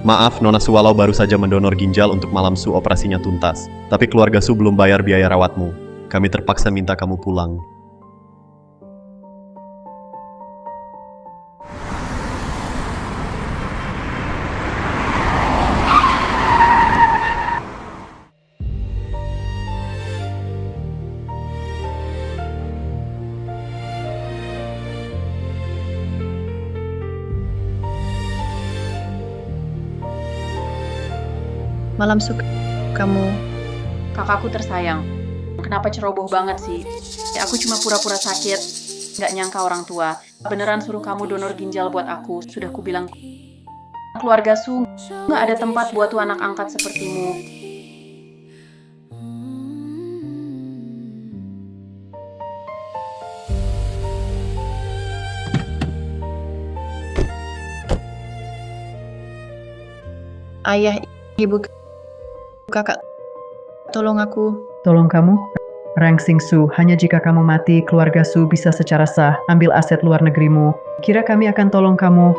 Maaf, Nona Su walau baru saja mendonor ginjal untuk Malam Su operasinya tuntas. Tapi keluarga Su belum bayar biaya rawatmu. Kami terpaksa minta kamu pulang. Malam Su, kamu... Kakakku tersayang. Kenapa ceroboh banget sih? Aku cuma pura-pura sakit. Nggak nyangka orang tua. Beneran suruh kamu donor ginjal buat aku. Sudah kubilang. Keluarga Su nggak ada tempat buat tuh anak angkat sepertimu. Ayah, ibu, kakak, tolong aku. Tolong kamu? Rangsing Su, hanya jika kamu mati, keluarga Su bisa secara sah ambil aset luar negerimu. Kira kami akan tolong kamu?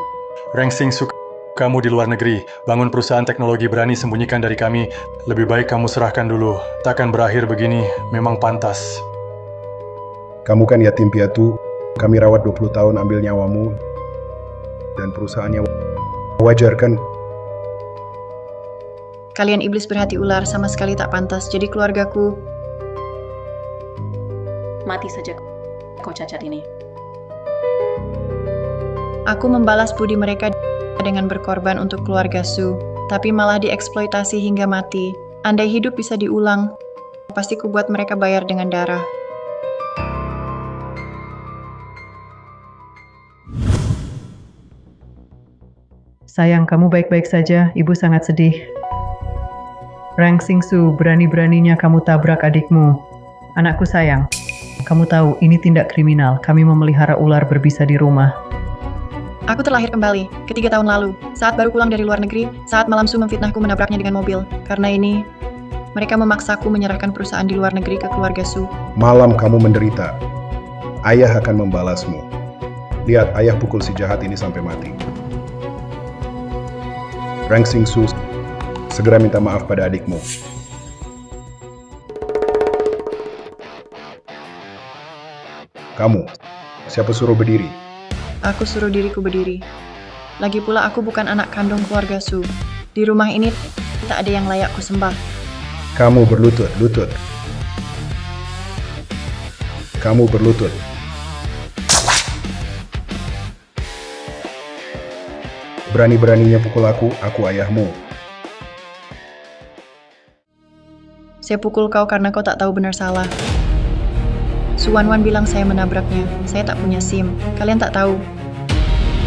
Rangsing Su, kamu di luar negeri. Bangun perusahaan teknologi berani sembunyikan dari kami. Lebih baik kamu serahkan dulu. Takkan berakhir begini, memang pantas. Kamu kan yatim piatu, kami rawat 20 tahun ambil nyawamu. Dan perusahaannya wajar kan? Kalian iblis berhati ular, sama sekali tak pantas jadi keluargaku. Mati saja kau cacat ini. Aku membalas budi mereka dengan berkorban untuk keluarga Su, tapi malah dieksploitasi hingga mati. Andai hidup bisa diulang, pasti ku buat mereka bayar dengan darah. Sayang, kamu baik-baik saja. Ibu sangat sedih. Rangsing Su, berani-beraninya kamu tabrak adikmu. Anakku sayang, kamu tahu ini tindak kriminal. Kami memelihara ular berbisa di rumah. Aku terlahir kembali, ke 3 tahun lalu, saat baru pulang dari luar negeri, saat Malam Su memfitnahku menabraknya dengan mobil. Karena ini, mereka memaksaku menyerahkan perusahaan di luar negeri ke keluarga Su. Malam kamu menderita. Ayah akan membalasmu. Lihat, ayah pukul si jahat ini sampai mati. Rangsing Su, segera minta maaf pada adikmu. Kamu, siapa suruh berdiri? Aku suruh diriku berdiri. Lagi pula aku bukan anak kandung keluarga Su. Di rumah ini tak ada yang layak ku sembah. Kamu berlutut, lutut. Kamu berlutut. Berani-beraninya pukul aku ayahmu. Saya pukul kau karena kau tak tahu benar salah. Suwan-wan bilang saya menabraknya. Saya tak punya SIM. Kalian tak tahu.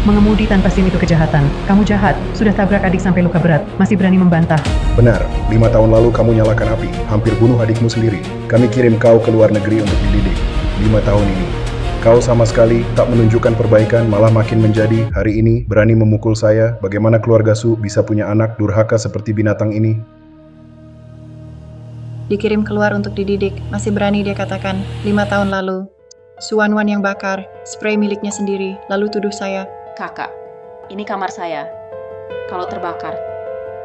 Mengemudi tanpa SIM itu kejahatan. Kamu jahat. Sudah tabrak adik sampai luka berat. Masih berani membantah. Benar, 5 tahun lalu kamu nyalakan api. Hampir bunuh adikmu sendiri. Kami kirim kau ke luar negeri untuk dididik. 5 tahun ini. Kau sama sekali tak menunjukkan perbaikan, malah makin menjadi. Hari ini berani memukul saya. Bagaimana keluarga Su bisa punya anak durhaka seperti binatang ini? Dikirim keluar untuk dididik. Masih berani dia katakan. 5 tahun lalu. Suwan-wan yang bakar. Spray miliknya sendiri. Lalu tuduh saya. Kakak, ini kamar saya. Kalau terbakar,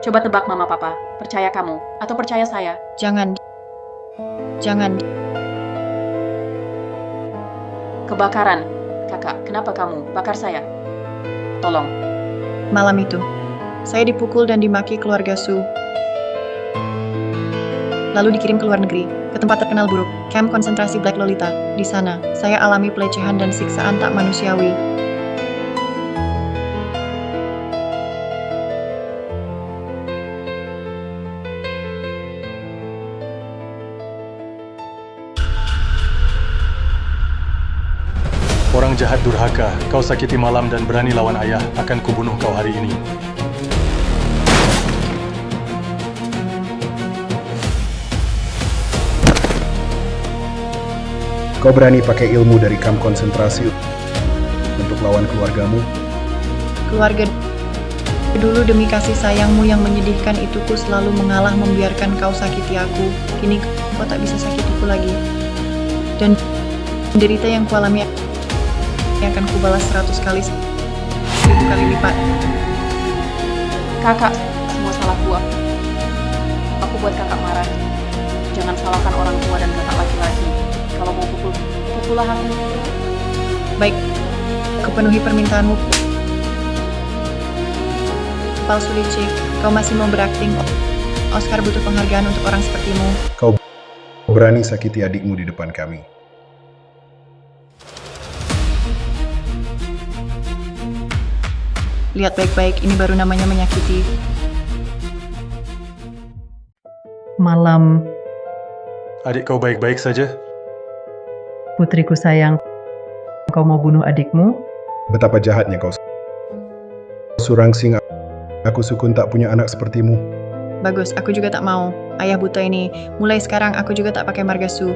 coba tebak mama papa. Percaya kamu atau percaya saya? Jangan. Jangan. Kebakaran. Kakak, kenapa kamu bakar saya? Tolong. Malam itu, saya dipukul dan dimaki keluarga Su. Lalu dikirim ke luar negeri, ke tempat terkenal buruk, kamp konsentrasi Black Lolita. Di sana, saya alami pelecehan dan siksaan tak manusiawi. Orang jahat durhaka, kau sakiti Malam dan berani lawan ayah, akan kubunuh kau hari ini. Kau berani pakai ilmu dari kamp konsentrasi untuk lawan keluargamu? Keluarga dulu demi kasih sayangmu yang menyedihkan itu ku selalu mengalah membiarkan kau sakiti aku. Kini kau tak bisa sakitiku lagi. Dan derita yang kualami akan kubalas 100 kali, 1000 kali lipat. Kakak, semua salahku. Aku buat kakak marah. Jangan salahkan orang tua dan kakak laki-laki. Kalau mau pukul, pukullah aku. Baik, kupenuhi permintaanmu. Palsu licik, kau masih mau berakting. Oscar butuh penghargaan untuk orang sepertimu. Kau berani sakiti adikmu di depan kami. Lihat baik-baik, ini baru namanya menyakiti. Malam, Adik kau baik-baik saja? putriku sayang, kau mau bunuh adikmu? Betapa jahatnya kau. Surangsing, aku sukun tak punya anak sepertimu. Bagus, aku juga tak mau. Ayah buta ini, mulai sekarang aku juga tak pakai margasu.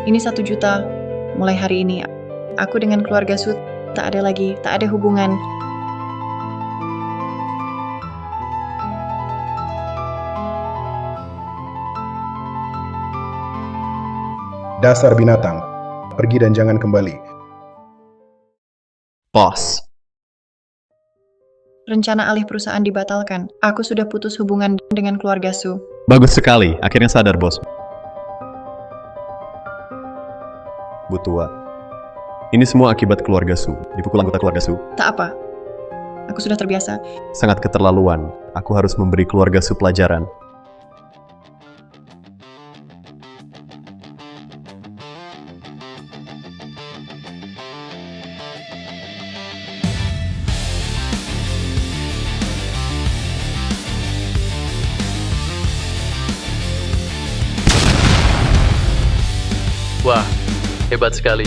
Ini 1 juta. Mulai hari ini, aku dengan keluarga Su tak ada lagi, tak ada hubungan. Dasar binatang, pergi dan jangan kembali. Bos, Rencana alih perusahaan dibatalkan. Aku sudah putus hubungan dengan keluarga Su. bagus sekali. Akhirnya sadar, bos. Bu tua. Ini semua akibat keluarga Su. Dipukul anggota keluarga Su. Tak apa. Aku sudah terbiasa. Sangat keterlaluan. Aku harus memberi keluarga Su pelajaran. Wah, hebat sekali.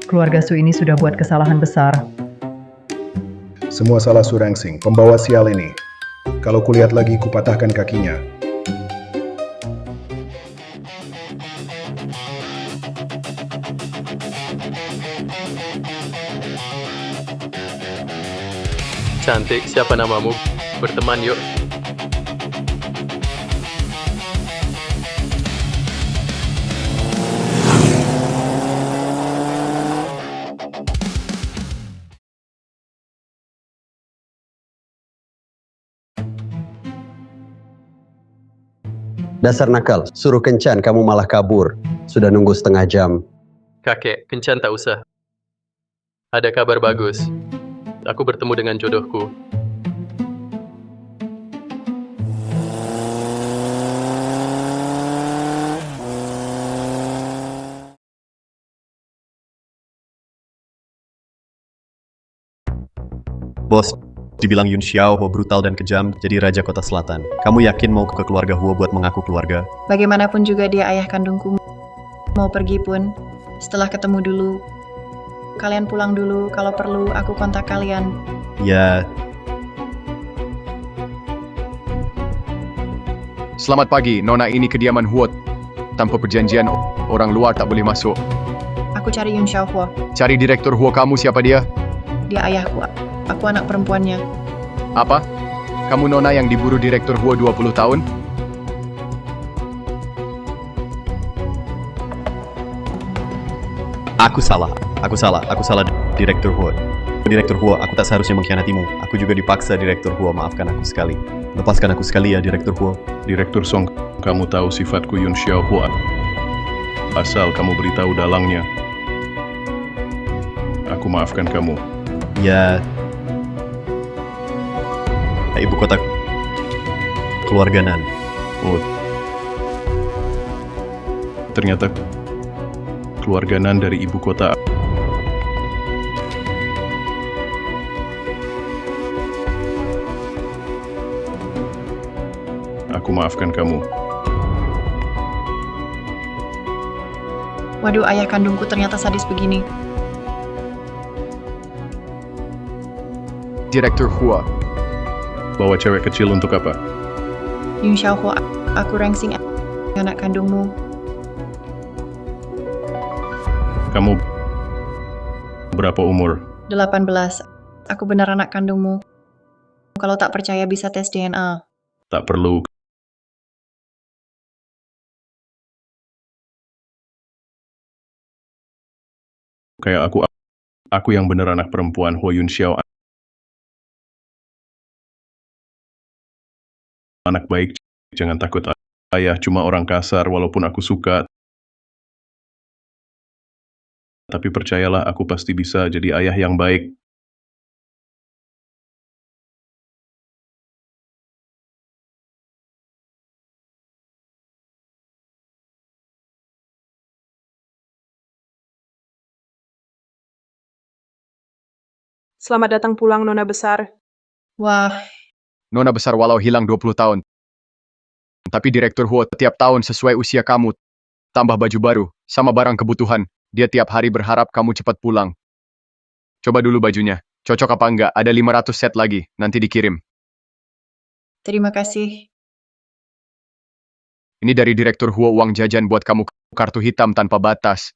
Keluarga Su ini sudah buat kesalahan besar. Semua salah Surangsing, pembawa sial ini. Kalau kulihat lagi, kupatahkan kakinya. Cantik, siapa namamu? Berteman yuk. Dasar nakal, suruh kencan kamu malah kabur. Sudah nunggu setengah jam. Kakek, kencan tak usah. Ada kabar bagus. Aku bertemu dengan jodohku. Bos, dibilang Yun Xiaohuo brutal dan kejam jadi Raja Kota Selatan. Kamu yakin mau ke keluarga Huo buat mengaku keluarga? Bagaimanapun juga dia ayah kandungku. Mau pergi pun, setelah ketemu dulu. Kalian pulang dulu, kalau perlu aku kontak kalian. Ya, Selamat pagi, Nona ini kediaman Huot. Tanpa perjanjian, orang luar tak boleh masuk. Aku cari Yun Xiaohuo. Cari direktur Huo kamu, siapa dia? Dia ayahku. Aku anak perempuannya. Apa? Kamu Nona yang diburu direktur Huo 20 tahun? aku salah. Aku salah Direktur Huo. Direktur Huo, aku tak seharusnya mengkhianatimu. Aku juga dipaksa Direktur Huo, maafkan aku sekali. Lepaskan aku sekali ya, Direktur Huo. Direktur Song, kamu tahu sifatku Yun Xiaohuo. Asal kamu beritahu dalangnya. Aku maafkan kamu. Ya, ibu kota keluarga Nan. Oh, ternyata keluarga Nan dari ibu kota. Aku maafkan kamu. Waduh, ayah kandungku ternyata sadis begini. Direktur Huo. Bawa cewek kecil untuk apa? Yun Xiaohuo, aku Rengsing, anak kandungmu. Kamu berapa umur? 18. Aku benar anak kandungmu. Kalau tak percaya bisa tes DNA. Tak perlu. Kayak aku yang benar anak perempuan Huo Yun Xiao. Anak baik, jangan takut. Ayah cuma orang kasar walaupun aku suka. Tapi percayalah aku pasti bisa jadi ayah yang baik. Selamat datang pulang, Nona Besar. Wah, Nona besar walau hilang 20 tahun. Tapi Direktur Huo tiap tahun sesuai usia kamu. Tambah baju baru, sama barang kebutuhan. Dia tiap hari berharap kamu cepat pulang. Coba dulu bajunya. Cocok apa enggak? Ada 500 set lagi. Nanti dikirim. terima kasih. Ini dari Direktur Huo uang jajan buat kamu kartu hitam tanpa batas.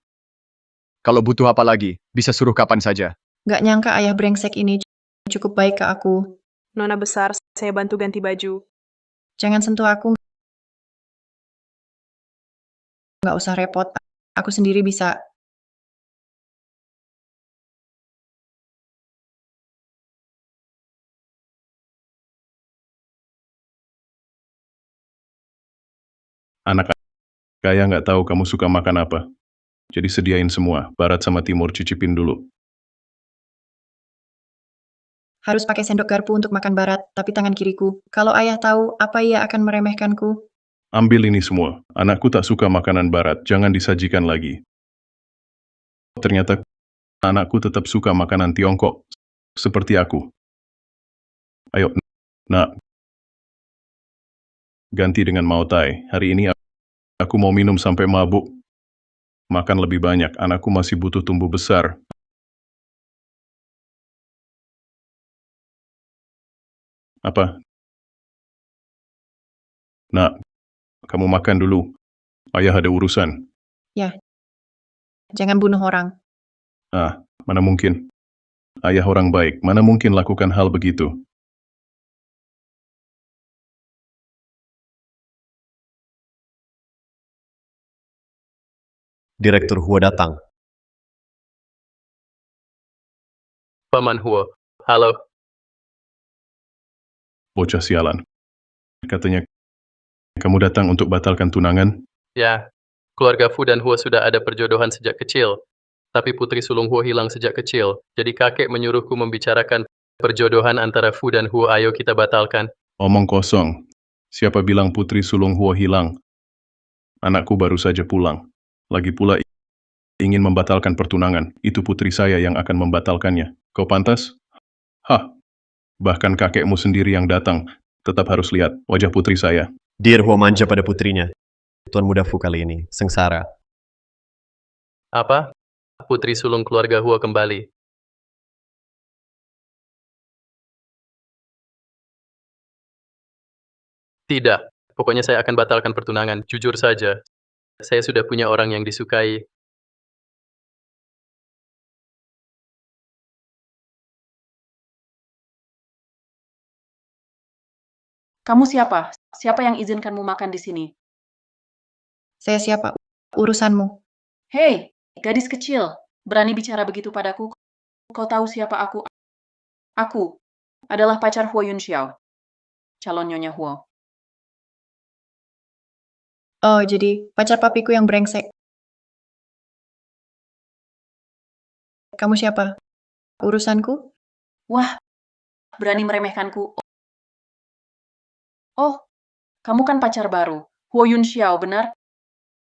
Kalau butuh apa lagi, bisa suruh kapan saja. Gak nyangka ayah brengsek ini cukup baik ke aku. Nona Besar, saya bantu ganti baju. Jangan sentuh aku. Gak usah repot. Aku sendiri bisa. Anak kaya nggak tahu kamu suka makan apa. Jadi sediain semua, barat sama timur cicipin dulu. Harus pakai sendok garpu untuk makan barat, tapi tangan kiriku. Kalau ayah tahu, apa ia akan meremehkanku? Ambil ini semua. Anakku tak suka makanan barat, jangan disajikan lagi. Ternyata anakku tetap suka makanan Tiongkok, seperti aku. Ayo, nak. Ganti dengan Mau Tai. Hari ini aku mau minum sampai mabuk. Makan lebih banyak, anakku masih butuh tumbuh besar. Apa? Nak, kamu makan dulu. Ayah ada urusan. Ya, jangan bunuh orang. Ah, mana mungkin. Ayah orang baik, mana mungkin lakukan hal begitu. Direktur Huo datang. Paman Huo. Halo. Bocah sialan. Katanya, kamu datang untuk batalkan tunangan? Ya, keluarga Fu dan Huo sudah ada perjodohan sejak kecil. Tapi putri sulung Huo hilang sejak kecil. Jadi kakek menyuruhku membicarakan perjodohan antara Fu dan Huo. Ayo kita batalkan. Omong kosong. Siapa bilang putri sulung Huo hilang? Anakku baru saja pulang. Lagi pula ingin membatalkan pertunangan. Itu putri saya yang akan membatalkannya. Kau pantas? Hah. Bahkan kakekmu sendiri yang datang. Tetap harus lihat wajah putri saya. Dir Huo manja pada putrinya. Tuan muda Fu kali ini, sengsara. Apa? Putri sulung keluarga Huo kembali. Tidak. Pokoknya saya akan batalkan pertunangan. Jujur saja. Saya sudah punya orang yang disukai. Kamu siapa? Siapa yang izinkanmu makan di sini? Saya siapa? Urusanmu. Hei, gadis kecil. Berani bicara begitu padaku? Kau tahu siapa aku? Aku adalah pacar Huo Yun Xiao. Calon Nyonya Huo. Oh, jadi pacar papiku yang brengsek. Kamu siapa? Urusanku? Wah, berani meremehkanku. Oh, kamu kan pacar baru. Huo Yun Xiao, benar?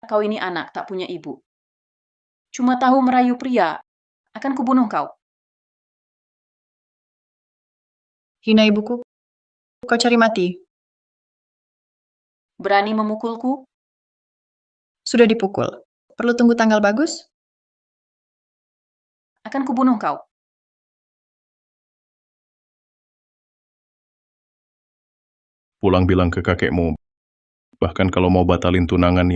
Kau ini anak, tak punya ibu. Cuma tahu merayu pria. Akan kubunuh kau. Hina ibuku? Kau cari mati? Berani memukulku? Sudah dipukul. Perlu tunggu tanggal bagus? Akan kubunuh kau. Pulang bilang ke kakekmu. Bahkan kalau mau batalin tunangan,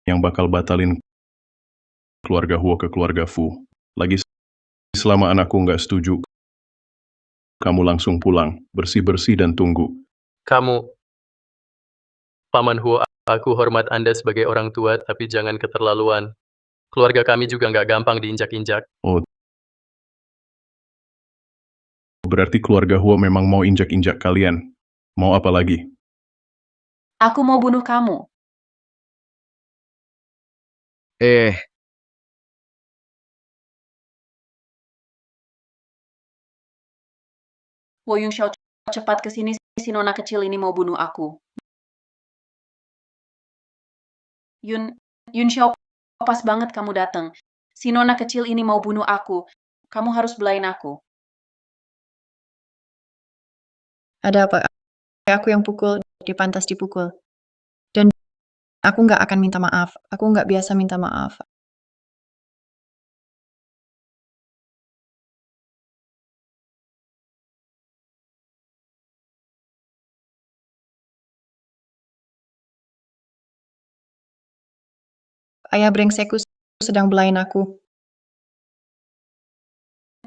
yang bakal batalin keluarga Huo ke keluarga Fu. Lagi selama anakku nggak setuju, kamu langsung pulang, bersih-bersih dan tunggu. Kamu, Paman Huo, aku hormat Anda sebagai orang tua, tapi jangan keterlaluan. Keluarga kami juga nggak gampang diinjak-injak. Oh, berarti keluarga Huo memang mau injak-injak kalian. Mau apa lagi? Aku mau bunuh kamu. Wo Yunxiao, cepat ke sini, si nona kecil ini mau bunuh aku. Yunxiao, pas banget kamu datang. Si nona kecil ini mau bunuh aku. Kamu harus belain aku. Ada apa? Aku yang pukul, dia pantas dipukul. Dan aku nggak akan minta maaf. Aku nggak biasa minta maaf. Ayah brengsekku sedang belain aku.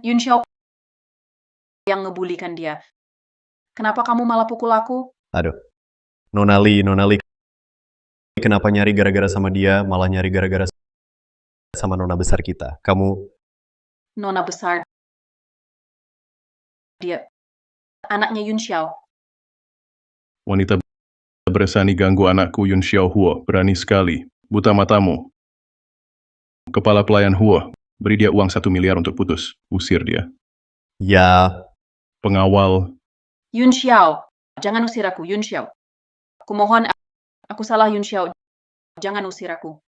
Yunxiao yang ngebulikan dia. Kenapa kamu malah pukul aku? Aduh. Nona Li, kenapa nyari gara-gara sama dia, malah nyari gara-gara sama nona besar kita? Kamu... Nona besar. Dia anaknya Yunxiao. Wanita berani ganggu anakku Yun Xiao Huo, berani sekali. Buta matamu. Kepala pelayan Huo, beri dia uang 1 miliar untuk putus. Usir dia. Ya, Pengawal, Yunxiao, jangan usir aku, Yunxiao. Kumohon, aku salah Yunxiao. Jangan usir aku.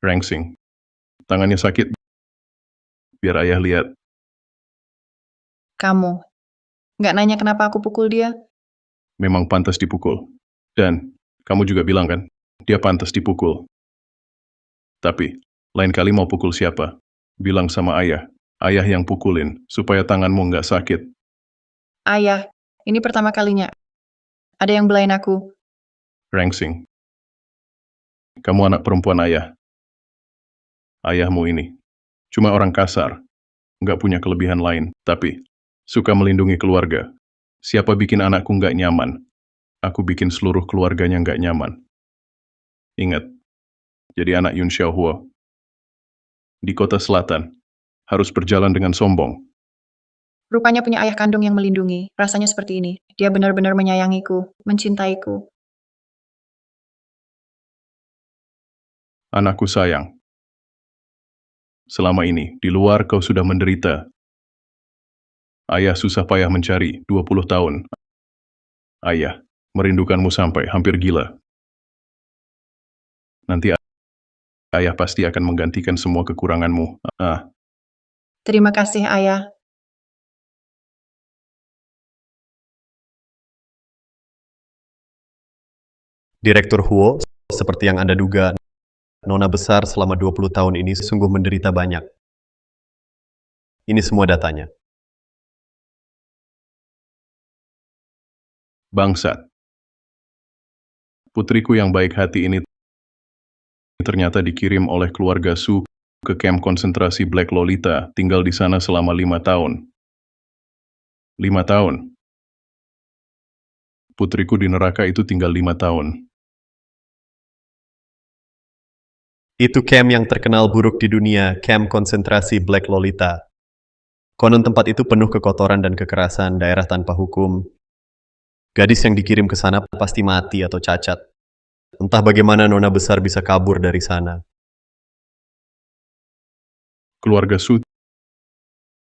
Rangsing. Tangannya sakit. Biar ayah lihat. Kamu. Nggak nanya kenapa aku pukul dia? Memang pantas dipukul. Dan, kamu juga bilang kan, dia pantas dipukul. Tapi, lain kali mau pukul siapa? Bilang sama ayah. Ayah yang pukulin, supaya tanganmu nggak sakit. Ayah, ini pertama kalinya. Ada yang belain aku. Rangsing. Kamu anak perempuan ayah. Ayahmu ini. Cuma orang kasar. Nggak punya kelebihan lain. Tapi, suka melindungi keluarga. Siapa bikin anakku nggak nyaman? Aku bikin seluruh keluarganya nggak nyaman. Ingat, jadi anak Yun Xiao Huo. Di kota selatan, harus berjalan dengan sombong. Rupanya punya ayah kandung yang melindungi. Rasanya seperti ini. Dia benar-benar menyayangiku, mencintaiku. Anakku sayang. Selama ini, di luar kau sudah menderita. Ayah susah payah mencari 20 tahun. Ayah, merindukanmu sampai hampir gila. Nanti ayah pasti akan menggantikan semua kekuranganmu. Terima kasih, ayah. Direktur Huo, seperti yang Anda duga, nona besar selama 20 tahun ini sungguh menderita banyak. Ini semua datanya. Bangsat. Putriku yang baik hati ini ternyata dikirim oleh keluarga Su ke kamp konsentrasi Black Lolita, tinggal di sana selama 5 tahun. 5 tahun. Putriku di neraka itu tinggal 5 tahun. Itu camp yang terkenal buruk di dunia, camp konsentrasi Black Lolita. Konon tempat itu penuh kekotoran dan kekerasan, daerah tanpa hukum. Gadis yang dikirim ke sana pasti mati atau cacat. Entah bagaimana nona besar bisa kabur dari sana. Keluarga Su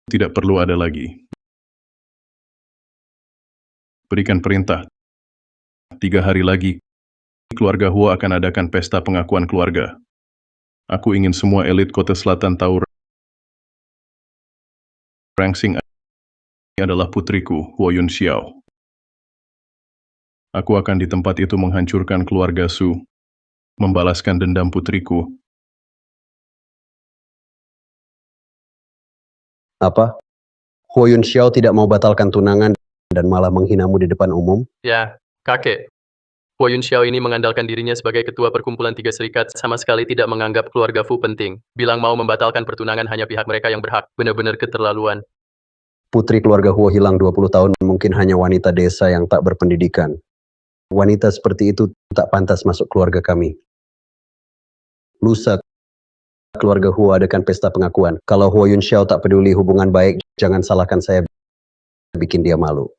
tidak perlu ada lagi. Berikan perintah. 3 hari lagi, keluarga Huo akan adakan pesta pengakuan keluarga. Aku ingin semua elit kota selatan tahu Rangsing adalah putriku, Huo Yun Xiao. Aku akan di tempat itu menghancurkan keluarga Su, membalaskan dendam putriku. Apa? Huo Yun Xiao tidak mau batalkan tunangan dan malah menghinamu di depan umum? Ya, kakek. Huo Yunxiao ini mengandalkan dirinya sebagai ketua perkumpulan tiga serikat, sama sekali tidak menganggap keluarga Fu penting. Bilang mau membatalkan pertunangan hanya pihak mereka yang berhak. Benar-benar keterlaluan. Putri keluarga Huo hilang 20 tahun mungkin hanya wanita desa yang tak berpendidikan. Wanita seperti itu tak pantas masuk keluarga kami. Lusa keluarga Huo adakan pesta pengakuan. Kalau Huo Yunxiao tak peduli hubungan baik, jangan salahkan saya bikin dia malu.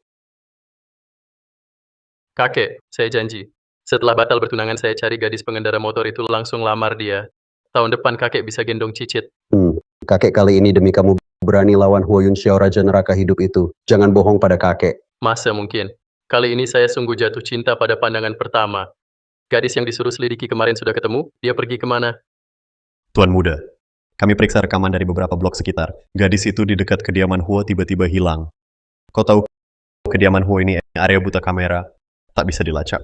Kakek, saya janji. Setelah batal bertunangan saya cari gadis pengendara motor itu langsung lamar dia. Tahun depan kakek bisa gendong Cicit. Kakek kali ini demi kamu berani lawan Huo Yunxiao Raja Neraka Hidup itu. Jangan bohong pada kakek. Masa mungkin? Kali ini saya sungguh jatuh cinta pada pandangan pertama. Gadis yang disuruh selidiki kemarin sudah ketemu, dia pergi kemana? Tuan Muda, kami periksa rekaman dari beberapa blok sekitar. Gadis itu di dekat kediaman Huo tiba-tiba hilang. Kau tahu kediaman Huo ini area buta kamera, tak bisa dilacak.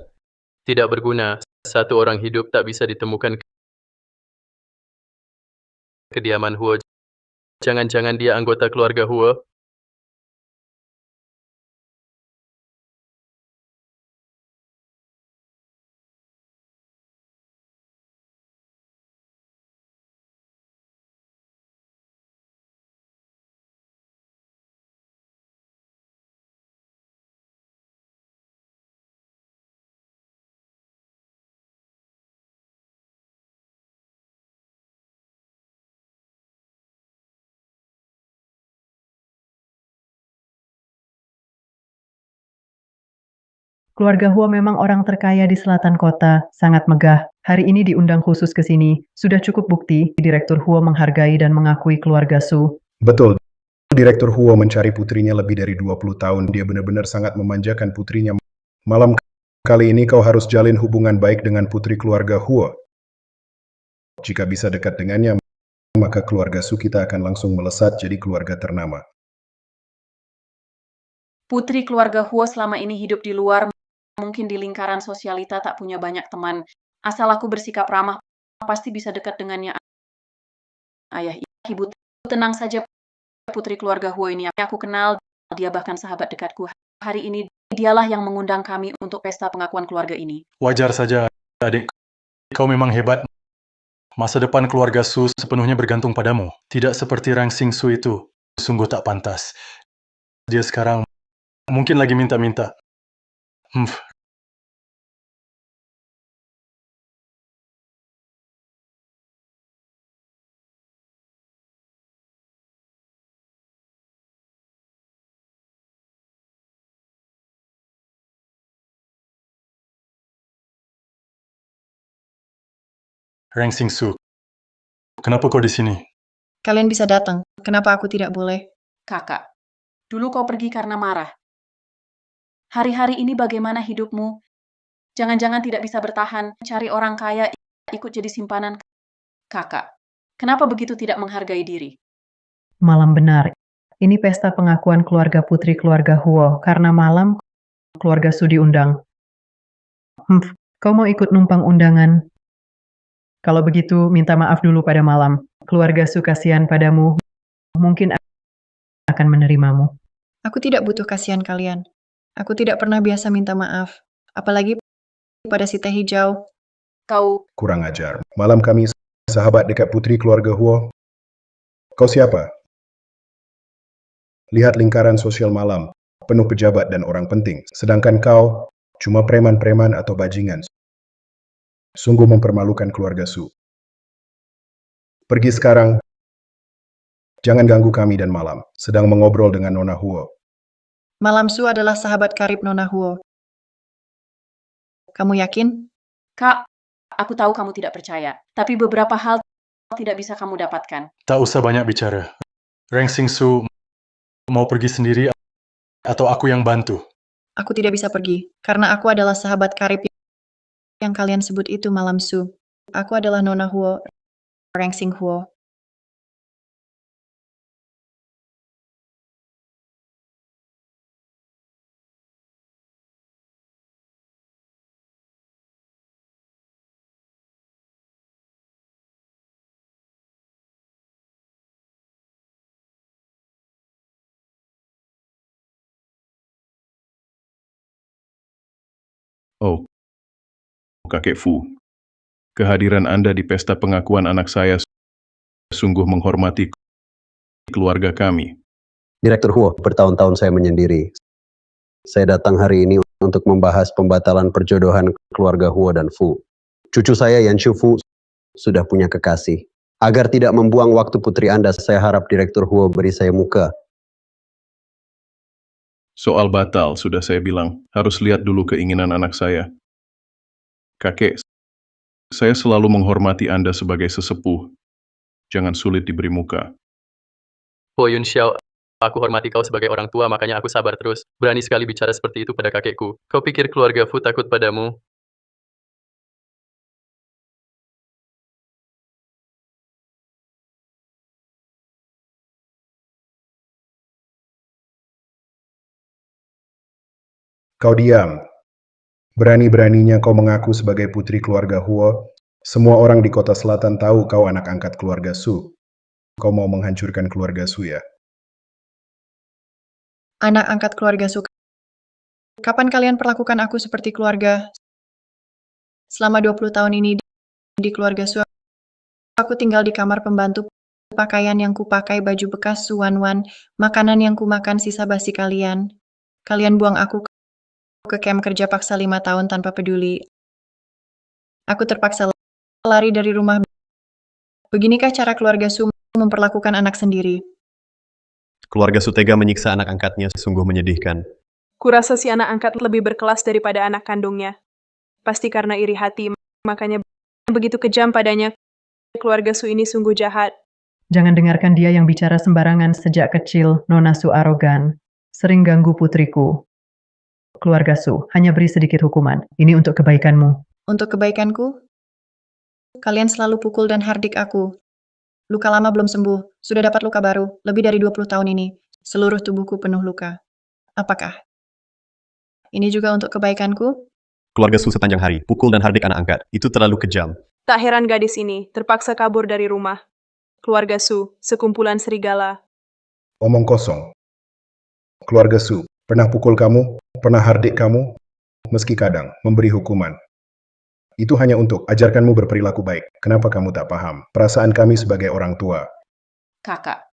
Tidak berguna, satu orang hidup tak bisa ditemukan kediaman Huo. Jangan-jangan dia anggota keluarga Huo? Keluarga Huo memang orang terkaya di selatan kota, sangat megah. Hari ini diundang khusus ke sini. Sudah cukup bukti, Direktur Huo menghargai dan mengakui keluarga Su. Betul, Direktur Huo mencari putrinya lebih dari 20 tahun. Dia benar-benar sangat memanjakan putrinya. Malam kali ini kau harus jalin hubungan baik dengan putri keluarga Huo. Jika bisa dekat dengannya, maka keluarga Su kita akan langsung melesat jadi keluarga ternama. Putri keluarga Huo selama ini hidup di luar, mungkin di lingkaran sosialita tak punya banyak teman. Asal aku bersikap ramah, pasti bisa dekat dengannya. Ayah, ibu, tenang saja. Putri keluarga Huo ini aku kenal, dia bahkan sahabat dekatku. Hari ini dialah yang mengundang kami untuk pesta pengakuan keluarga ini. Wajar saja, adik. Kau memang hebat. Masa depan keluarga Su sepenuhnya bergantung padamu. Tidak seperti Rang Xingsu itu. Sungguh tak pantas. Dia sekarang mungkin lagi minta-minta. Rang Xingsu, kenapa kau di sini? Kalian bisa datang, kenapa aku tidak boleh? Kakak, dulu kau pergi karena marah. Hari-hari ini bagaimana hidupmu? Jangan-jangan tidak bisa bertahan, cari orang kaya, ikut jadi simpanan. Kakak, kenapa begitu tidak menghargai diri? Malam benar. Ini pesta pengakuan keluarga putri keluarga Huo, karena malam keluarga Su diundang. Kau mau ikut numpang undangan? Kalau begitu, minta maaf dulu pada malam. Keluarga Su kasihan padamu, mungkin akan menerimamu. Aku tidak butuh kasihan kalian. Aku tidak pernah biasa minta maaf. Apalagi pada si teh hijau. Kau, Kurang ajar. Malam kami sahabat dekat putri keluarga Huo. Kau siapa? Lihat lingkaran sosial malam, penuh pejabat dan orang penting. Sedangkan kau, cuma preman-preman atau bajingan. Sungguh mempermalukan keluarga Su. Pergi sekarang. Jangan ganggu kami dan malam. Sedang mengobrol dengan Nona Huo. Malam Su adalah sahabat karib Nona Huo. Kamu yakin? Kak, aku tahu kamu tidak percaya, tapi beberapa hal tidak bisa kamu dapatkan. Tak usah banyak bicara. Rang Xingsu mau pergi sendiri atau aku yang bantu? Aku tidak bisa pergi, karena aku adalah sahabat karib yang kalian sebut itu Malam Su. Aku adalah Nona Huo, Rang Xing Huo. Oh, Kakek Fu. Kehadiran Anda di pesta pengakuan anak saya sungguh menghormati keluarga kami. Direktur Huo, bertahun-tahun saya menyendiri. Saya datang hari ini untuk membahas pembatalan perjodohan keluarga Huo dan Fu. Cucu saya Yan Shu Fu sudah punya kekasih. Agar tidak membuang waktu putri Anda, saya harap Direktur Huo beri saya muka. Soal batal, sudah saya bilang, harus lihat dulu keinginan anak saya. Kakek, saya selalu menghormati Anda sebagai sesepuh. Jangan sulit diberi muka. Ho Yun Xiao, aku hormati kau sebagai orang tua, makanya aku sabar terus. Berani sekali bicara seperti itu pada kakekku. Kau pikir keluarga Fu takut padamu? Kau diam. Berani-beraninya kau mengaku sebagai putri keluarga Huo. Semua orang di kota selatan tahu kau anak angkat keluarga Su. Kau mau menghancurkan keluarga Su ya? Anak angkat keluarga Su. Kapan kalian perlakukan aku seperti keluarga? Selama 20 tahun ini di keluarga Su, aku tinggal di kamar pembantu, pakaian yang kupakai, baju bekas Su Wan, makanan yang kumakan sisa basi kalian. Kalian buang aku ke camp kerja paksa 5 tahun tanpa peduli. Aku terpaksa lari dari rumah. Beginikah cara keluarga Su memperlakukan anak sendiri? Keluarga Su tega menyiksa anak angkatnya, sungguh menyedihkan. Kurasa si anak angkat lebih berkelas daripada anak kandungnya. Pasti karena iri hati, makanya begitu kejam padanya. Keluarga Su ini sungguh jahat. Jangan dengarkan dia yang bicara sembarangan sejak kecil, Nona Su arogan. Sering ganggu putriku. Keluarga Su, hanya beri sedikit hukuman. Ini untuk kebaikanmu. Untuk kebaikanku? Kalian selalu pukul dan hardik aku. Luka lama belum sembuh, sudah dapat luka baru, lebih dari 20 tahun ini. Seluruh tubuhku penuh luka. Apakah ini juga untuk kebaikanku? Keluarga Su sepanjang hari, pukul dan hardik anak angkat. Itu terlalu kejam. Tak heran gadis ini terpaksa kabur dari rumah. Keluarga Su, sekumpulan serigala. Omong kosong. Keluarga Su, pernah pukul kamu, pernah hardik kamu, meski kadang memberi hukuman. Itu hanya untuk ajarkanmu berperilaku baik. Kenapa kamu tak paham? Perasaan kami sebagai orang tua. Kakak,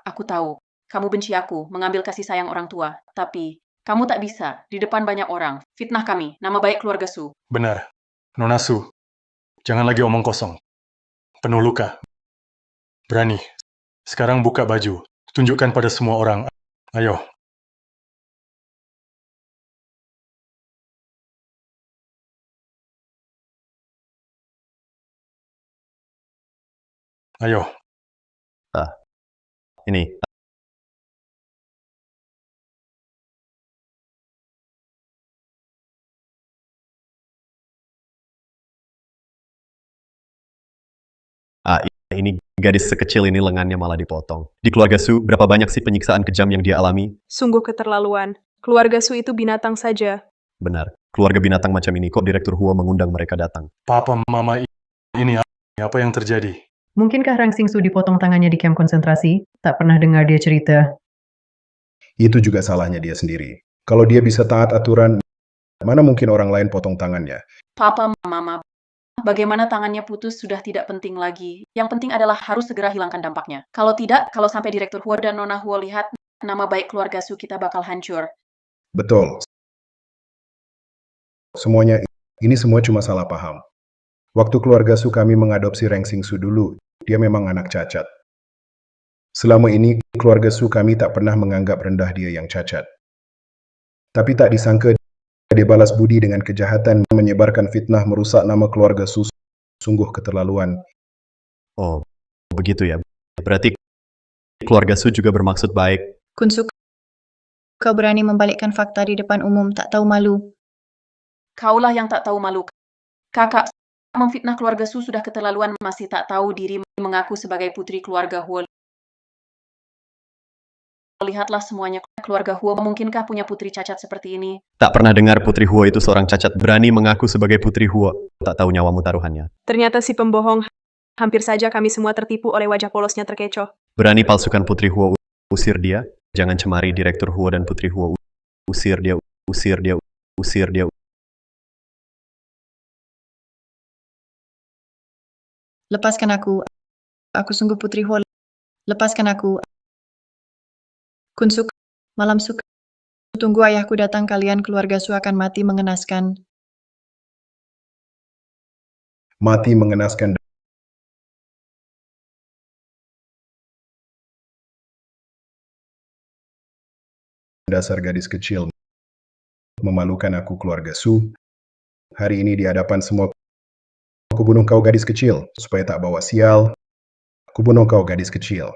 aku tahu, kamu benci aku, mengambil kasih sayang orang tua. Tapi, kamu tak bisa, di depan banyak orang, fitnah kami, nama baik keluarga Su. Benar. Nona Su, jangan lagi omong kosong. Penuh luka. Berani. Sekarang buka baju. Tunjukkan pada semua orang. Ayo. Ayo. Ini. Ini gadis sekecil ini lengannya malah dipotong. Di keluarga Su, berapa banyak sih penyiksaan kejam yang dia alami? Sungguh keterlaluan. Keluarga Su itu binatang saja. Benar, keluarga binatang macam ini kok Direktur Huo mengundang mereka datang. Papa, Mama, ini apa yang terjadi? Mungkinkah Rang Xingsu dipotong tangannya di kamp konsentrasi? Tak pernah dengar dia cerita. Itu juga salahnya dia sendiri. Kalau dia bisa taat aturan, mana mungkin orang lain potong tangannya? Papa, Mama, bagaimana tangannya putus sudah tidak penting lagi. Yang penting adalah harus segera hilangkan dampaknya. Kalau tidak, kalau sampai Direktur Huo dan Nona Huo lihat, nama baik keluarga Su kita bakal hancur. Betul. Ini semua cuma salah paham. Waktu keluarga Su kami mengadopsi Rang Xingsu dulu, dia memang anak cacat. Selama ini, keluarga Su kami tak pernah menganggap rendah dia yang cacat. Tapi tak disangka dia balas budi dengan kejahatan, menyebarkan fitnah, merusak nama keluarga Su. Sungguh keterlaluan. Oh, begitu ya. Berarti keluarga Su juga bermaksud baik. Kunsu, kau berani membalikkan fakta di depan umum, tak tahu malu. Kaulah yang tak tahu malu. Kakak, memfitnah keluarga Su sudah keterlaluan, masih tak tahu diri mengaku sebagai putri keluarga Huo. Lihatlah semuanya, keluarga Huo mungkinkah punya putri cacat seperti ini? Tak pernah dengar Putri Huo itu seorang cacat berani mengaku sebagai Putri Huo. Tak tahu nyawamu taruhannya. Ternyata si pembohong. Hampir saja kami semua tertipu oleh wajah polosnya terkecoh. Berani palsukan Putri Huo, usir dia. Jangan cemari Direktur Huo dan Putri Huo. Usir dia, usir dia, usir dia. Lepaskan aku. Aku sungguh Putri Huo. Lepaskan aku. Kun Suk, malam Suk. Tunggu ayahku datang, kalian keluarga Su akan mati mengenaskan. Mati mengenaskan. Dasar gadis kecil. Memalukan aku keluarga Su. Hari ini di hadapan semua. Aku bunuh kau gadis kecil, supaya tak bawa sial. Aku bunuh kau gadis kecil.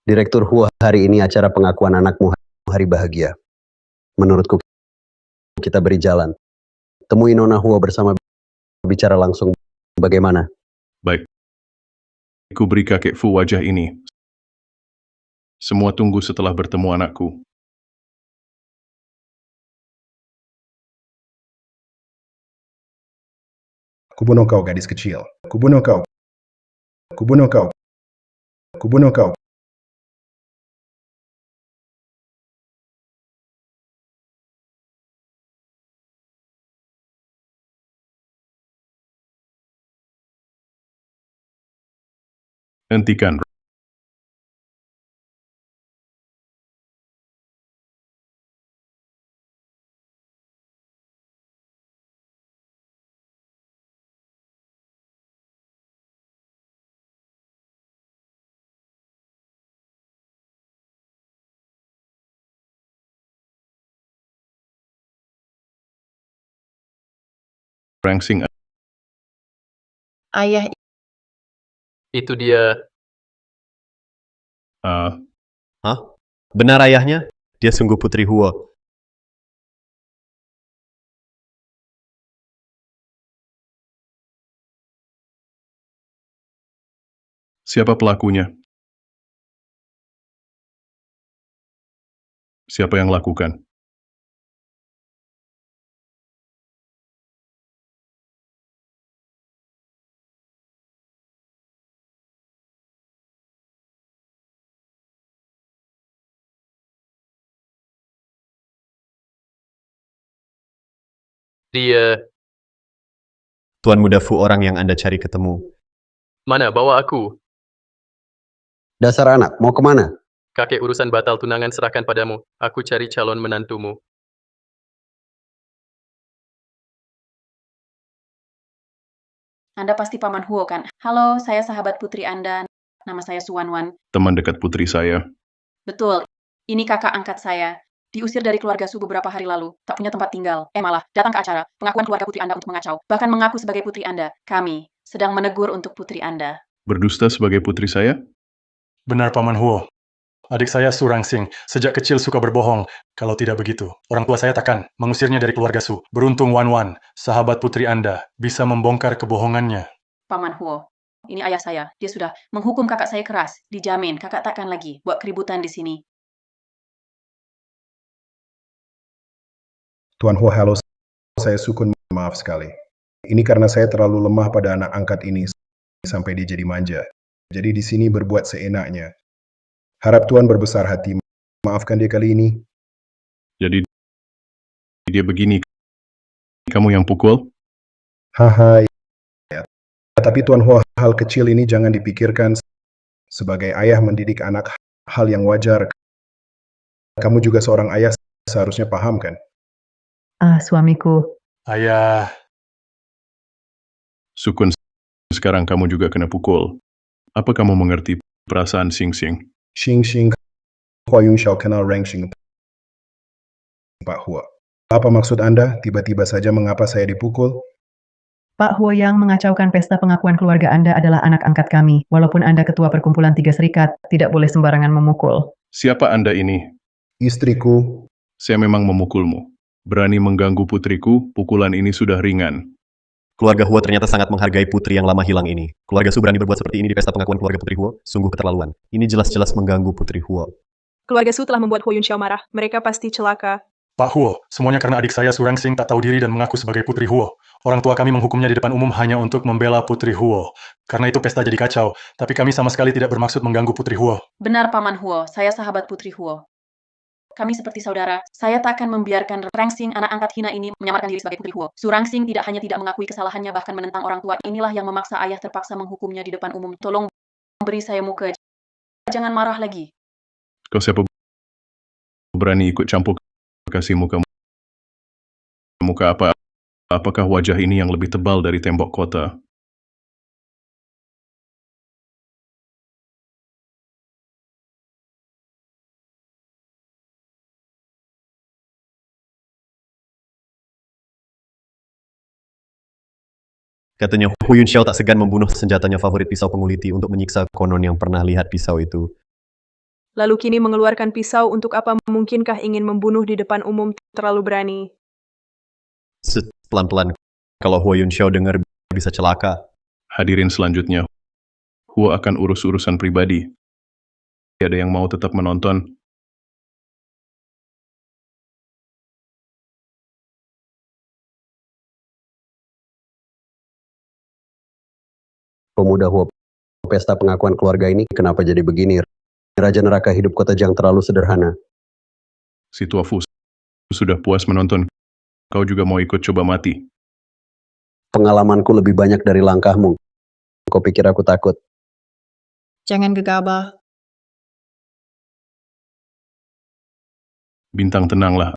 Direktur Huo, hari ini acara pengakuan anakmu hari bahagia. Menurutku kita beri jalan. Temui Nona Huo bersama bicara langsung. Bagaimana? Baik. Ku beri kakek Fu wajah ini. Semua tunggu setelah bertemu anakku. Aku bunuh kau gadis kecil. Aku bunuh kau. Aku bunuh kau. Aku bunuh kau. Hentikan. Rangsing. Ayah, Itu dia. Hah? Benar ayahnya? Dia sungguh Putri Huo. Siapa pelakunya? Siapa yang lakukan? Dia. Tuan Muda Fu orang yang Anda cari ketemu. Mana bawa aku? Dasar anak, mau kemana? Kakek, urusan batal tunangan serahkan padamu. Aku cari calon menantumu. Anda pasti Paman Huo kan? Halo, saya sahabat putri Anda. Nama saya Suwanwan. Teman dekat putri saya. Betul, ini kakak angkat saya. Diusir dari keluarga Su beberapa hari lalu. Tak punya tempat tinggal. Malah datang ke acara pengakuan keluarga putri Anda untuk mengacau. Bahkan mengaku sebagai putri Anda. Kami sedang menegur untuk putri Anda. Berdusta sebagai putri saya? Benar Paman Huo. Adik saya Su Rangsing, sejak kecil suka berbohong. Kalau tidak begitu, orang tua saya takkan mengusirnya dari keluarga Su. Beruntung Wan Wan, sahabat putri Anda, bisa membongkar kebohongannya. Paman Huo, ini ayah saya. Dia sudah menghukum kakak saya keras. Dijamin kakak takkan lagi buat keributan di sini. Tuan Huo, halo. Saya Sukun, maaf sekali. Ini karena saya terlalu lemah pada anak angkat ini sampai dia jadi manja. Jadi di sini berbuat seenaknya. Harap Tuan berbesar hati. Maafkan dia kali ini. Jadi dia begini. Kamu yang pukul? Haha. Ya. Tapi Tuan Huo, hal kecil ini jangan dipikirkan. Sebagai ayah mendidik anak, hal yang wajar. Kamu juga seorang ayah, seharusnya paham kan? Suamiku. Ayah, Sukun, sekarang kamu juga kena pukul. Apa kamu mengerti perasaan Sing Sing? Xing Xing, Huayun Xiao kenal Rangsing. Pak Huo. Apa maksud Anda? Tiba-tiba saja mengapa saya dipukul? Pak Huo yang mengacaukan pesta pengakuan keluarga Anda adalah anak angkat kami. Walaupun Anda ketua perkumpulan Tiga Serikat, tidak boleh sembarangan memukul. Siapa Anda ini? Istriku. Saya memang memukulmu. Berani mengganggu putriku, pukulan ini sudah ringan. Keluarga Huo ternyata sangat menghargai putri yang lama hilang ini. Keluarga Su berani berbuat seperti ini di pesta pengakuan keluarga Putri Huo. Sungguh keterlaluan. Ini jelas-jelas mengganggu Putri Huo. Keluarga Su telah membuat Huo Yunxiao marah. Mereka pasti celaka. Pak Huo, semuanya karena adik saya Su Rangsing tak tahu diri dan mengaku sebagai putri Huo. Orang tua kami menghukumnya di depan umum hanya untuk membela Putri Huo. Karena itu pesta jadi kacau, tapi kami sama sekali tidak bermaksud mengganggu Putri Huo. Benar, Paman Huo. Saya sahabat Putri Huo. Kami seperti saudara. Saya tak akan membiarkan Rangsing, anak angkat hina ini, menyamarkan diri sebagai Putri Huo. Su Rangsing tidak hanya tidak mengakui kesalahannya, bahkan menentang orang tua. Inilah yang memaksa ayah terpaksa menghukumnya di depan umum. Tolong beri saya muka. Jangan marah lagi. Kau siapa berani ikut campur kasih muka apa? Apakah wajah ini yang lebih tebal dari tembok kota? Katanya Hu Yunxiao tak segan membunuh senjatanya favorit pisau penguliti untuk menyiksa konon yang pernah lihat pisau itu. Lalu kini mengeluarkan pisau untuk apa? Mungkinkah ingin membunuh di depan umum? Terlalu berani. Pelan-pelan, kalau Hu Yunxiao dengar bisa celaka. Hadirin selanjutnya, Huo akan urus urusan pribadi. Ada yang mau tetap menonton? Pemuda Huo, pesta pengakuan keluarga ini kenapa jadi begini? Raja neraka hidup kota Jiang terlalu sederhana. Si tua Fu sudah puas menonton. Kau juga mau ikut coba mati? Pengalamanku lebih banyak dari langkahmu. Kau pikir aku takut? Jangan gegabah. Bintang, tenanglah.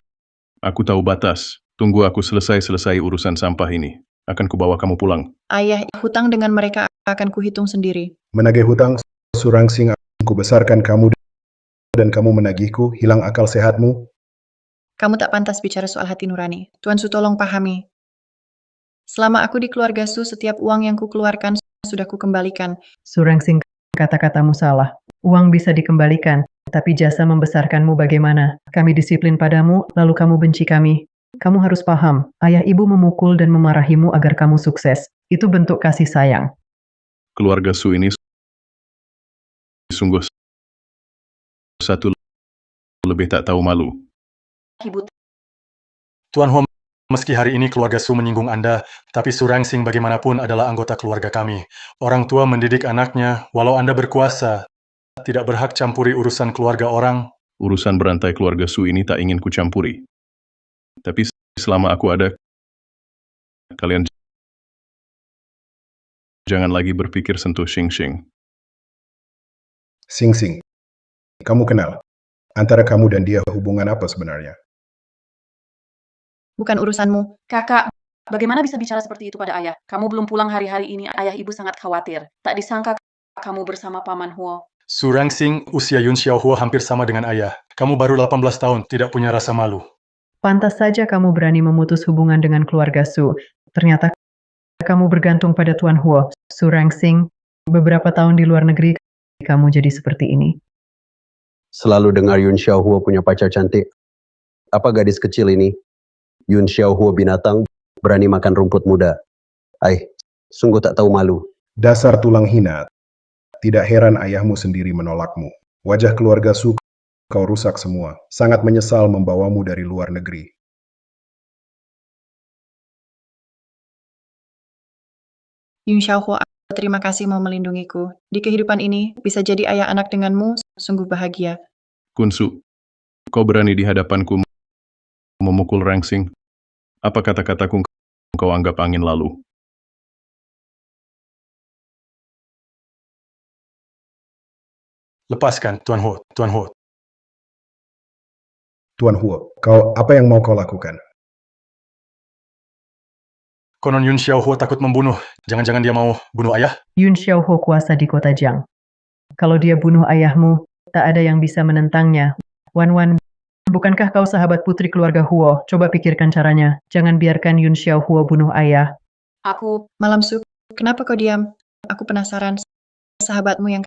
Aku tahu batas. Tunggu aku selesai urusan sampah ini. Akan kubawa kamu pulang. Ayah, hutang dengan mereka akan kuhitung sendiri. Menagih hutang, Su Rangsing akan kubesarkan kamu dan kamu menagihku, hilang akal sehatmu. Kamu tak pantas bicara soal hati nurani. Tuan Su tolong pahami. Selama aku di keluarga Su, setiap uang yang kukeluarkan sudah kukembalikan. Su Rangsing, kata-katamu salah. Uang bisa dikembalikan, tapi jasa membesarkanmu bagaimana? Kami disiplin padamu, lalu kamu benci kami. Kamu harus paham, ayah ibu memukul dan memarahimu agar kamu sukses. Itu bentuk kasih sayang. Keluarga Su ini sungguh satu lebih tak tahu malu. Ibu, Tuan Huo, meski hari ini keluarga Su menyinggung Anda, tapi Su Rangsing bagaimanapun adalah anggota keluarga kami. Orang tua mendidik anaknya, walau Anda berkuasa, tidak berhak campuri urusan keluarga orang. Urusan berantai keluarga Su ini tak ingin kucampuri. Tapi selama aku ada, kalian jangan lagi berpikir sentuh Xing-Xing. Sing-Sing, kamu kenal? Antara kamu dan dia hubungan apa sebenarnya? Bukan urusanmu. kakak, bagaimana bisa bicara seperti itu pada ayah? Kamu belum pulang hari-hari ini, ayah ibu sangat khawatir. Tak disangka kamu bersama Paman Huo. Su Rangsing, usia Yun Xiao Huo hampir sama dengan ayah. Kamu baru 18 tahun, tidak punya rasa malu. Pantas saja kamu berani memutus hubungan dengan keluarga Su. Ternyata kamu bergantung pada Tuan Huo. Su Rangsing, beberapa tahun di luar negeri, kamu jadi seperti ini. Selalu dengar Yun Xiao Huo punya pacar cantik. Apa gadis kecil ini? Yun Xiao Huo binatang, berani makan rumput muda. Sungguh tak tahu malu. Dasar tulang hina. Tidak heran ayahmu sendiri menolakmu. Wajah keluarga Su kau rusak semua. Sangat menyesal membawamu dari luar negeri. Yun Xiaohuo, terima kasih mau melindungiku. Di kehidupan ini, bisa jadi ayah anak denganmu, sungguh bahagia. Kunsu, kau berani di hadapanku memukul Rangsing? Apa kata-kataku kau anggap angin lalu? Lepaskan, Tuan Huo, Tuan Huo. Tuan Huo, apa yang mau kau lakukan? Konon Yun Xiao Huo takut membunuh. Jangan-jangan dia mau bunuh ayah? Yun Xiaohuo kuasa di kota Jiang. Kalau dia bunuh ayahmu, tak ada yang bisa menentangnya. Wan, bukankah kau sahabat putri keluarga Huo? Coba pikirkan caranya. Jangan biarkan Yun Xiaohuo bunuh ayah. Aku, Malam Su, kenapa kau diam? Aku penasaran, sahabatmu yang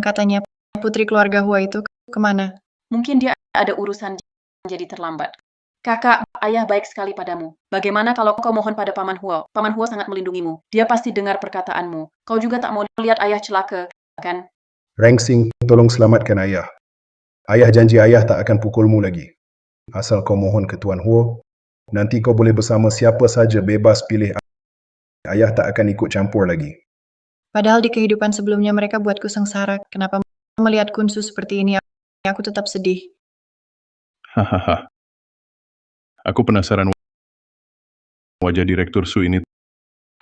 katanya putri keluarga Huo itu kemana? mungkin dia ada urusan jadi terlambat. Kakak, ayah baik sekali padamu. Bagaimana kalau kau mohon pada Paman Huo? Paman Huo sangat melindungimu. Dia pasti dengar perkataanmu. Kau juga tak mau lihat ayah celaka, kan? Rangsing, tolong selamatkan ayah. Ayah janji ayah tak akan pukulmu lagi. Asal kau mohon ke Tuan Huo, Nanti kau boleh bersama siapa saja, bebas pilih. Ayah tak akan ikut campur lagi. Padahal di kehidupan sebelumnya mereka buatku sengsara. Kenapa melihat Kunsu seperti ini, aku tetap sedih. Hahaha. Aku penasaran wajah Direktur Su ini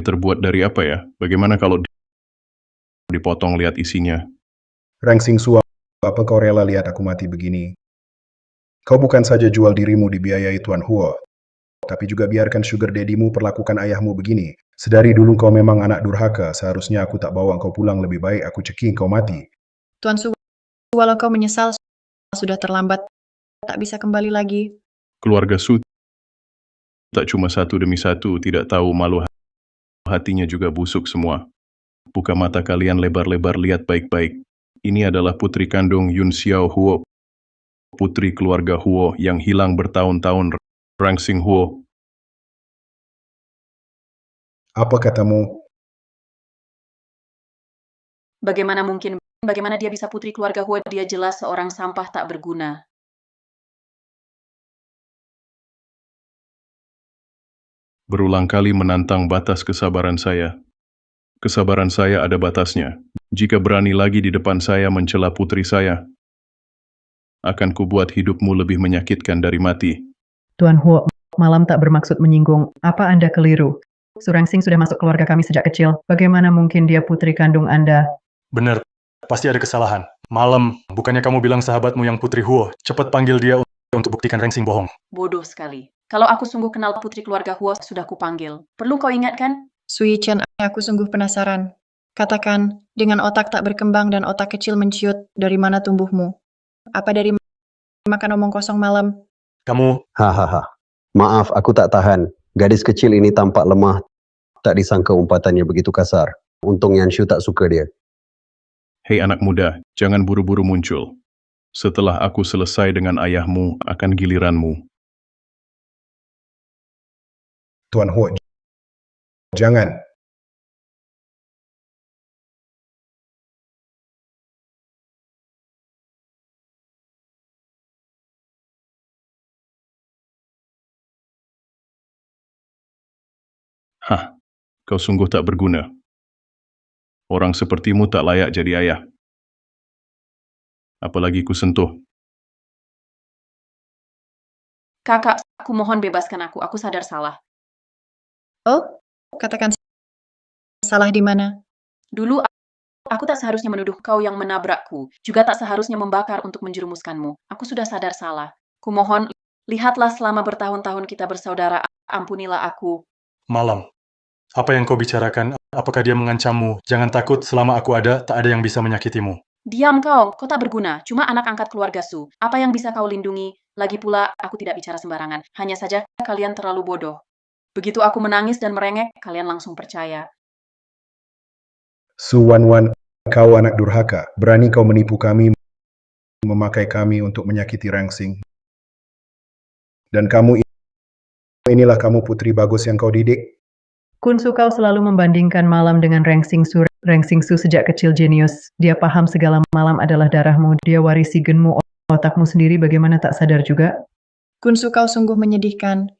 terbuat dari apa ya? Bagaimana kalau dipotong lihat isinya? Rangsing Su, apa kau rela lihat aku mati begini? Kau bukan saja jual dirimu dibiayai Tuan Huo, tapi juga biarkan sugar daddy-mu perlakukan ayahmu begini. Sedari dulu kau memang anak durhaka, seharusnya aku tak bawa kau pulang, lebih baik aku ceking kau mati. Tuan Su, walau kau menyesal, sudah terlambat. Tak bisa kembali lagi. Keluarga Su tak cuma satu demi satu, tidak tahu malu hatinya juga busuk semua. Buka mata kalian lebar-lebar, lihat baik-baik. Ini adalah putri kandung Yun Xiao Huo, putri keluarga Huo yang hilang bertahun-tahun. Rangsing Huo. Apa katamu? Bagaimana mungkin? Bagaimana dia bisa putri keluarga Huo? Dia jelas seorang sampah tak berguna. Berulang kali menantang batas kesabaran saya. Kesabaran saya ada batasnya. Jika berani lagi di depan saya mencela putri saya, akan kubuat hidupmu lebih menyakitkan dari mati. Tuan Huo, malam tak bermaksud menyinggung. Apa Anda keliru? Su Rangsing sudah masuk keluarga kami sejak kecil. Bagaimana mungkin dia putri kandung Anda? Benar, pasti ada kesalahan. Malam, bukannya kamu bilang sahabatmu yang Putri Huo, cepat panggil dia untuk buktikan Rangsing bohong. Bodoh sekali. Kalau aku sungguh kenal putri keluarga Huo, sudah kupanggil. Perlu kau ingatkan? Sui Chen, aku sungguh penasaran. Katakan, dengan otak tak berkembang dan otak kecil menciut, dari mana tumbuhmu? Apa dari makan omong kosong malam? Kamu, Hahaha. Maaf, aku tak tahan. Gadis kecil ini tampak lemah. Tak disangka umpatannya begitu kasar. Untung Yanshu tak suka dia. Hei anak muda, jangan buru-buru muncul. Setelah aku selesai dengan ayahmu, akan giliranmu. Tuan Huo, jangan. Hah, kau sungguh tak berguna. Orang sepertimu tak layak jadi ayah. Apalagi ku sentuh. Kakak, aku mohon bebaskan aku. Aku sadar salah. Oh, katakan salah di mana? Dulu, aku tak seharusnya menuduh kau yang menabrakku. Juga tak seharusnya membakar untuk menjerumuskanmu. Aku sudah sadar salah. Kumohon, lihatlah selama bertahun-tahun kita bersaudara. Ampunilah aku. malam. Apa yang kau bicarakan? Apakah dia mengancammu? Jangan takut, selama aku ada, tak ada yang bisa menyakitimu. Diam kau tak berguna. Cuma anak angkat keluarga Su. Apa yang bisa kau lindungi? Lagi pula, aku tidak bicara sembarangan. Hanya saja, kalian terlalu bodoh. Begitu aku menangis dan merengek, kalian langsung percaya. Su Wanwan, kau anak durhaka. Berani kau menipu kami, memakai kami untuk menyakiti Rangsing. Dan inilah kamu putri bagus yang kau didik. Kunsu, kau selalu membandingkan malam dengan Rangsing Su. Rangsing Su sejak kecil jenius. Dia paham segala malam adalah darahmu. Dia warisi genmu, otakmu sendiri, bagaimana tak sadar juga? Kunsu, kau sungguh menyedihkan.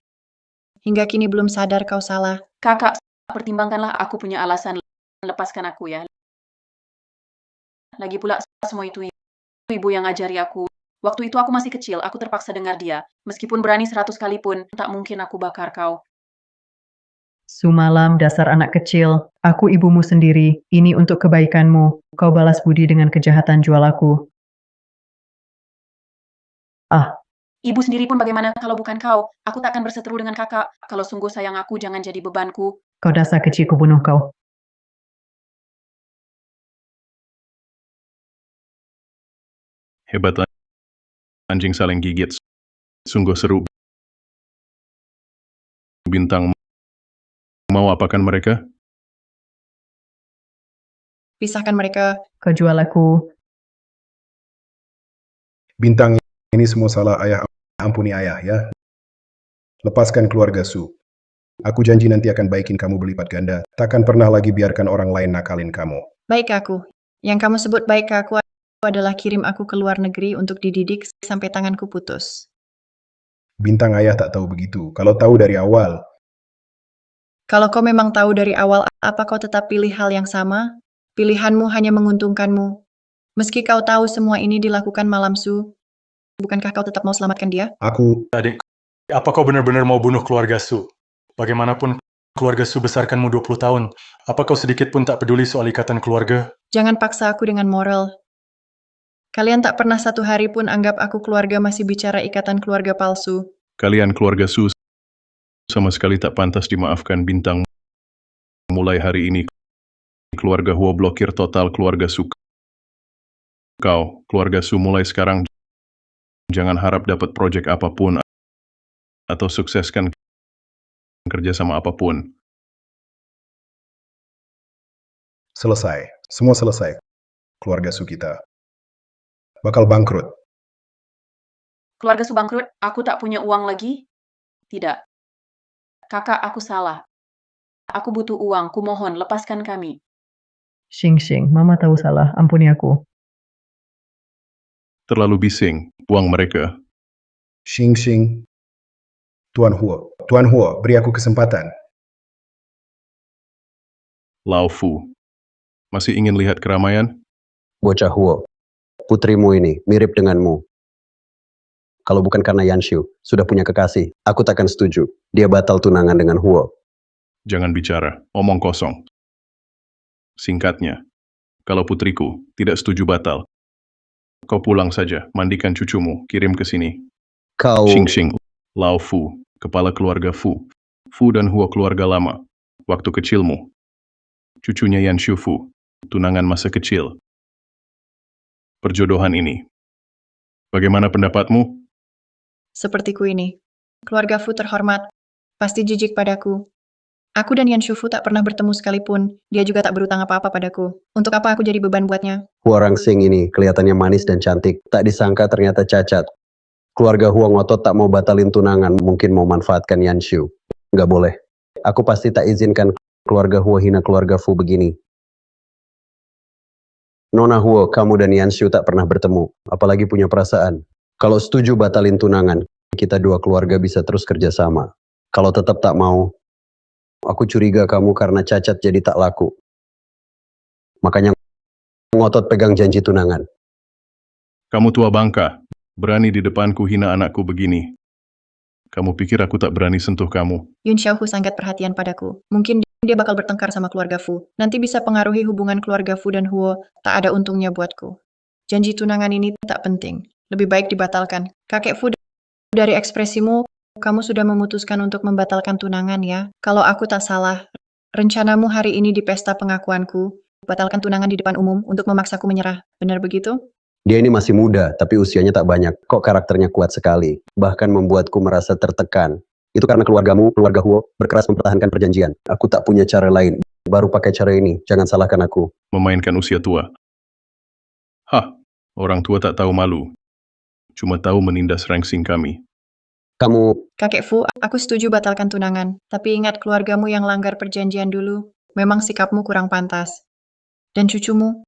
Hingga kini belum sadar kau salah. Kakak, pertimbangkanlah aku punya alasan. Lepaskan aku ya. Lagi pula, semua itu ibu yang ngajari aku. Waktu itu aku masih kecil, aku terpaksa dengar dia. Meskipun berani 100 kali pun, tak mungkin aku bakar kau. Su Malam, dasar anak kecil. Aku ibumu sendiri. Ini untuk kebaikanmu. Kau balas budi dengan kejahatan jual aku. Ah, Ibu sendiri pun bagaimana kalau bukan kau? Aku tak akan berseteru dengan kakak. Kalau sungguh sayang aku, jangan jadi bebanku. kau dasar kecil, ku bunuh kau. Hebat anjing saling gigit. Sungguh seru. Bintang, mau apakan mereka? Pisahkan mereka. Kau jual aku. Bintang, ini semua salah ayah. Ampuni ayah ya. Lepaskan keluarga Su. Aku janji nanti akan baikin kamu berlipat ganda. Takkan pernah lagi biarkan orang lain nakalin kamu. Baik aku. Yang kamu sebut baik ke aku adalah kirim aku ke luar negeri untuk dididik sampai tanganku putus. Bintang ayah tak tahu begitu. Kalau tahu dari awal, Kalau kau memang tahu dari awal, apa kau tetap pilih hal yang sama? Pilihanmu hanya menguntungkanmu. Meski kau tahu semua ini dilakukan Malam Su, bukankah kau tetap mau selamatkan dia? aku Adik, apa kau benar-benar mau bunuh keluarga Su? Bagaimanapun keluarga Su besarkanmu 20 tahun. Apa kau sedikit pun tak peduli soal ikatan keluarga? Jangan paksa aku dengan moral. Kalian tak pernah satu hari pun anggap aku keluarga masih bicara ikatan keluarga palsu. Kalian keluarga Su sama sekali tak pantas dimaafkan bintang. Mulai hari ini, keluarga Huo blokir total keluarga Su. Kau, keluarga Su mulai sekarang, jangan harap dapat proyek apapun atau sukseskan kerjasama apapun. selesai. Semua selesai. Keluarga Su kita bakal bangkrut. Keluarga Su bangkrut, aku tak punya uang lagi? Tidak. Kakak, aku salah. Aku butuh uang, kumohon, lepaskan kami. Xing Xing, Mama tahu salah, ampuni aku. Terlalu bising, uang mereka. Xing Xing, Tuan Huo, beri aku kesempatan. Lao Fu. Masih ingin lihat keramaian? Bocah Huo, putrimu ini mirip denganmu. Kalau bukan karena Yanshu sudah punya kekasih, aku takkan setuju. Dia batal tunangan dengan Huo. Jangan bicara, omong kosong. Singkatnya, kalau putriku tidak setuju batal, kau pulang saja, mandikan cucumu, kirim ke sini. Kau... Xing Xing, Lao Fu, kepala keluarga Fu. Fu dan Huo keluarga lama. Waktu kecilmu. Cucunya Yan Fu, tunangan masa kecil. Perjodohan ini. Bagaimana pendapatmu? Sepertiku ini. Keluarga Fu terhormat. Pasti jijik padaku. Aku dan Yan Shufu tak pernah bertemu sekalipun. Dia juga tak berutang apa-apa padaku. Untuk apa aku jadi beban buatnya? Huo Rangsing ini kelihatannya manis dan cantik. Tak disangka ternyata cacat. Keluarga Huo ngotot tak mau batalin tunangan, mungkin mau manfaatkan Yanshu. Nggak boleh. Aku pasti tak izinkan keluarga Huo hina keluarga Fu begini. Nona Huo, kamu dan Yanshu tak pernah bertemu, apalagi punya perasaan. Kalau setuju batalin tunangan, kita dua keluarga bisa terus kerjasama. Kalau tetap tak mau, aku curiga kamu karena cacat jadi tak laku. Makanya ngotot pegang janji tunangan. Kamu tua bangka, berani di depanku hina anakku begini. Kamu pikir aku tak berani sentuh kamu? Yun Xiaohu sangat perhatian padaku. Mungkin dia bakal bertengkar sama keluarga Fu. Nanti bisa pengaruhi hubungan keluarga Fu dan Huo. Tak ada untungnya buatku. Janji tunangan ini tak penting. Lebih baik dibatalkan. Kakek Fu, dari ekspresimu, kamu sudah memutuskan untuk membatalkan tunangan ya? Kalau aku tak salah, rencanamu hari ini di pesta pengakuanku, batalkan tunangan di depan umum untuk memaksaku menyerah. Benar begitu? Dia ini masih muda, tapi usianya tak banyak. Kok karakternya kuat sekali, bahkan membuatku merasa tertekan. Itu karena keluargamu, keluarga Huo, berkeras mempertahankan perjanjian. Aku tak punya cara lain, baru pakai cara ini. Jangan salahkan aku. Memainkan usia tua. Hah, orang tua tak tahu malu. Cuma tahu menindas rangsing kami. Kamu... Kakek Fu, aku setuju batalkan tunangan. Tapi ingat keluargamu yang langgar perjanjian dulu. Memang sikapmu kurang pantas. Dan cucumu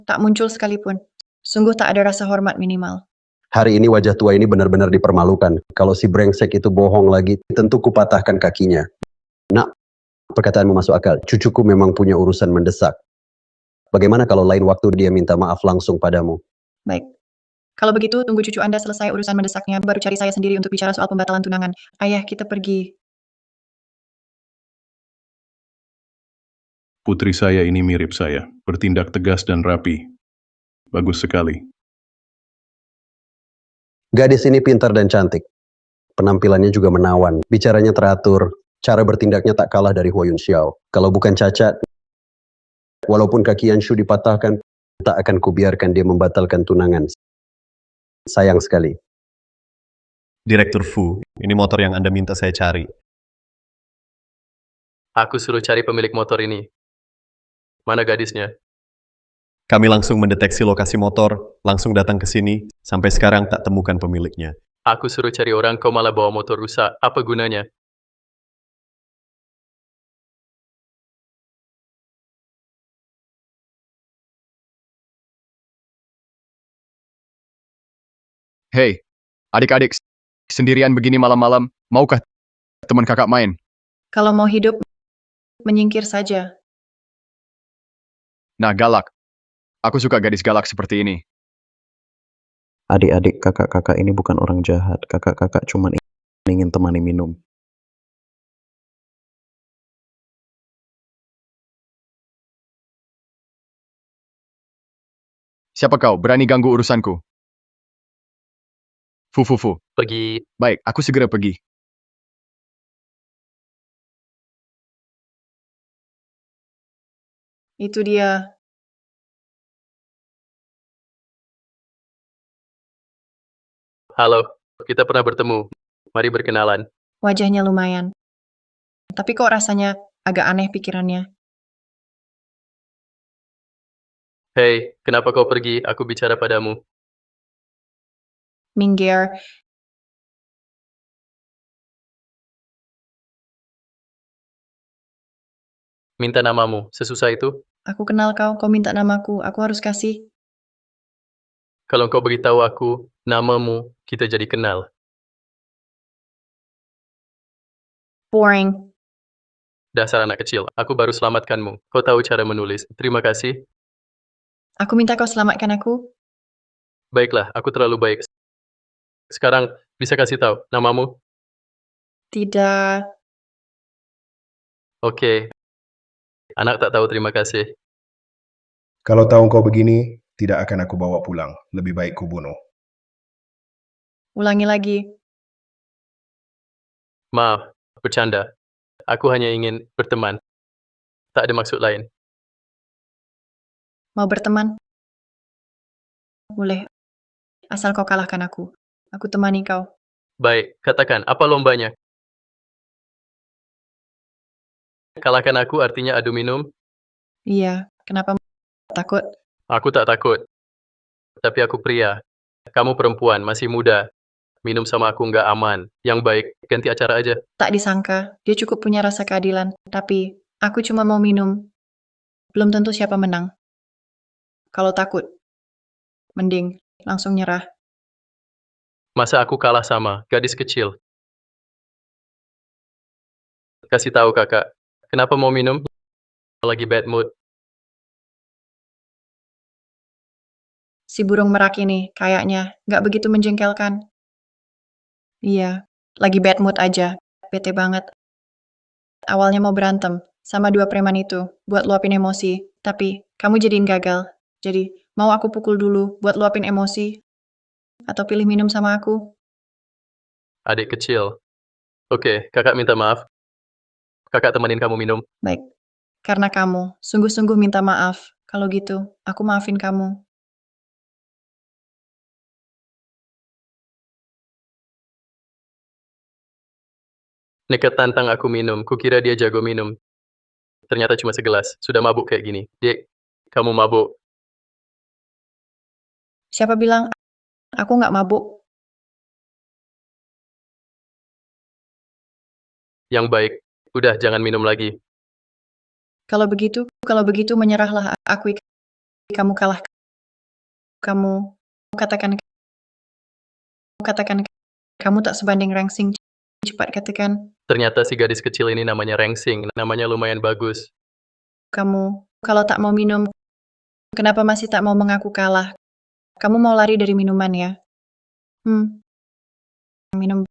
tak muncul sekalipun. Sungguh tak ada rasa hormat minimal. Hari ini wajah tua ini benar-benar dipermalukan. Kalau si brengsek itu bohong lagi, tentu kupatahkan kakinya. Nak, perkataanmu masuk akal. Cucuku memang punya urusan mendesak. Bagaimana kalau lain waktu dia minta maaf langsung padamu? Baik. Kalau begitu, tunggu cucu Anda selesai urusan mendesaknya, baru cari saya sendiri untuk bicara soal pembatalan tunangan. Ayah, kita pergi. Putri saya ini mirip saya, bertindak tegas dan rapi. Bagus sekali. Gadis ini pintar dan cantik. Penampilannya juga menawan. Bicaranya teratur. Cara bertindaknya tak kalah dari Huo Yunxiao. Kalau bukan cacat, walaupun kaki Yanshu dipatahkan, tak akan kubiarkan dia membatalkan tunangan. Sayang sekali. Direktur Fu, ini motor yang Anda minta saya cari. Aku suruh cari pemilik motor ini. Mana gadisnya? Kami langsung mendeteksi lokasi motor, langsung datang ke sini, sampai sekarang tak temukan pemiliknya. Aku suruh cari orang, kau malah bawa motor rusak. Apa gunanya? Hei, adik-adik sendirian begini malam-malam, maukah teman kakak main? Kalau mau hidup, menyingkir saja. Nah, galak. Aku suka gadis galak seperti ini. Adik-adik, kakak-kakak ini bukan orang jahat. Kakak-kakak cuma ingin temani minum. Siapa kau? Berani ganggu urusanku? Fu. Pergi. Baik, aku segera pergi. Itu dia. Halo, kita pernah bertemu. Mari berkenalan. Wajahnya lumayan. Tapi kok rasanya agak aneh pikirannya. Hei, kenapa kau pergi? Aku bicara padamu. Minggir. Minta namamu. Sesusah itu? Aku kenal kau, kau minta namaku. Aku harus kasih. Kalau kau beritahu aku namamu, kita jadi kenal. Boring. Dasar anak kecil, aku baru selamatkanmu. Kau tahu cara menulis. Terima kasih. Aku minta kau selamatkan aku. Baiklah, aku terlalu baik. Sekarang, bisa kasih tahu namamu? Tidak. Oke. Anak tak tahu terima kasih. Kalau tahu kau begini, tidak akan aku bawa pulang. Lebih baik kubunuh. Ulangi lagi. Maaf, bercanda. Aku hanya ingin berteman. Tak ada maksud lain. Mau berteman? Boleh. Asal kau kalahkan aku. Aku temani kau. Baik, katakan, apa lombanya? Kalahkan aku artinya adu minum? Iya. Kenapa takut? Aku tak takut. Tapi aku pria. Kamu perempuan, masih muda. Minum sama aku nggak aman. Yang baik, ganti acara aja. Tak disangka. Dia cukup punya rasa keadilan. Tapi, aku cuma mau minum. Belum tentu siapa menang. Kalau takut, mending langsung nyerah. Masa aku kalah sama gadis kecil? Kasih tahu kakak, kenapa mau minum? Lagi bad mood. Si burung merak ini, kayaknya, nggak begitu menjengkelkan. Iya, lagi bad mood aja. Bete banget. Awalnya mau berantem sama dua preman itu, buat luapin emosi. Tapi, kamu jadiin gagal. Jadi, mau aku pukul dulu buat luapin emosi? Atau pilih minum sama aku? Adik kecil. Oke, kakak minta maaf. Kakak temenin kamu minum. Baik. Karena kamu, sungguh-sungguh minta maaf. Kalau gitu, aku maafin kamu. Nekat tantang aku minum. Kukira dia jago minum. Ternyata cuma segelas. Sudah mabuk kayak gini. Dek, kamu mabuk. Siapa bilang aku nggak mabuk? Yang baik. Udah, jangan minum lagi. Kalau begitu menyerahlah, aku kamu kalah. Kamu katakan kamu tak sebanding Rangsing. Cepat katakan. Ternyata si gadis kecil ini namanya Rengsing. Namanya lumayan bagus. Kamu kalau tak mau minum, kenapa masih tak mau mengaku kalah? Kamu mau lari dari minuman ya? Minum.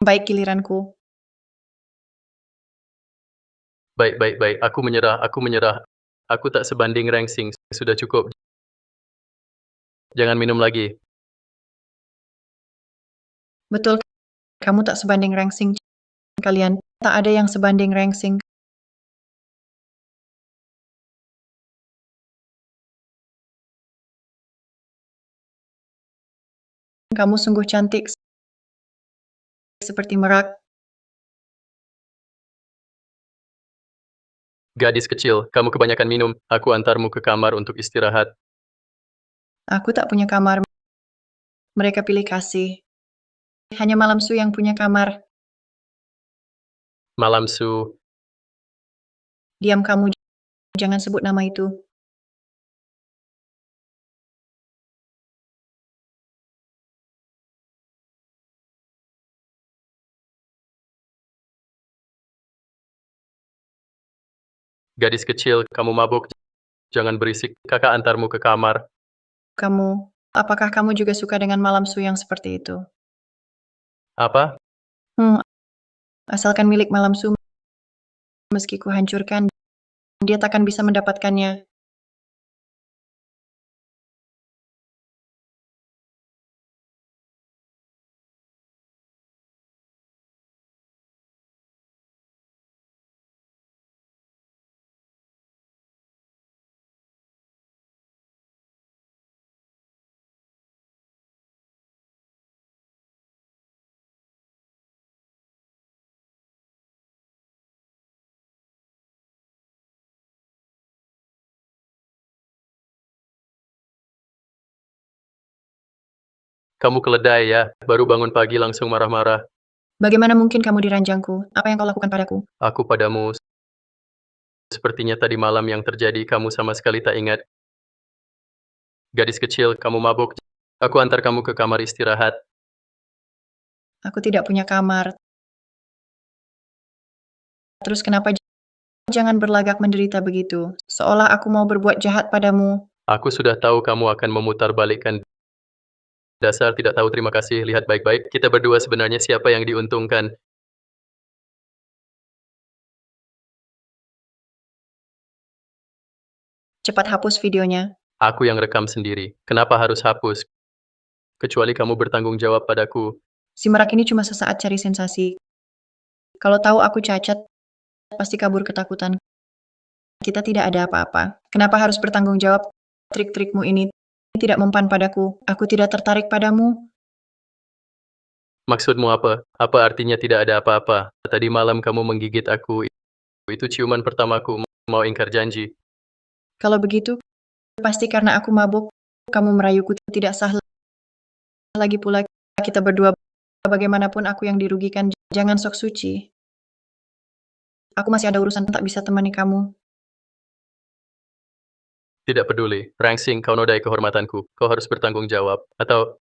Baik giliranku. Baik. Aku menyerah. Aku tak sebanding Rengsing. Sudah cukup. Jangan minum lagi. Betul, kamu tak sebanding Rangsing. Kalian tak ada yang sebanding Rangsing. Kamu sungguh cantik. Seperti merak. Gadis kecil, kamu kebanyakan minum. Aku antarmu ke kamar untuk istirahat. Aku tak punya kamar. Mereka pilih kasih. hanya Malam Su yang punya kamar. Malam Su, Diam kamu, jangan sebut nama itu. gadis kecil, kamu mabuk. Jangan berisik, kakak antarmu ke kamar. Kamu, apakah kamu juga suka dengan Malam Su yang seperti itu? Apa? Asalkan milik Malam Su, meski ku hancurkan, dia takkan bisa mendapatkannya. Kamu keledai ya, baru bangun pagi langsung marah-marah. Bagaimana mungkin kamu diranjangku? Apa yang kau lakukan padaku? Aku padamu, sepertinya tadi malam yang terjadi kamu sama sekali tak ingat. Gadis kecil, kamu mabuk. Aku antar kamu ke kamar istirahat. Aku tidak punya kamar. Terus kenapa jangan berlagak menderita begitu? Seolah aku mau berbuat jahat padamu. Aku sudah tahu kamu akan memutarbalikkan. Dasar tidak tahu terima kasih, lihat baik-baik. Kita berdua sebenarnya siapa yang diuntungkan. Cepat hapus videonya. Aku yang rekam sendiri. Kenapa harus hapus? Kecuali kamu bertanggung jawab padaku. Si merak ini cuma sesaat cari sensasi. Kalau tahu aku cacat, pasti kabur ketakutan. Kita tidak ada apa-apa. Kenapa harus bertanggung jawab? Trik-trikmu ini tidak mempan padaku. Aku tidak tertarik padamu. Maksudmu apa? Apa artinya tidak ada apa-apa? Tadi malam kamu menggigit aku. Itu ciuman pertamaku. Mau ingkar janji. Kalau begitu, pasti karena aku mabuk, kamu merayuku tidak sah. Lagi pula, kita berdua, bagaimanapun aku yang dirugikan, jangan sok suci. Aku masih ada urusan tak bisa temani kamu. Tidak peduli. Rangsing, kau nodai kehormatanku. Kau harus bertanggung jawab. Atau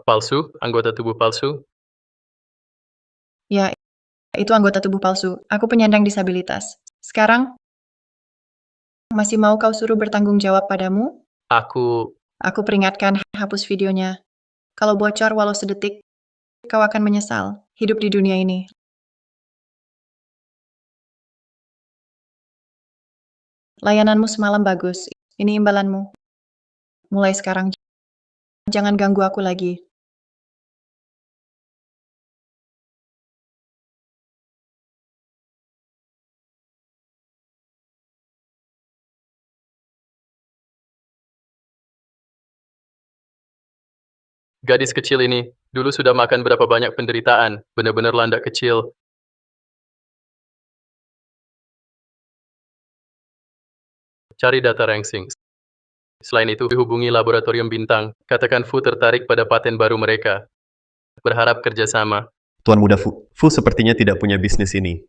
palsu? Anggota tubuh palsu? Ya, itu anggota tubuh palsu. Aku penyandang disabilitas. Sekarang, masih mau kau suruh bertanggung jawab padamu? Aku Aku peringatkan, hapus videonya. Kalau bocor walau sedetik, kau akan menyesal hidup di dunia ini. Layananmu semalam bagus. Ini imbalanmu. Mulai sekarang, jangan ganggu aku lagi. gadis kecil ini. Dulu sudah makan berapa banyak penderitaan. Benar-benar landak kecil. Cari data Rangsing. Selain itu, hubungi laboratorium bintang. Katakan Fu tertarik pada paten baru mereka. Berharap kerjasama. Tuan Muda Fu. Fu sepertinya tidak punya bisnis ini.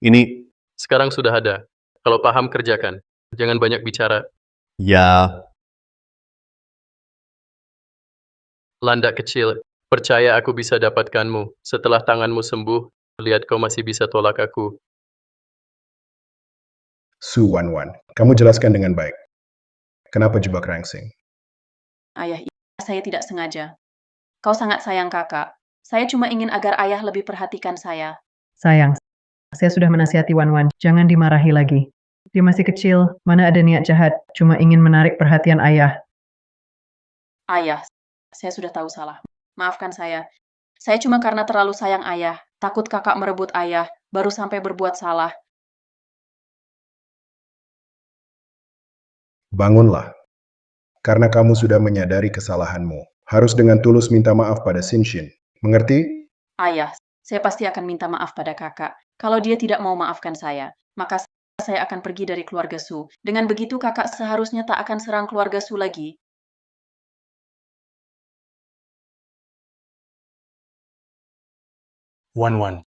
Ini, Sekarang sudah ada. Kalau paham, kerjakan. Jangan banyak bicara. ya, Landak kecil. Percaya aku bisa dapatkanmu. Setelah tanganmu sembuh, lihat kau masih bisa tolak aku. Su Wanwan, kamu jelaskan dengan baik. Kenapa jebak Rangsing? Ayah, saya tidak sengaja. Kau sangat sayang kakak. Saya cuma ingin agar ayah lebih perhatikan saya. Sayang, saya sudah menasihati Wan-Wan, jangan dimarahi lagi. Dia masih kecil, mana ada niat jahat, cuma ingin menarik perhatian ayah. Ayah, saya sudah tahu salah. Maafkan saya. Saya cuma karena terlalu sayang ayah. Takut kakak merebut ayah, baru sampai berbuat salah. Bangunlah. Karena kamu sudah menyadari kesalahanmu. Harus dengan tulus minta maaf pada Sinshin. Mengerti? Ayah, saya pasti akan minta maaf pada kakak. Kalau dia tidak mau maafkan saya, maka saya akan pergi dari keluarga Su. Dengan begitu kakak seharusnya tak akan serang keluarga Su lagi. Wan,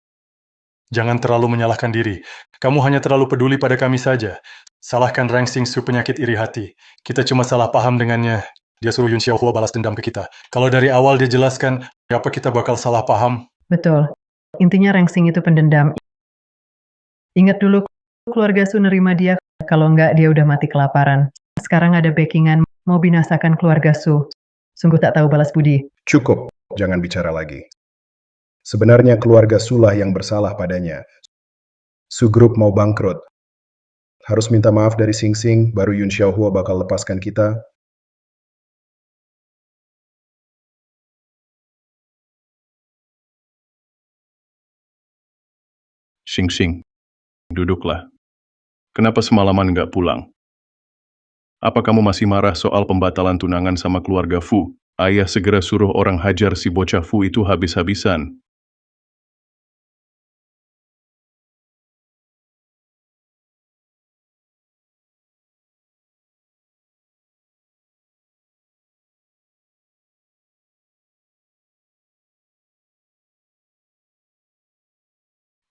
jangan terlalu menyalahkan diri. Kamu hanya terlalu peduli pada kami saja. Salahkan Rang Xingsu penyakit iri hati. Kita cuma salah paham dengannya. Dia suruh Yun Xiaohua balas dendam ke kita. Kalau dari awal dia jelaskan, apa kita bakal salah paham? Betul. Intinya Rengsing itu pendendam. Ingat dulu keluarga Su nerima dia, kalau enggak dia udah mati kelaparan. Sekarang ada backingan mau binasakan keluarga Su. Sungguh tak tahu balas budi. Cukup, jangan bicara lagi. Sebenarnya keluarga Sulah yang bersalah padanya. Su Group mau bangkrut. Harus minta maaf dari Sing Sing, baru Yun Xiaohua bakal lepaskan kita. Xing, duduklah. Kenapa semalaman nggak pulang? Apa kamu masih marah soal pembatalan tunangan sama keluarga Fu? Ayah segera suruh orang hajar si bocah Fu itu habis-habisan.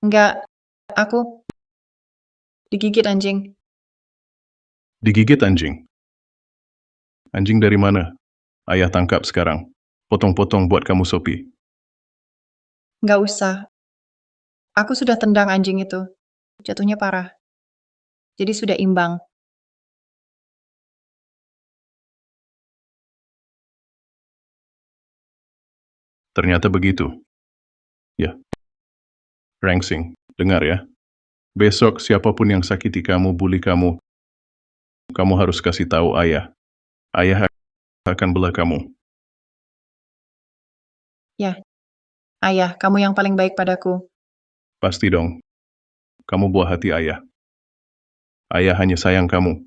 Enggak, aku digigit anjing. Digigit anjing. Anjing dari mana? Ayah tangkap sekarang. Potong-potong buat kamu sopi. Enggak usah. Aku sudah tendang anjing itu. Jatuhnya parah. Jadi sudah imbang. Ternyata begitu. Ya. Rengsing, dengar ya. Besok siapapun yang sakiti kamu, bully kamu, kamu harus kasih tahu ayah. Ayah akan bela kamu. Ya, ayah, kamu yang paling baik padaku. Pasti dong. Kamu buah hati ayah. Ayah hanya sayang kamu.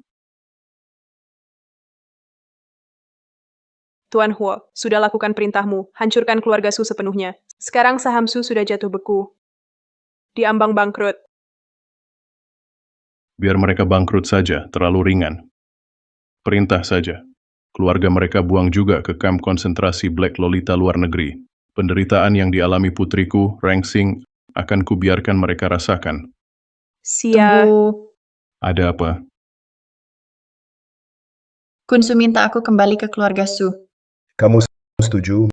Tuan Huo, sudah lakukan perintahmu, hancurkan keluarga Su sepenuhnya. Sekarang saham Su sudah jatuh beku. Diambang bangkrut. Biar mereka bangkrut saja, terlalu ringan. Perintah saja. Keluarga mereka buang juga ke kamp konsentrasi Black Lolita luar negeri. Penderitaan yang dialami putriku, Rengsing, akan kubiarkan mereka rasakan. Tunggu. Ada apa? Kunsu minta aku kembali ke keluarga Su. Kamu setuju?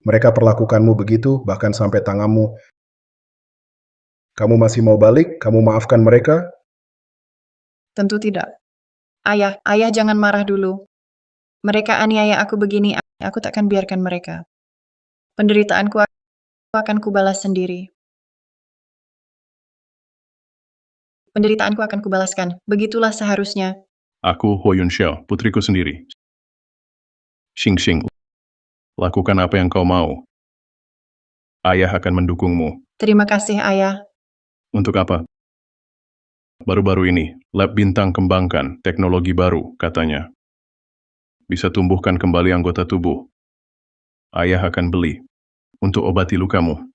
Mereka perlakukanmu begitu, bahkan sampai tanganmu. Kamu masih mau balik? Kamu maafkan mereka? Tentu tidak. Ayah jangan marah dulu. Mereka aniaya aku begini, aku takkan biarkan mereka. Penderitaanku akan kubalas sendiri. Penderitaanku akan kubalaskan. Begitulah seharusnya. Aku Ho Yun Xiao, putriku sendiri. Xing, lakukan apa yang kau mau. Ayah akan mendukungmu. Terima kasih, ayah. Untuk apa? Baru-baru ini, lab bintang kembangkan teknologi baru, katanya. Bisa tumbuhkan kembali anggota tubuh. Ayah akan beli. Untuk obati lukamu.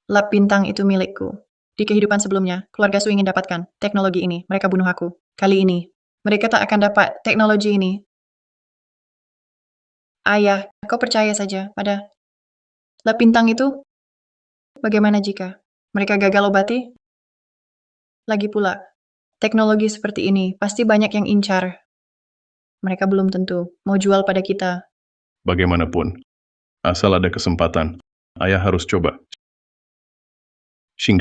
Lab bintang itu milikku. Di kehidupan sebelumnya, keluarga Su ingin dapatkan teknologi ini. Mereka bunuh aku. Kali ini, mereka tak akan dapat teknologi ini. Ayah, kau percaya saja pada lab bintang itu? Bagaimana jika mereka gagal obati? Lagi pula, teknologi seperti ini pasti banyak yang incar. Mereka belum tentu mau jual pada kita. Bagaimanapun, asal ada kesempatan, ayah harus coba. Xing,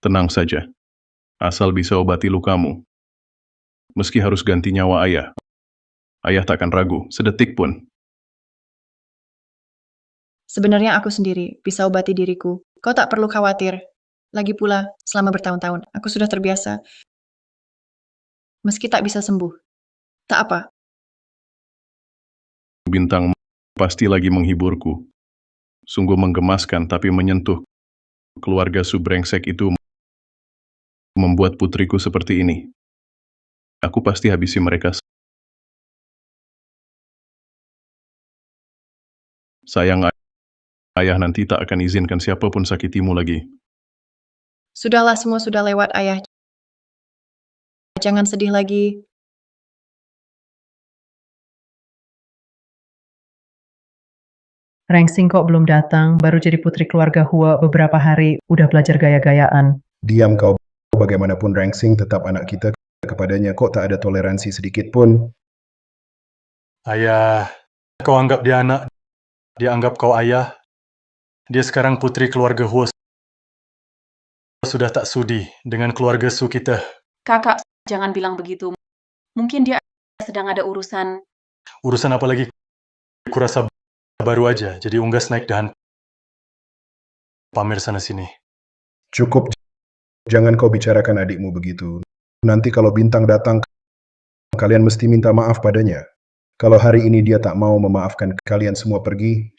tenang saja. Asal bisa obati lukamu. Meski harus ganti nyawa ayah takkan ragu, sedetik pun. Sebenarnya aku sendiri bisa obati diriku. Kau tak perlu khawatir. Lagi pula, selama bertahun-tahun, aku sudah terbiasa. Meski tak bisa sembuh. Tak apa. Bintang pasti lagi menghiburku. Sungguh menggemaskan tapi menyentuh. Keluarga subrengsek itu membuat putriku seperti ini. Aku pasti habisi mereka. Sayang ayah nanti tak akan izinkan siapapun sakitimu lagi. Sudahlah, semua sudah lewat, ayah. Jangan sedih lagi. Rengsing kok belum datang, baru jadi putri keluarga Hua beberapa hari, udah belajar gaya-gayaan. Diam kau, bagaimanapun Rengsing tetap anak kita, kepadanya kok tak ada toleransi sedikit pun. Ayah, kau anggap dia anak, dia anggap kau ayah. Dia sekarang putri keluarga Huo, sudah tak sudi dengan keluarga Su kita. Kakak, jangan bilang begitu. Mungkin dia sedang ada urusan. Urusan apa lagi? Kurasa baru aja, jadi unggas naik dahan pamer sana-sini. Cukup, jangan kau bicarakan adikmu begitu. Nanti kalau Bintang datang, kalian mesti minta maaf padanya. Kalau hari ini dia tak mau memaafkan kalian semua pergi,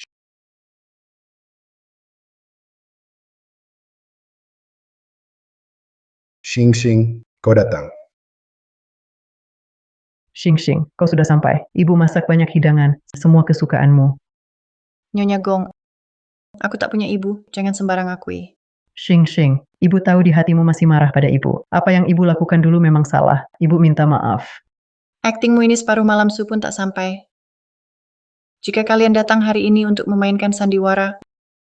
Xing, kau datang. Xing, kau sudah sampai. Ibu masak banyak hidangan, semua kesukaanmu. Nyonya Gong, aku tak punya ibu, jangan sembarang akui. Xing, ibu tahu di hatimu masih marah pada ibu. Apa yang ibu lakukan dulu memang salah. Ibu minta maaf. Aktingmu ini separuh malam Su pun tak sampai. Jika kalian datang hari ini untuk memainkan sandiwara,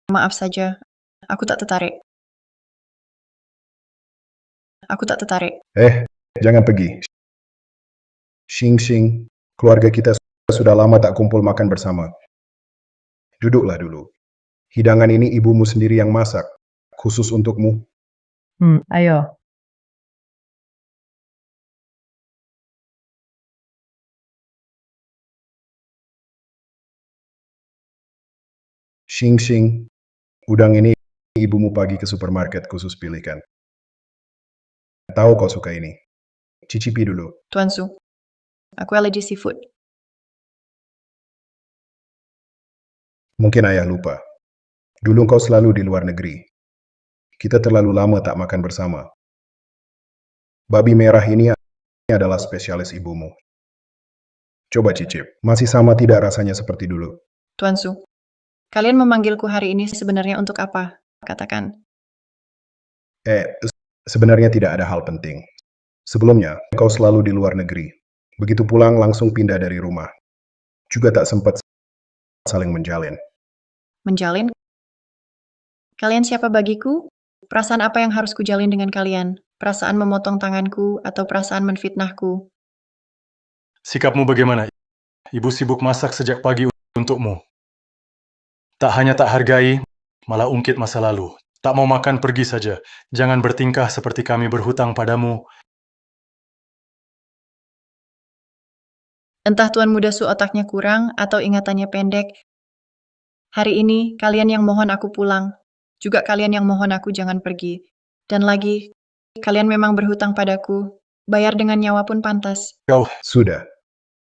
maaf saja, aku tak tertarik. Aku tak tertarik. Jangan pergi. Xing, keluarga kita sudah lama tak kumpul makan bersama. Duduklah dulu. Hidangan ini ibumu sendiri yang masak, khusus untukmu. Ayo. Xing, udang ini ibumu pagi ke supermarket khusus pilihkan. Tahu kau suka ini. Cicipi dulu. Tuan Su, aku alergi seafood. Mungkin ayah lupa. Dulu kau selalu di luar negeri. Kita terlalu lama tak makan bersama. Babi merah ini adalah spesialis ibumu. Coba cicip. Masih sama tidak rasanya seperti dulu? Tuan Su, kalian memanggilku hari ini sebenarnya untuk apa? Katakan. Sebenarnya tidak ada hal penting. Sebelumnya, kau selalu di luar negeri. Begitu pulang langsung pindah dari rumah. Juga tak sempat saling menjalin. Menjalin? Kalian siapa bagiku? Perasaan apa yang harus kujalin dengan kalian? Perasaan memotong tanganku atau perasaan menfitnahku? Sikapmu bagaimana? Ibu sibuk masak sejak pagi untukmu. Tak hanya tak hargai, malah ungkit masa lalu. Tak mau makan, pergi saja. Jangan bertingkah seperti kami berhutang padamu. Entah Tuan Muda Su otaknya kurang atau ingatannya pendek. Hari ini, kalian yang mohon aku pulang. Juga kalian yang mohon aku jangan pergi. Dan lagi, kalian memang berhutang padaku. Bayar dengan nyawa pun pantas. Sudah,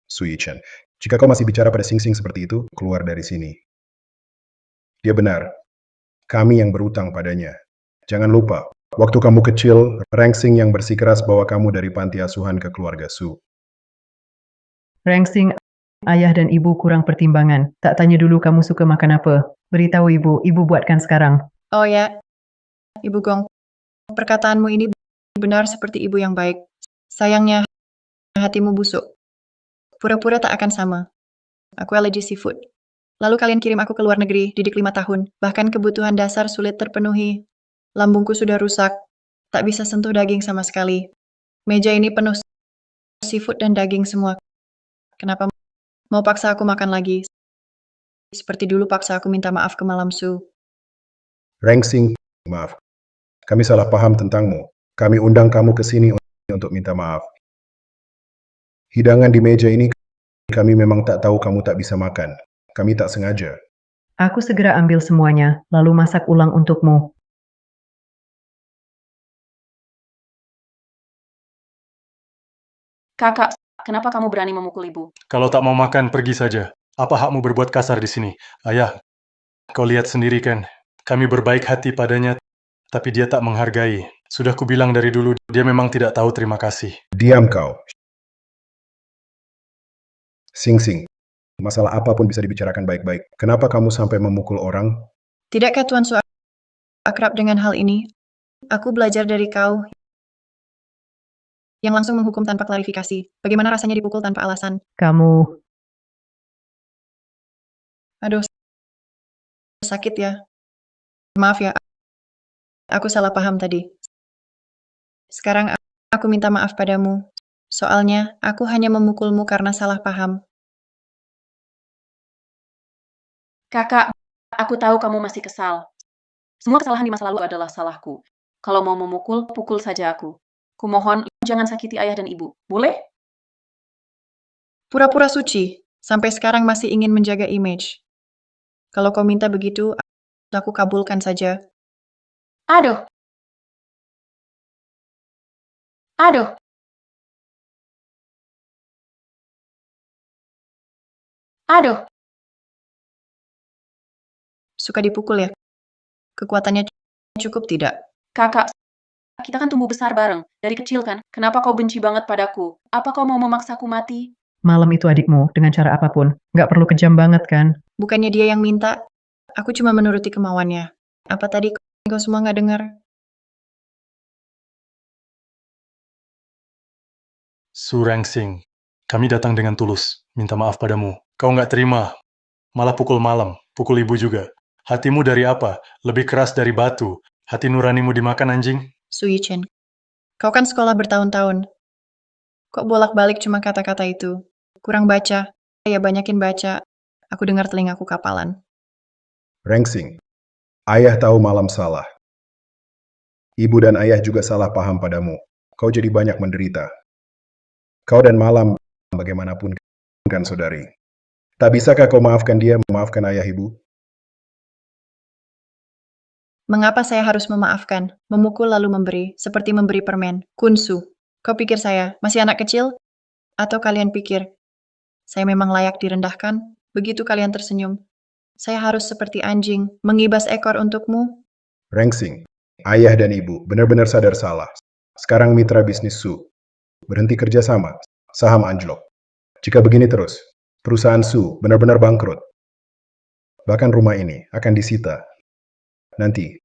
Su Yichen. Jika kau masih bicara pada Xing seperti itu, keluar dari sini. Dia benar. Kami yang berutang padanya. Jangan lupa, waktu kamu kecil, Rengsing yang bersikeras bawa kamu dari panti asuhan ke keluarga Su. Rengsing, ayah dan ibu kurang pertimbangan. Tak tanya dulu kamu suka makan apa. Beritahu ibu buatkan sekarang. Oh ya, Ibu Gong, perkataanmu ini benar seperti ibu yang baik. Sayangnya, hatimu busuk. Pura-pura tak akan sama. Aku alergi seafood. Lalu kalian kirim aku ke luar negeri, didik 5 tahun. Bahkan kebutuhan dasar sulit terpenuhi. Lambungku sudah rusak. Tak bisa sentuh daging sama sekali. Meja ini penuh seafood dan daging semua. Kenapa mau paksa aku makan lagi? Seperti dulu paksa aku minta maaf ke Malam Su. Rengsing, maaf. Kami salah paham tentangmu. Kami undang kamu ke sini untuk minta maaf. Hidangan di meja ini kami memang tak tahu kamu tak bisa makan. Kami tak sengaja. Aku segera ambil semuanya, lalu masak ulang untukmu. Kakak, kenapa kamu berani memukul ibu? Kalau tak mau makan, pergi saja. Apa hakmu berbuat kasar di sini? Ayah, kau lihat sendiri kan. Kami berbaik hati padanya, tapi dia tak menghargai. Sudah kubilang dari dulu, dia memang tidak tahu terima kasih. Diam kau. Xing, masalah apapun bisa dibicarakan baik-baik. Kenapa kamu sampai memukul orang? Tidakkah Tuan Su akrab dengan hal ini? Aku belajar dari kau yang langsung menghukum tanpa klarifikasi. Bagaimana rasanya dipukul tanpa alasan? Kamu Aduh, sakit ya. Maaf ya, aku salah paham tadi. Sekarang aku minta maaf padamu. Soalnya, aku hanya memukulmu karena salah paham. Kakak, aku tahu kamu masih kesal. Semua kesalahan di masa lalu adalah salahku. Kalau mau memukul, pukul saja aku. Kumohon, jangan sakiti ayah dan ibu. Boleh? Pura-pura suci, sampai sekarang masih ingin menjaga image. Kalau kau minta begitu, aku kabulkan saja. Aduh! Aduh! Aduh! Suka dipukul ya? Kekuatannya cukup tidak? Kakak, kita kan tumbuh besar bareng. Dari kecil kan? Kenapa kau benci banget padaku? Apa kau mau memaksaku mati? Malam itu adikmu, dengan cara apapun. Nggak perlu kejam banget kan? Bukannya dia yang minta, aku cuma menuruti kemauannya. Apa tadi kau semua nggak dengar? Su Rangsing, kami datang dengan tulus, minta maaf padamu. Kau nggak terima, malah pukul malam, pukul ibu juga. Hatimu dari apa? Lebih keras dari batu. Hati nuranimu dimakan anjing? Su Yichen, kau kan sekolah bertahun-tahun. Kok bolak-balik cuma kata-kata itu? Kurang baca. Ya banyakin baca. Aku dengar telingaku kapalan. Rangsing, ayah tahu malam salah. Ibu dan ayah juga salah paham padamu. Kau jadi banyak menderita. Kau dan malam, bagaimanapun kan saudari. Tak bisakah kau maafkan dia, memaafkan ayah ibu? Mengapa saya harus memaafkan, memukul lalu memberi, seperti memberi permen? Kunsu, kau pikir saya masih anak kecil? Atau kalian pikir saya memang layak direndahkan? Begitu kalian tersenyum. Saya harus seperti anjing, mengibas ekor untukmu? Rangsing, ayah dan ibu benar-benar sadar salah. Sekarang mitra bisnis Su. Berhenti kerjasama, saham anjlok. Jika begini terus, perusahaan Su benar-benar bangkrut. Bahkan rumah ini akan disita. Nanti,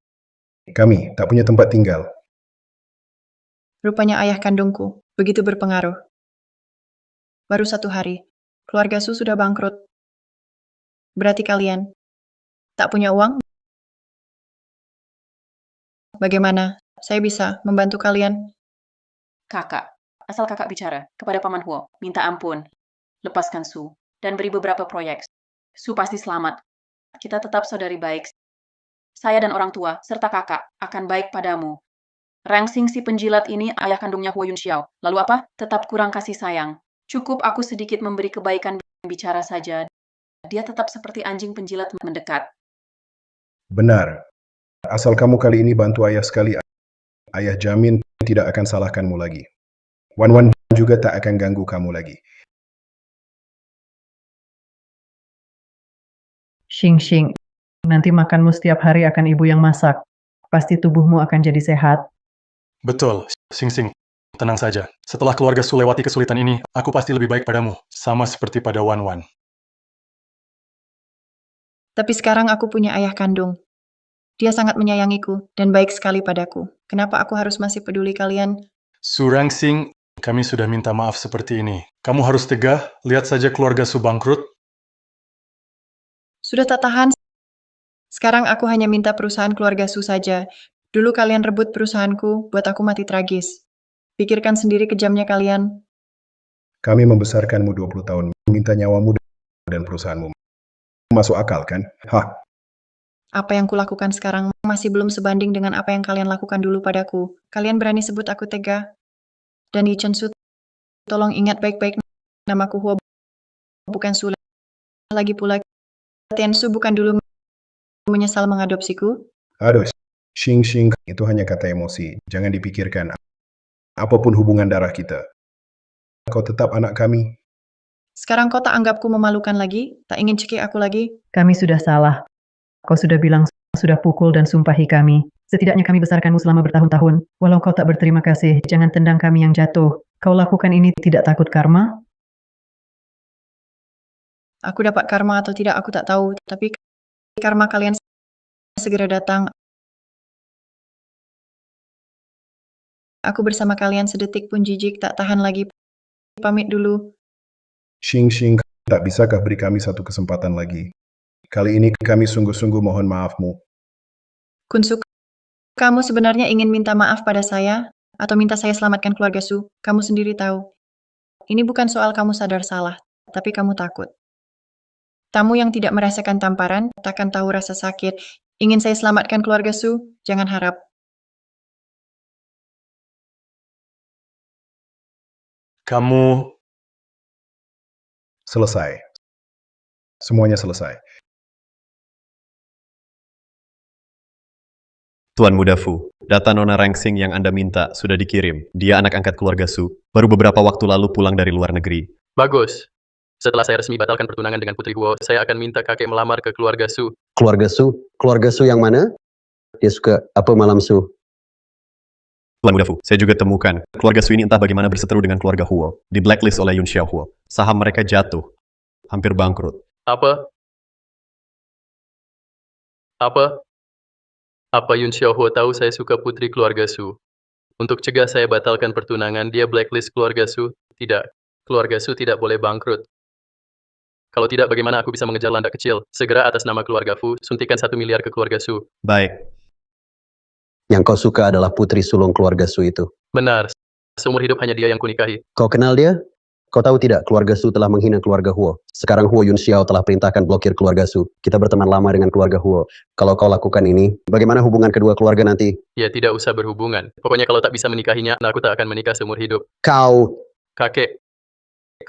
kami tak punya tempat tinggal. Rupanya ayah kandungku begitu berpengaruh. Baru 1 hari, keluarga Su sudah bangkrut. Berarti kalian tak punya uang? Bagaimana saya bisa membantu kalian? Kakak, asal kakak bicara kepada Paman Huo, minta ampun, lepaskan Su, dan beri beberapa proyek. Su pasti selamat. Kita tetap saudari baik. Saya dan orang tua, serta kakak, akan baik padamu. Rangsing si penjilat ini ayah kandungnya Huo Yunxiao. Lalu apa? Tetap kurang kasih sayang. Cukup aku sedikit memberi kebaikan bicara saja. Dia tetap seperti anjing penjilat mendekat. Benar. Asal kamu kali ini bantu ayah sekali, ayah jamin tidak akan salahkanmu lagi. Wan-Wan juga tak akan ganggu kamu lagi. Xing, nanti makanmu setiap hari akan ibu yang masak. Pasti tubuhmu akan jadi sehat. Betul, Sing, tenang saja. Setelah keluarga Su lewati kesulitan ini, aku pasti lebih baik padamu. Sama seperti pada Wan-Wan. Tapi sekarang aku punya ayah kandung. Dia sangat menyayangiku dan baik sekali padaku. Kenapa aku harus masih peduli kalian? Su Rangsing, kami sudah minta maaf seperti ini. Kamu harus tegah, lihat saja keluarga Su bangkrut. Sudah tak tahan. Sekarang aku hanya minta perusahaan keluarga Su saja. Dulu kalian rebut perusahaanku, buat aku mati tragis. Pikirkan sendiri kejamnya kalian. Kami membesarkanmu 20 tahun, minta nyawamu dan perusahaanmu. Masuk akal kan? Hah? Apa yang kulakukan sekarang masih belum sebanding dengan apa yang kalian lakukan dulu padaku. Kalian berani sebut aku tega? Dan Yi Chen Su, tolong ingat baik-baik namaku Huo, bukan Su. Lagi pula, Tian Su bukan dulu menyesal mengadopsiku? Aduh, Xing, itu hanya kata emosi. Jangan dipikirkan. Apapun hubungan darah kita. Kau tetap anak kami. Sekarang kau tak anggapku memalukan lagi? Tak ingin cekik aku lagi? Kami sudah salah. Kau sudah bilang, sudah pukul dan sumpahi kami. Setidaknya kami besarkanmu selama bertahun-tahun. Walau kau tak berterima kasih, jangan tendang kami yang jatuh. Kau lakukan ini tidak takut karma? Aku dapat karma atau tidak aku tak tahu. Tapi karma kalian segera datang. Aku bersama kalian sedetik pun jijik, tak tahan lagi. Pamit dulu. Xing, tak bisakah beri kami satu kesempatan lagi? Kali ini kami sungguh-sungguh mohon maafmu. Kunsu, kamu sebenarnya ingin minta maaf pada saya atau minta saya selamatkan keluarga Su? Kamu sendiri tahu. Ini bukan soal kamu sadar salah, tapi kamu takut. Tamu yang tidak merasakan tamparan takkan tahu rasa sakit. Ingin saya selamatkan keluarga Su? Jangan harap. Kamu Selesai. Semuanya selesai. Tuan Muda Fu, data Nona Rangsing yang Anda minta sudah dikirim. Dia anak angkat keluarga Su. Baru beberapa waktu lalu pulang dari luar negeri. Bagus. Setelah saya resmi batalkan pertunangan dengan Putri Huo, saya akan minta kakek melamar ke keluarga Su. Keluarga Su? Keluarga Su yang mana? Dia suka apa malam Su? Tuan Muda Fu, saya juga temukan. Keluarga Su ini entah bagaimana berseteru dengan keluarga Huo. Di blacklist oleh Yun Xiaohuo. Saham mereka jatuh. Hampir bangkrut. Apa? Apa Yun Xiaohuo tahu saya suka putri keluarga Su? Untuk cegah saya batalkan pertunangan, dia blacklist keluarga Su? Tidak. Keluarga Su tidak boleh bangkrut. Kalau tidak, bagaimana aku bisa mengejar landak kecil? Segera atas nama keluarga Fu, suntikan 1 miliar ke keluarga Su. Baik. Yang kau suka adalah putri sulung keluarga Su itu. Benar. Seumur hidup hanya dia yang kunikahi. Kau kenal dia? Kau tahu tidak, keluarga Su telah menghina keluarga Huo. Sekarang Huo Yun Xiao telah perintahkan blokir keluarga Su. Kita berteman lama dengan keluarga Huo. Kalau kau lakukan ini, bagaimana hubungan kedua keluarga nanti? Ya, tidak usah berhubungan. Pokoknya kalau tak bisa menikahinya, aku tak akan menikah seumur hidup. Kau... Kakek,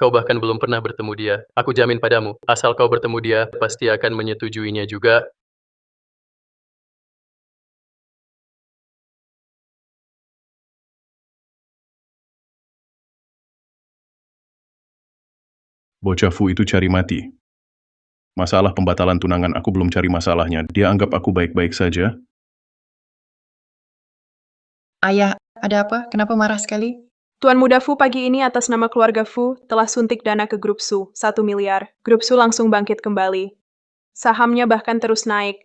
kau bahkan belum pernah bertemu dia. Aku jamin padamu, asal kau bertemu dia, pasti akan menyetujuinya juga. Bocah Fu itu cari mati. Masalah pembatalan tunangan aku belum cari masalahnya. Dia anggap aku baik-baik saja. Ayah, ada apa? Kenapa marah sekali? Tuan Muda Fu pagi ini atas nama keluarga Fu telah suntik dana ke grup Su, 1 miliar. Grup Su langsung bangkit kembali. Sahamnya bahkan terus naik,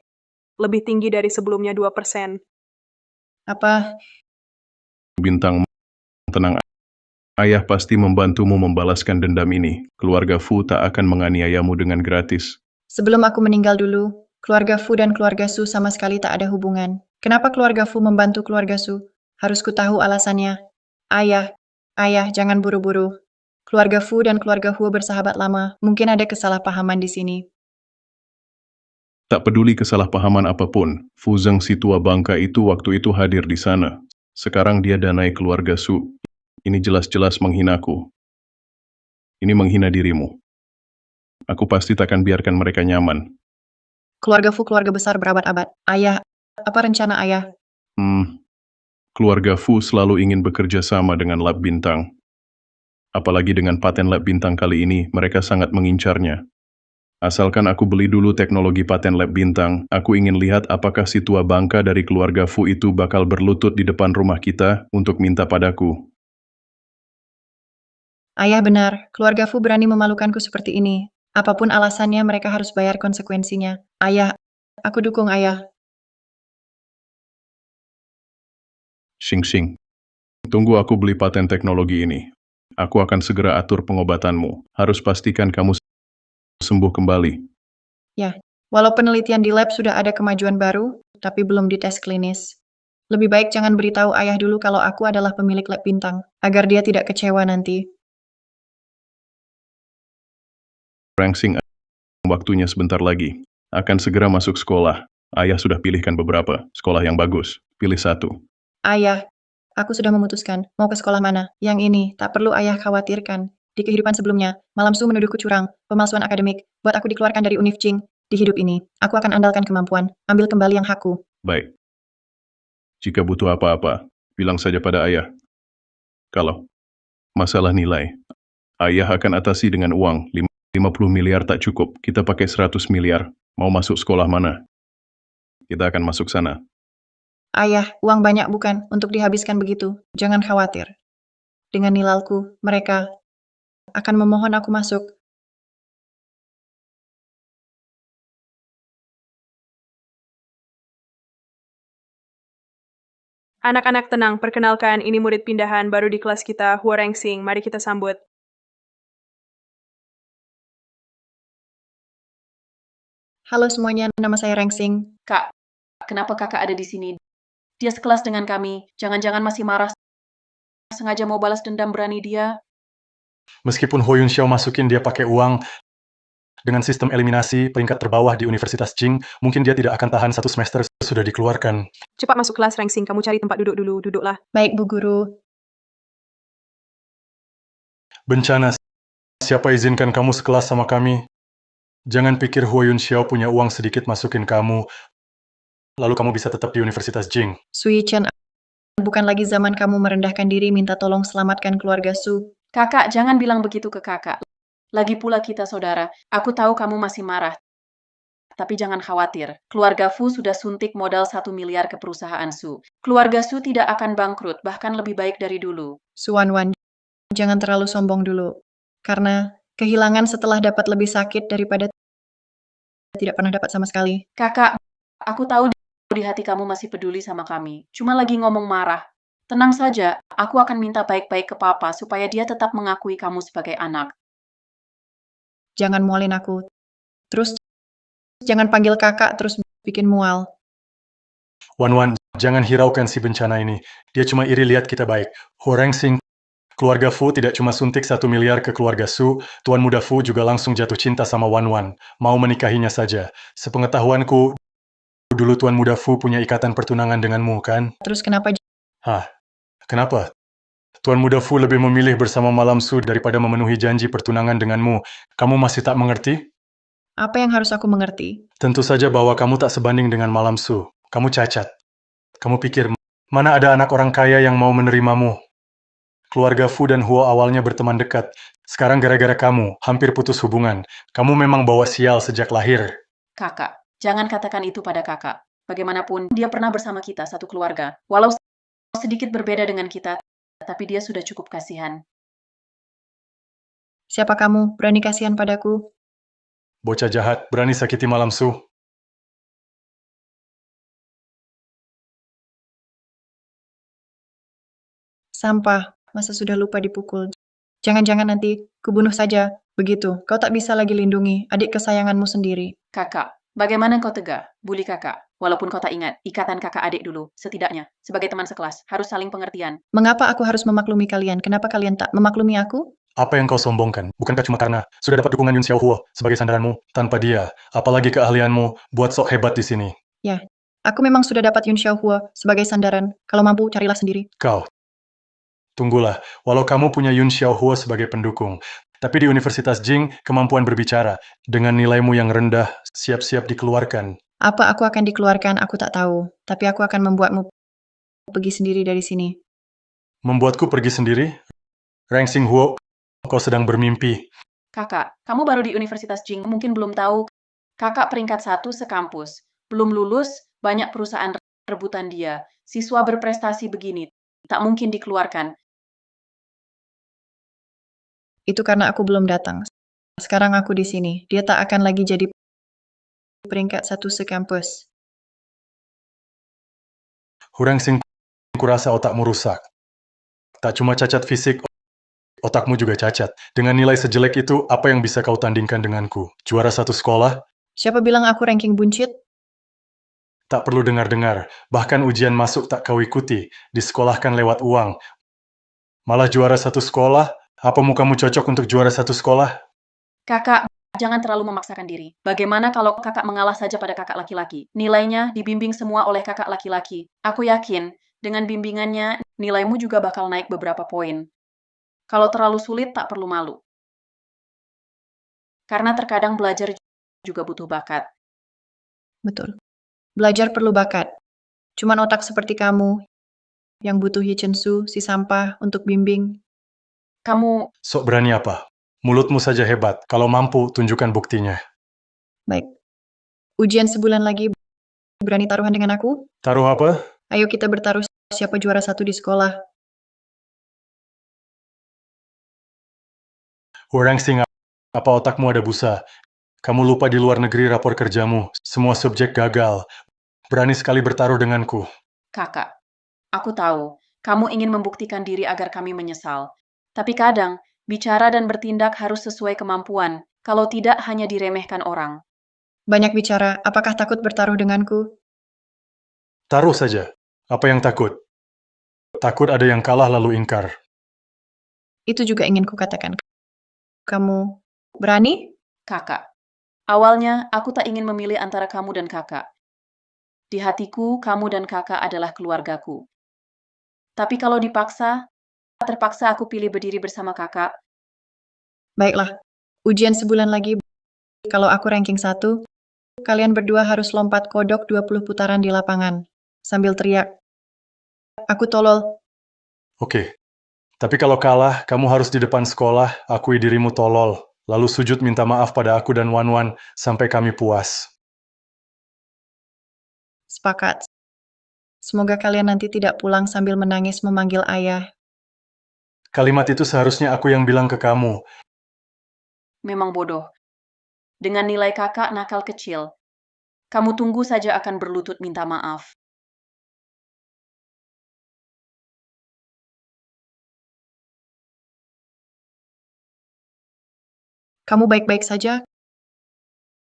lebih tinggi dari sebelumnya 2%. Apa? Bintang, tenang. Ayah pasti membantumu membalaskan dendam ini. Keluarga Fu tak akan menganiayamu dengan gratis. Sebelum aku meninggal dulu, keluarga Fu dan keluarga Su sama sekali tak ada hubungan. Kenapa keluarga Fu membantu keluarga Su? Harus ku tahu alasannya. Ayah, jangan buru-buru. Keluarga Fu dan keluarga Huo bersahabat lama. Mungkin ada kesalahpahaman di sini. Tak peduli kesalahpahaman apapun, Fu Zeng si tua bangka itu waktu itu hadir di sana. Sekarang dia danai keluarga Su. Ini jelas-jelas menghinaku. Ini menghina dirimu. Aku pasti takkan biarkan mereka nyaman. Keluarga Fu keluarga besar berabad-abad. Ayah, apa rencana ayah? Keluarga Fu selalu ingin bekerja sama dengan Lab Bintang. Apalagi dengan paten Lab Bintang kali ini, mereka sangat mengincarnya. Asalkan aku beli dulu teknologi paten Lab Bintang, aku ingin lihat apakah si tua bangka dari keluarga Fu itu bakal berlutut di depan rumah kita untuk minta padaku. Ayah benar, keluarga Fu berani memalukanku seperti ini. Apapun alasannya, mereka harus bayar konsekuensinya. Ayah, aku dukung ayah. Xing. Tunggu aku beli paten teknologi ini. Aku akan segera atur pengobatanmu. Harus pastikan kamu sembuh kembali. Ya, walau penelitian di lab sudah ada kemajuan baru, tapi belum dites klinis. Lebih baik jangan beritahu ayah dulu kalau aku adalah pemilik lab bintang, agar dia tidak kecewa nanti. Rangsing, waktunya sebentar lagi. Akan segera masuk sekolah. Ayah sudah pilihkan beberapa sekolah yang bagus. Pilih satu. Ayah, aku sudah memutuskan mau ke sekolah mana. Yang ini tak perlu ayah khawatirkan. Di kehidupan sebelumnya, Malam Su menuduhku curang, pemalsuan akademik, buat aku dikeluarkan dari Univ Jing. Di hidup ini, aku akan andalkan kemampuan, ambil kembali yang hakku. Baik. Jika butuh apa-apa, bilang saja pada ayah. Kalau masalah nilai, ayah akan atasi dengan uang. 50 miliar tak cukup, kita pakai 100 miliar. Mau masuk sekolah mana? Kita akan masuk sana. Ayah, uang banyak bukan untuk dihabiskan begitu. Jangan khawatir. Dengan nilalku, mereka akan memohon aku masuk. Anak-anak tenang, perkenalkan ini murid pindahan baru di kelas kita, Huo Rangsing. Mari kita sambut. Halo semuanya, nama saya Rengsing. Kak, kenapa kakak ada di sini? Dia sekelas dengan kami. Jangan-jangan masih marah. Sengaja mau balas dendam berani dia. Meskipun Ho Yun Xiao masukin dia pakai uang, dengan sistem eliminasi peringkat terbawah di Universitas Jing, mungkin dia tidak akan tahan 1 semester sudah dikeluarkan. Cepat masuk kelas, Rengsing. Kamu cari tempat duduk dulu. Duduklah. Baik, Bu Guru. Bencana, siapa izinkan kamu sekelas sama kami? Jangan pikir Ho Yun Xiao punya uang sedikit masukin kamu, lalu kamu bisa tetap di Universitas Jing. Sui Chen, bukan lagi zaman kamu merendahkan diri minta tolong selamatkan keluarga Su. Kakak, jangan bilang begitu ke kakak. Lagi pula kita saudara. Aku tahu kamu masih marah. Tapi jangan khawatir. Keluarga Fu sudah suntik modal 1 miliar ke perusahaan Su. Keluarga Su tidak akan bangkrut, bahkan lebih baik dari dulu. Su Wan, jangan terlalu sombong dulu. Karena kehilangan setelah dapat lebih sakit daripada tidak pernah dapat sama sekali. Kakak, aku tahu di hati kamu masih peduli sama kami. Cuma lagi ngomong marah. Tenang saja, aku akan minta baik-baik ke Papa supaya dia tetap mengakui kamu sebagai anak. Jangan mualin aku. Terus, jangan panggil kakak terus bikin mual. Wan, jangan hiraukan si bencana ini. Dia cuma iri lihat kita baik. Ho Rengsing, keluarga Fu tidak cuma suntik 1 miliar ke keluarga Su, Tuan Muda Fu juga langsung jatuh cinta sama Wan. Mau menikahinya saja. Sepengetahuanku, dulu Tuan Muda Fu punya ikatan pertunangan denganmu, kan? Terus kenapa Kenapa? Tuan Muda Fu lebih memilih bersama Malam Su daripada memenuhi janji pertunangan denganmu. Kamu masih tak mengerti? apa yang harus aku mengerti? Tentu saja bahwa kamu tak sebanding dengan Malam Su. Kamu cacat. Kamu pikir, mana ada anak orang kaya yang mau menerimamu? Keluarga Fu dan Huo awalnya berteman dekat. Sekarang gara-gara kamu, hampir putus hubungan. Kamu memang bawa sial sejak lahir. Kakak, jangan katakan itu pada kakak. Bagaimanapun, dia pernah bersama kita, satu keluarga. Walau sedikit berbeda dengan kita, tapi dia sudah cukup kasihan. Siapa kamu? Berani kasihan padaku? Bocah jahat, berani sakiti Malam Su. Sampah, masa sudah lupa dipukul. Jangan-jangan nanti kubunuh saja. Begitu, kau tak bisa lagi lindungi adik kesayanganmu sendiri. Kakak, bagaimana kau tega? Bully kakak. Walaupun kau tak ingat, ikatan kakak adik dulu, setidaknya, sebagai teman sekelas, harus saling pengertian. Mengapa aku harus memaklumi kalian? Kenapa kalian tak memaklumi aku? Apa yang kau sombongkan? Bukankah cuma karena sudah dapat dukungan Yun Xiao Huo sebagai sandaranmu? Tanpa dia, apalagi keahlianmu buat sok hebat di sini. Aku memang sudah dapat Yun Xiaohua sebagai sandaran. Kalau mampu, carilah sendiri. Kau, tunggulah, walau kamu punya Yun Xiaohua sebagai pendukung, tapi di Universitas Jing, kemampuan berbicara, dengan nilaimu yang rendah, siap-siap dikeluarkan. Apa aku akan dikeluarkan, aku tak tahu. Tapi aku akan membuatmu pergi sendiri dari sini. Membuatku pergi sendiri? Rengsing Huo, kau sedang bermimpi. Kakak, kamu baru di Universitas Jing, mungkin belum tahu. Kakak peringkat 1 sekampus. Belum lulus, banyak perusahaan rebutan dia. Siswa berprestasi begini, tak mungkin dikeluarkan. Itu karena aku belum datang. Sekarang aku di sini. Dia tak akan lagi jadi peringkat 1 sekampus. Rengsing, kurasa otakmu rusak. Tak cuma cacat fisik, otakmu juga cacat. Dengan nilai sejelek itu, apa yang bisa kau tandingkan denganku? Juara 1 sekolah? Siapa bilang aku ranking buncit? Tak perlu dengar-dengar. Bahkan ujian masuk tak kau ikuti. Disekolahkan lewat uang. Malah juara 1 sekolah? Apa mukamu cocok untuk juara 1 sekolah? Kakak, jangan terlalu memaksakan diri. Bagaimana kalau kakak mengalah saja pada kakak laki-laki? Nilainya dibimbing semua oleh kakak laki-laki. Aku yakin, dengan bimbingannya, nilaimu juga bakal naik beberapa poin. Kalau terlalu sulit, tak perlu malu. Karena terkadang belajar juga butuh bakat. Betul. Belajar perlu bakat. Cuman otak seperti kamu yang butuh Yichensu, si sampah, untuk bimbing. Kamu, Sok berani apa? Mulutmu saja hebat. Kalau mampu, tunjukkan buktinya. Baik. Ujian sebulan lagi, berani taruhan dengan aku? Taruh apa? Ayo kita bertaruh siapa juara 1 di sekolah. Rengsing, apa otakmu ada busa? Kamu lupa di luar negeri rapor kerjamu. Semua subjek gagal. Berani sekali bertaruh denganku. kakak, aku tahu, kamu ingin membuktikan diri agar kami menyesal. Tapi kadang, bicara dan bertindak harus sesuai kemampuan. Kalau tidak, hanya diremehkan orang. Banyak bicara, apakah takut bertaruh denganku? Taruh saja. Apa yang takut? Takut ada yang kalah lalu ingkar. Itu juga ingin kukatakan. Kamu berani? Kakak. Awalnya, aku tak ingin memilih antara kamu dan kakak. Di hatiku, kamu dan kakak adalah keluargaku. Tapi kalau dipaksa, terpaksa aku pilih berdiri bersama kakak. Baiklah, ujian sebulan lagi. Kalau aku ranking 1, kalian berdua harus lompat kodok 20 putaran di lapangan. Sambil teriak, aku tolol. Oke. Tapi kalau kalah, kamu harus di depan sekolah, akui dirimu tolol. Lalu sujud minta maaf pada aku dan Wan-Wan sampai kami puas. Sepakat. Semoga kalian nanti tidak pulang sambil menangis memanggil ayah. Kalimat itu seharusnya aku yang bilang ke kamu. Memang bodoh. Dengan nilai kakak nakal kecil, kamu tunggu saja akan berlutut minta maaf. Kamu baik-baik saja?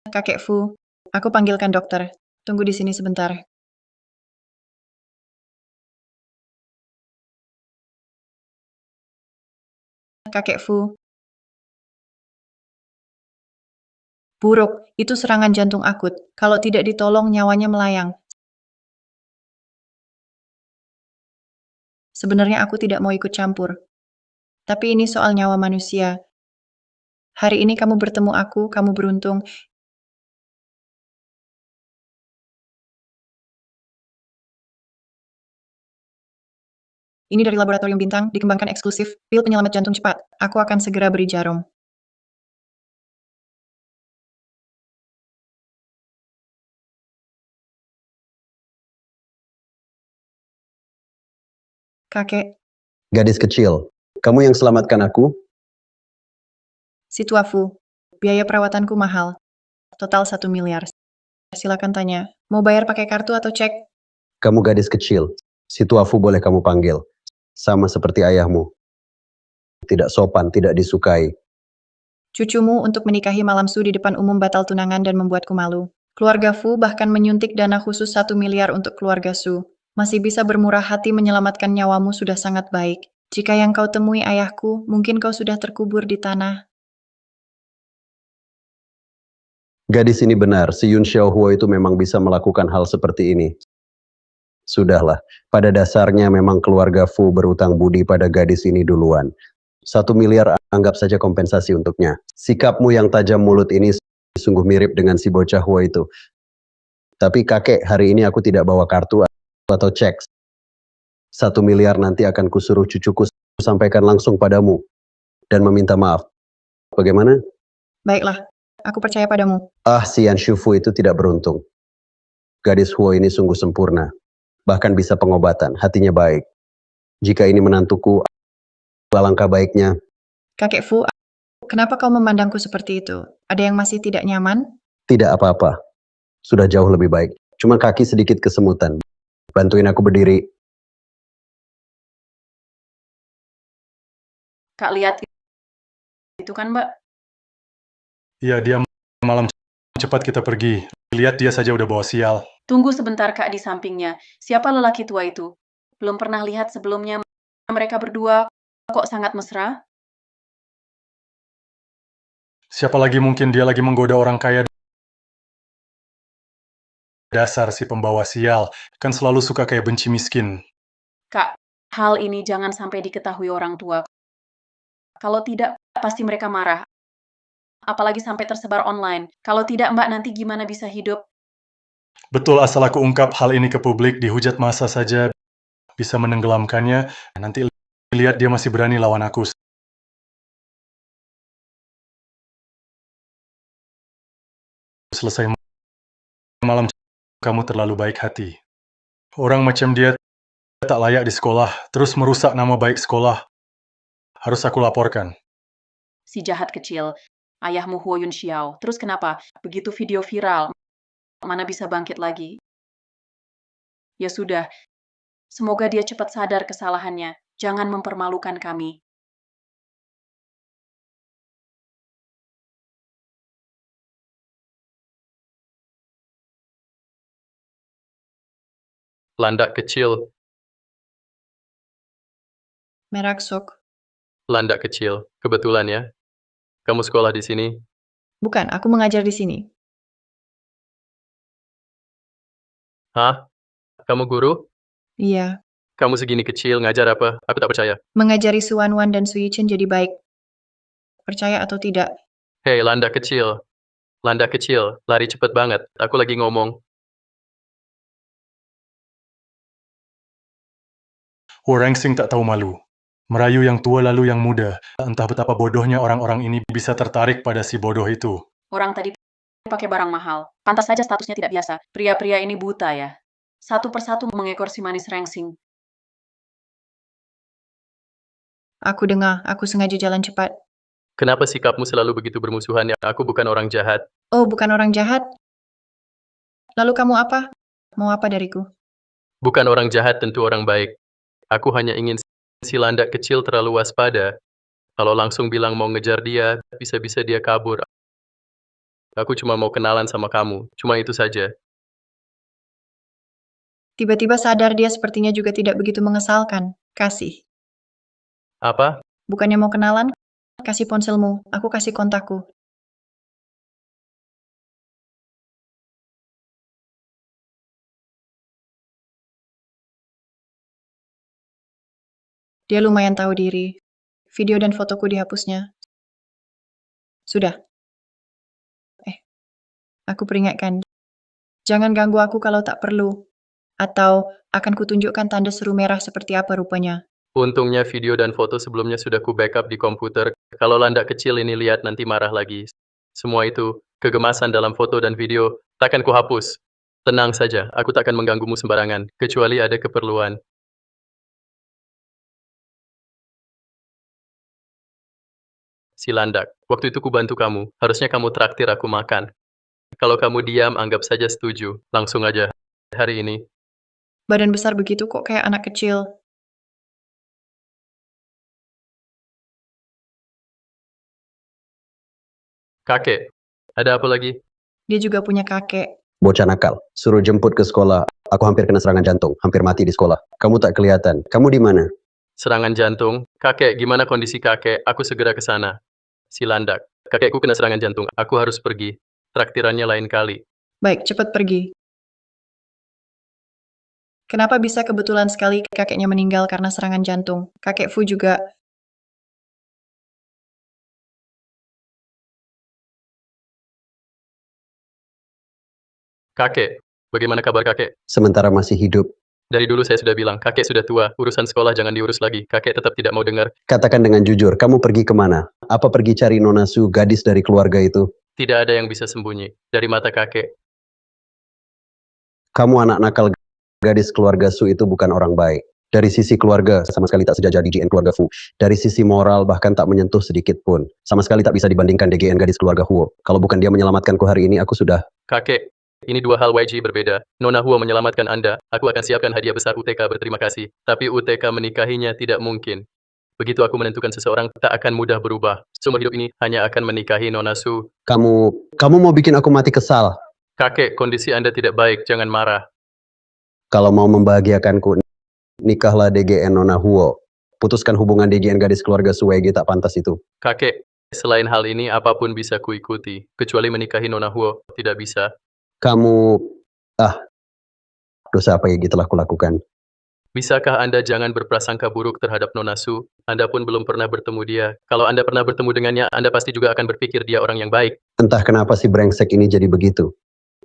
Kakek Fu, aku panggilkan dokter. Tunggu di sini sebentar. Kakek Fu. Buruk, itu serangan jantung akut. Kalau tidak ditolong, nyawanya melayang. Sebenarnya aku tidak mau ikut campur. Tapi ini soal nyawa manusia. Hari ini kamu bertemu aku, kamu beruntung. Ini dari laboratorium bintang, dikembangkan eksklusif, pil penyelamat jantung cepat. Aku akan segera beri jarum. Kakek, Gadis kecil, kamu yang selamatkan aku? si tua Fu. Biaya perawatanku mahal. Total 1 miliar. Silakan tanya, mau bayar pakai kartu atau cek? Kamu gadis kecil. Si tuafu boleh kamu panggil. Sama seperti ayahmu. Tidak sopan, tidak disukai. Cucumu untuk menikahi malam Su di depan umum batal tunangan dan membuatku malu. Keluarga Fu bahkan menyuntik dana khusus 1 miliar untuk keluarga Su. Masih bisa bermurah hati menyelamatkan nyawamu sudah sangat baik. Jika yang kau temui ayahku, mungkin kau sudah terkubur di tanah. Gadis ini benar, si Yun Xiaohuo itu memang bisa melakukan hal seperti ini. Sudahlah, pada dasarnya memang keluarga Fu berutang budi pada gadis ini duluan. 1 miliar anggap saja kompensasi untuknya. Sikapmu yang tajam mulut ini sungguh mirip dengan si bocah Hua itu. Tapi kakek, hari ini aku tidak bawa kartu atau cek. 1 miliar nanti akan kusuruh cucuku sampaikan langsung padamu. Dan meminta maaf. Bagaimana? Baiklah, aku percaya padamu. Ah, si Yan Shufu itu tidak beruntung. Gadis Hua ini sungguh sempurna. Bahkan bisa pengobatan, hatinya baik. Jika ini menantuku, alangkah baiknya. Kakek Fu, kenapa kau memandangku seperti itu? Ada yang masih tidak nyaman? Tidak apa-apa. Sudah jauh lebih baik. Cuma kaki sedikit kesemutan. Bantuin aku berdiri. Kak lihat itu kan, Mbak? Iya, dia malam cepat kita pergi. Lihat dia saja udah bawa sial. Tunggu sebentar, Kak, di sampingnya. Siapa lelaki tua itu? Belum pernah lihat sebelumnya mereka berdua kok sangat mesra? Siapa lagi mungkin dia lagi menggoda orang kaya. Dasar si pembawa sial. Kan selalu suka kayak benci miskin. Kak, hal ini jangan sampai diketahui orang tua. Kalau tidak, pasti mereka marah. Apalagi sampai tersebar online. Kalau tidak, Mbak, nanti gimana bisa hidup? Betul, asal aku ungkap hal ini ke publik, dihujat massa saja bisa menenggelamkannya. Nanti lihat dia masih berani lawan aku. Selesai malam, kamu terlalu baik hati. Orang macam dia tak layak di sekolah, terus merusak nama baik sekolah. Harus aku laporkan. Si jahat kecil, ayahmu Huo Yun Xiao. Terus kenapa? Begitu video viral, mana bisa bangkit lagi? Ya sudah, semoga dia cepat sadar kesalahannya. Jangan mempermalukan kami. Landak kecil, Merak Sok. landak kecil. Kebetulan ya. Kamu sekolah di sini? Bukan, aku mengajar di sini. Hah? Kamu guru? Iya, Kamu segini kecil, ngajar apa? Aku tak percaya. mengajari Su Wanwan dan Su Yichen jadi baik. Percaya atau tidak? Hei, landak kecil. Landak kecil, lari cepet banget. Aku lagi ngomong. Rangsing tak tahu malu. Merayu yang tua lalu yang muda. Entah betapa bodohnya orang-orang ini bisa tertarik pada si bodoh itu. Orang tadi pakai barang mahal. Pantas saja statusnya tidak biasa. Pria-pria ini buta ya. Satu persatu mengekor si manis Rengsing. Aku dengar, aku sengaja jalan cepat. Kenapa sikapmu selalu begitu bermusuhan? Ya, aku bukan orang jahat. Oh, bukan orang jahat? Lalu kamu apa? Mau apa dariku? Bukan orang jahat, tentu orang baik. Aku hanya ingin si landak kecil terlalu waspada. Kalau langsung bilang mau ngejar dia, bisa-bisa dia kabur. Aku cuma mau kenalan sama kamu. Cuma itu saja. Tiba-tiba sadar dia sepertinya juga tidak begitu mengesalkan. Kasih. Apa? Bukannya mau kenalan? Kasih ponselmu, aku kasih kontakku. Dia lumayan tahu diri. Video dan fotoku dihapusnya. Sudah. Aku peringatkan. Jangan ganggu aku kalau tak perlu. Atau akan kutunjukkan tanda seru merah seperti apa rupanya. Untungnya video dan foto sebelumnya sudah ku backup di komputer. Kalau landak kecil ini lihat nanti marah lagi. Semua itu, kegemasan dalam foto dan video, takkan ku hapus. Tenang saja, aku takkan mengganggumu sembarangan, kecuali ada keperluan. Si landak, waktu itu ku bantu kamu, harusnya kamu traktir aku makan. Kalau kamu diam, anggap saja setuju. Langsung aja, hari ini. Badan besar begitu kok kayak anak kecil. Kakek, ada apa lagi? Dia juga punya kakek. Bocah nakal, suruh jemput ke sekolah. Aku hampir kena serangan jantung, hampir mati di sekolah. Kamu tak kelihatan. Kamu di mana? Serangan jantung. Kakek, gimana kondisi kakek? Aku segera ke sana. Si landak, kakekku kena serangan jantung. Aku harus pergi. Traktirannya lain kali. Baik, cepat pergi. Kenapa bisa kebetulan sekali kakeknya meninggal karena serangan jantung? Kakek Fu juga. Kakek, bagaimana kabar kakek? Sementara masih hidup. Dari dulu saya sudah bilang, kakek sudah tua, urusan sekolah jangan diurus lagi. Kakek tetap tidak mau dengar. Katakan dengan jujur, kamu pergi kemana? Apa pergi cari Nona Su, gadis dari keluarga itu? Tidak ada yang bisa sembunyi dari mata kakek. Kamu anak nakal, gadis keluarga Su itu bukan orang baik. Dari sisi keluarga, sama sekali tak sejajar DGN keluarga Fu. Dari sisi moral, bahkan tak menyentuh sedikit pun. Sama sekali tak bisa dibandingkan DGN gadis keluarga Huo. Kalau bukan dia menyelamatkanku hari ini, aku sudah... Kakek, ini dua hal YG berbeda. Nona Huo menyelamatkan Anda, aku akan siapkan hadiah besar UTK berterima kasih. Tapi UTK menikahinya tidak mungkin. Begitu aku menentukan seseorang, tak akan mudah berubah. Seumur hidup ini hanya akan menikahi Nona Su. Kamu mau bikin aku mati kesal. Kakek, kondisi Anda tidak baik, jangan marah. Kalau mau membahagiakanku, nikahlah DGN Nona Huo. Putuskan hubungan DGN gadis keluarga Su WG tak pantas itu. Kakek, selain hal ini, apapun bisa kuikuti. Kecuali menikahi Nona Huo, tidak bisa. Kamu... dosa apa yang telah kulakukan? Bisakah Anda jangan berprasangka buruk terhadap Nona Su? Anda pun belum pernah bertemu dia. Kalau Anda pernah bertemu dengannya, Anda pasti juga akan berpikir dia orang yang baik. Entah kenapa si brengsek ini jadi begitu.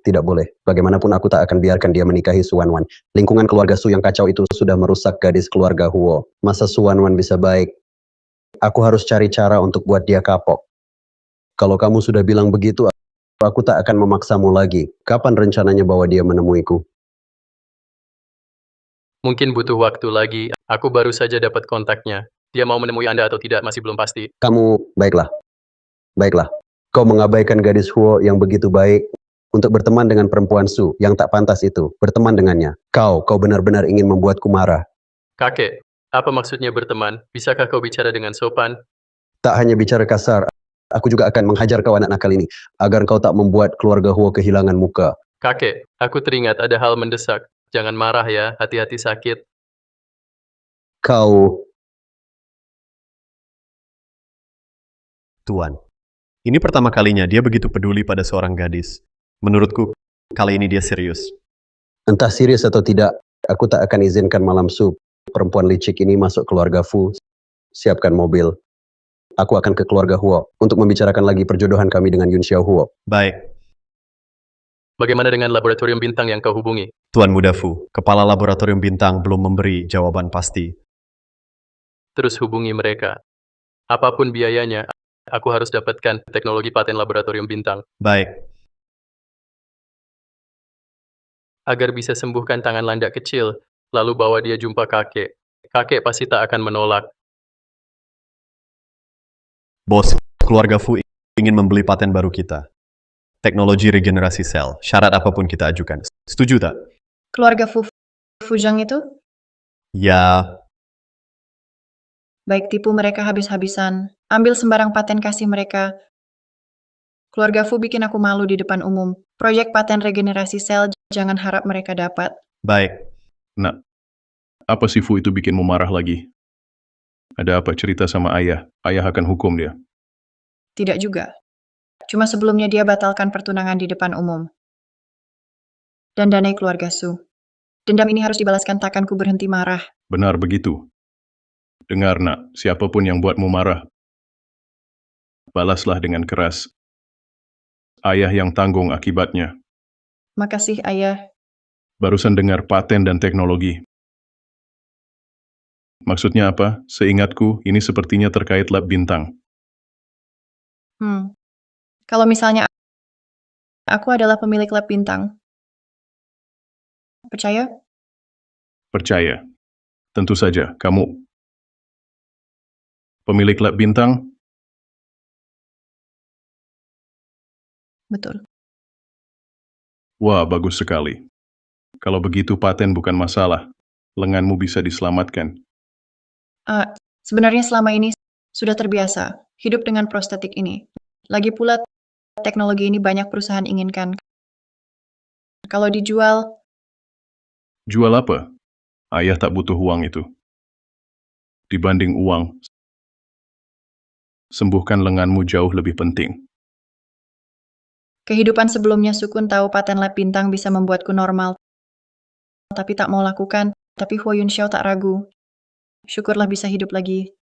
Tidak boleh. Bagaimanapun aku tak akan biarkan dia menikahi Su Wanwan. Lingkungan keluarga Su yang kacau itu sudah merusak gadis keluarga Huo. Masa Su Wanwan bisa baik? Aku harus cari cara untuk buat dia kapok. Kalau kamu sudah bilang begitu, aku tak akan memaksamu lagi. Kapan rencananya bawa dia menemuiku? Mungkin butuh waktu lagi. Aku baru saja dapat kontaknya. Dia mau menemui Anda atau tidak masih belum pasti. Kamu, baiklah. Baiklah. Kau mengabaikan gadis Huo yang begitu baik untuk berteman dengan perempuan Su yang tak pantas itu. Berteman dengannya. Kau benar-benar ingin membuatku marah. Kakek, apa maksudnya berteman? Bisakah kau bicara dengan sopan? Tak hanya bicara kasar, aku juga akan menghajar kau anak nakal ini, agar kau tak membuat keluarga Huo kehilangan muka. Kakek, aku teringat ada hal mendesak. Jangan marah ya, hati-hati sakit. Kau, Tuan, ini pertama kalinya dia begitu peduli pada seorang gadis. Menurutku, kali ini dia serius. entah serius atau tidak, aku tak akan izinkan Malam Su, perempuan licik ini masuk keluarga Fu. Siapkan mobil. Aku akan ke keluarga Huo untuk membicarakan lagi perjodohan kami dengan Yun Xiao Huo. Baik, Bagaimana dengan laboratorium bintang yang kau hubungi? Tuan Muda Fu, kepala laboratorium bintang belum memberi jawaban pasti. Terus hubungi mereka. Apapun biayanya, aku harus dapatkan teknologi paten laboratorium bintang. Baik, Agar bisa sembuhkan tangan landak kecil, lalu bawa dia jumpa kakek. Kakek pasti tak akan menolak. bos, keluarga Fu ingin membeli paten baru kita. Teknologi regenerasi sel, syarat apapun kita ajukan. Setuju tak? Keluarga Fujang itu? Ya, Baik, tipu mereka habis-habisan. Ambil sembarang paten kasih mereka. Keluarga Fu bikin aku malu di depan umum. Proyek paten regenerasi sel jangan harap mereka dapat. baik. Nak, apa si Fu itu bikinmu marah lagi? Ada apa cerita sama ayah? Ayah akan hukum dia. Tidak juga. Cuma sebelumnya dia batalkan pertunangan di depan umum. Dan danai keluarga Su. Dendam ini harus dibalaskan, takkan ku berhenti marah. Benar begitu. Dengar nak, siapapun yang buatmu marah, balaslah dengan keras. Ayah yang tanggung akibatnya. Makasih, Ayah. Barusan dengar paten dan teknologi. Maksudnya apa? Seingatku, ini sepertinya terkait lab bintang. Kalau misalnya aku adalah pemilik lab bintang. Percaya? Percaya. Tentu saja, kamu pemilik lab bintang. Betul. Wah, bagus sekali. Kalau begitu paten bukan masalah. Lenganmu bisa diselamatkan. Sebenarnya selama ini sudah terbiasa hidup dengan prostetik ini. Lagi pula teknologi ini banyak perusahaan inginkan. Kalau dijual, Jual apa? Ayah tak butuh uang itu. Dibanding uang, sembuhkan lenganmu jauh lebih penting. kehidupan sebelumnya Sukun tahu paten lab bintang bisa membuatku normal. Tapi tak mau lakukan. Tapi Huo Yun Xiao tak ragu. Syukurlah bisa hidup lagi.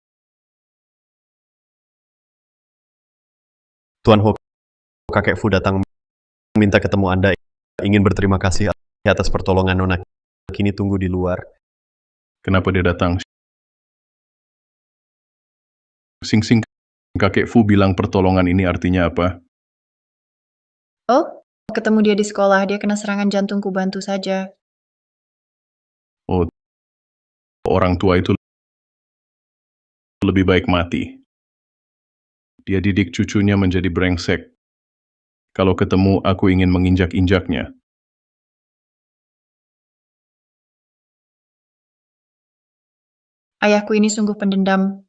Tuan Ho, kakek Fu datang minta ketemu Anda, ingin berterima kasih atas pertolongan Nona. Kini tunggu di luar. Kenapa dia datang? Sing-sing, kakek Fu bilang pertolongan ini artinya apa? Oh, ketemu dia di sekolah. Dia kena serangan jantung, ku bantu saja. Oh, orang tua itu lebih baik mati. Dia didik cucunya menjadi brengsek. Kalau ketemu, aku ingin menginjak-injaknya. Ayahku ini sungguh pendendam.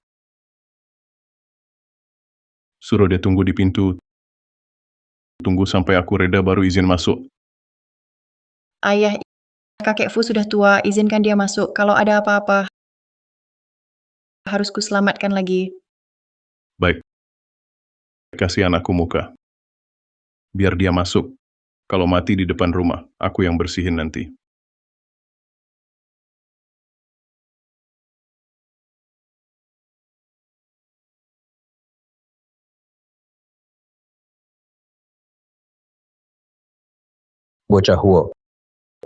Suruh dia tunggu di pintu. Tunggu sampai aku reda baru izin masuk. Ayah, kakek Fu sudah tua, izinkan dia masuk. Kalau ada apa-apa, harus ku selamatkan lagi. Baik. Kasih anakku muka. Biar dia masuk. Kalau mati di depan rumah, aku yang bersihin nanti. Bocah Huo,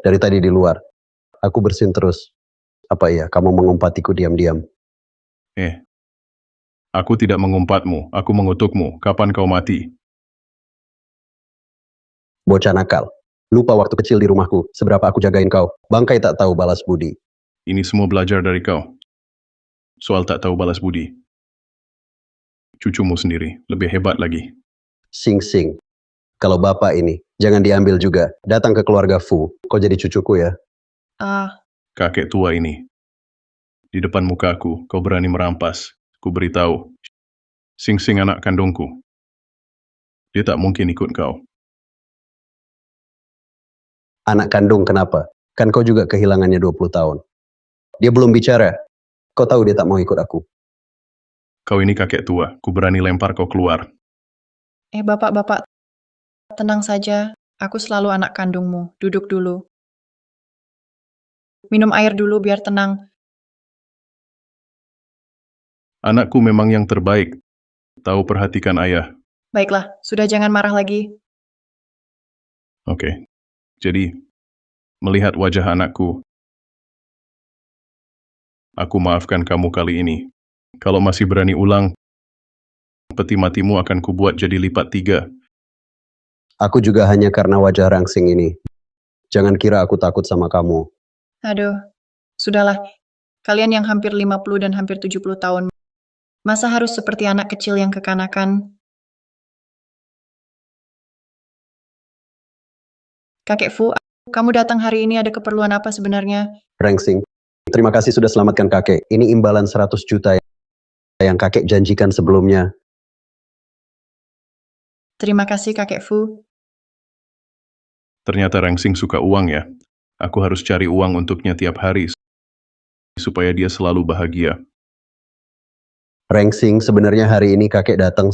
dari tadi di luar, aku bersin terus. Apa iya, kamu mengumpatiku diam-diam? Aku tidak mengumpatmu, aku mengutukmu. Kapan kau mati? Bocah nakal. Lupa waktu kecil di rumahku, seberapa aku jagain kau. Bangkai tak tahu balas budi. Ini semua belajar dari kau. Soal tak tahu balas budi. Cucumu sendiri, lebih hebat lagi. Sing-sing. Kalau bapak ini, jangan diambil juga. Datang ke keluarga Fu. Kau jadi cucuku ya. Kakek tua ini. Di depan mukaku, kau berani merampas. Ku beritahu. Sing-sing anak kandungku. Dia tak mungkin ikut kau. Anak kandung kenapa? Kan kau juga kehilangannya 20 tahun. Dia belum bicara. Kau tahu dia tak mau ikut aku. Kau ini kakek tua, ku berani lempar kau keluar. Bapak-bapak, tenang saja. Aku selalu anak kandungmu. Duduk dulu. Minum air dulu biar tenang. Anakku memang yang terbaik. Tahu perhatikan ayah. Baiklah, sudah jangan marah lagi. Oke. Jadi, melihat wajah anakku, aku maafkan kamu kali ini. Kalau masih berani ulang, peti matimu akan kubuat jadi lipat 3. Aku juga hanya karena wajah Rangsing ini. Jangan kira aku takut sama kamu. Aduh, sudahlah. Kalian yang hampir 50 dan hampir 70 tahun. Masa harus seperti anak kecil yang kekanakan? Kakek Fu, kamu datang hari ini ada keperluan apa sebenarnya? Rangsing, terima kasih sudah selamatkan kakek. Ini imbalan 100 juta yang kakek janjikan sebelumnya. Terima kasih kakek Fu. Ternyata Rangsing suka uang ya. Aku harus cari uang untuknya tiap hari, supaya dia selalu bahagia. Rangsing, sebenarnya hari ini kakek datang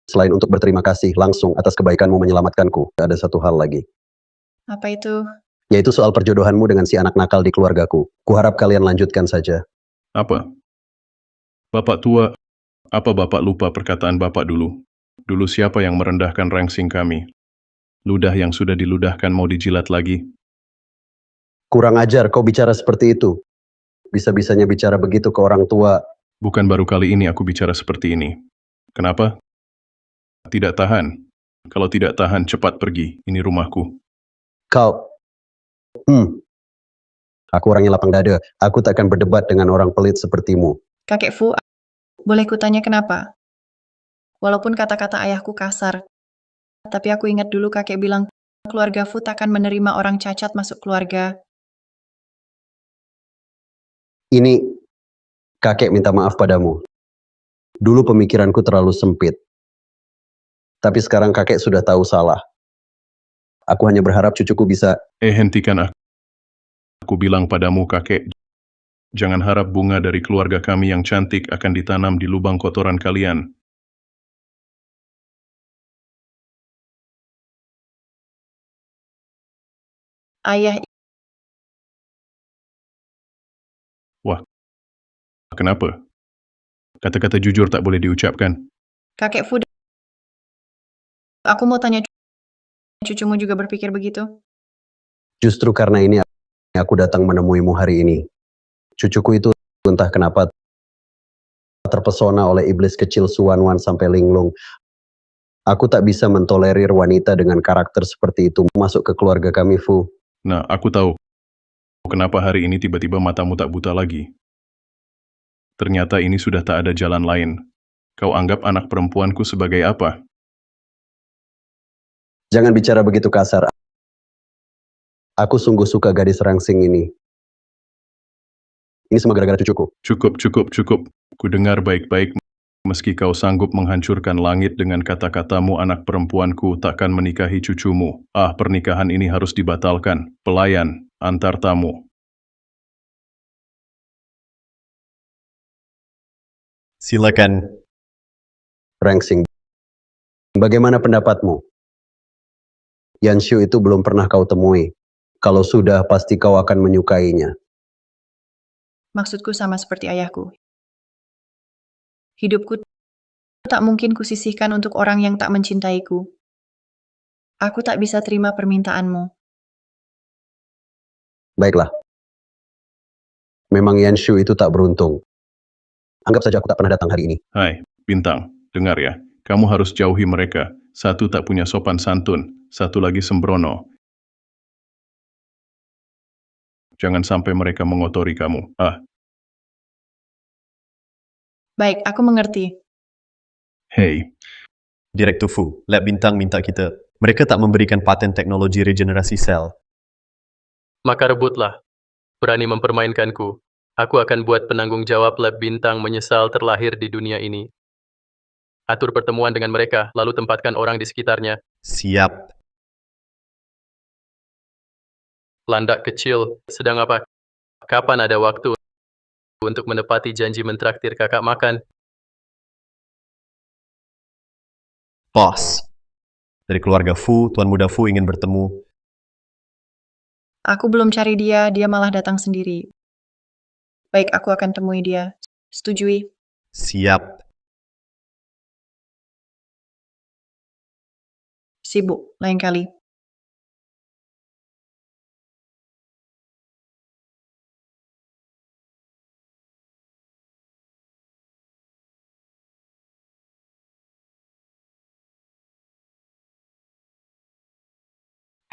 selain untuk berterima kasih langsung atas kebaikanmu menyelamatkanku. Ada satu hal lagi, Apa itu? yaitu soal perjodohanmu dengan si anak nakal di keluargaku. Kuharap kalian lanjutkan saja. Apa? Bapak tua, apa Bapak lupa perkataan Bapak dulu? Dulu siapa yang merendahkan Rangsing kami? Ludah yang sudah diludahkan mau dijilat lagi? Kurang ajar kau bicara seperti itu. Bisa-bisanya bicara begitu ke orang tua. Bukan baru kali ini aku bicara seperti ini. Kenapa? Tidak tahan. Kalau tidak tahan, cepat pergi. Ini rumahku. Kau, aku orangnya lapang dada. Aku tak akan berdebat dengan orang pelit sepertimu. Kakek Fu, boleh kutanya kenapa? Walaupun kata-kata ayahku kasar, tapi aku ingat dulu kakek bilang keluarga Fu takkan menerima orang cacat masuk keluarga. Ini, kakek minta maaf padamu. Dulu pemikiranku terlalu sempit. Tapi sekarang kakek sudah tahu salah. Aku hanya berharap cucuku bisa... Hentikan aku. Aku bilang padamu, kakek. Jangan harap bunga dari keluarga kami yang cantik akan ditanam di lubang kotoran kalian. Ayah, Wah, kenapa? Kata-kata jujur tak boleh diucapkan. kakek Fu, aku mau tanya cucumu juga berpikir begitu? Justru karena ini aku datang menemuimu hari ini. Cucuku itu entah kenapa terpesona oleh iblis kecil Suan-Wan sampai linglung. Aku tak bisa mentolerir wanita dengan karakter seperti itu masuk ke keluarga kami, Fu. Nah, aku tahu. Kenapa hari ini tiba-tiba matamu tak buta lagi? Ternyata ini sudah tak ada jalan lain. Kau anggap anak perempuanku sebagai apa? Jangan bicara begitu kasar. Aku sungguh suka gadis Rangsing ini. Ini semua gara-gara cucuku. Cukup. Ku dengar baik-baik. Meski kau sanggup menghancurkan langit dengan kata-katamu, anak perempuanku takkan menikahi cucumu. Pernikahan ini harus dibatalkan. Pelayan, antar tamu. Silakan. Rangsing, bagaimana pendapatmu? Yanshu itu belum pernah kau temui. Kalau sudah, pasti kau akan menyukainya. Maksudku sama seperti ayahku. Hidupku tak mungkin kusisihkan untuk orang yang tak mencintaiku. Aku tak bisa terima permintaanmu. Baiklah. Memang Yanshu itu tak beruntung. Anggap saja aku tak pernah datang hari ini. Hai, Bintang, dengar ya. Kamu harus jauhi mereka. Satu tak punya sopan santun, satu lagi sembrono. Jangan sampai mereka mengotori kamu. Baik, aku mengerti. Hei, Direktur Fu, Lab Bintang minta kita. Mereka tak memberikan paten teknologi regenerasi sel. Maka rebutlah. Berani mempermainkanku. Aku akan buat penanggung jawab Lab Bintang menyesal terlahir di dunia ini. Atur pertemuan dengan mereka, lalu tempatkan orang di sekitarnya. Siap. Landak kecil, sedang apa? Kapan ada waktu untuk menepati janji mentraktir kakak makan? Bos, dari keluarga Fu, Tuan Muda Fu ingin bertemu. Aku belum cari dia, dia malah datang sendiri. Baik, aku akan temui dia. Setujui. Siap. Sibuk, lain kali.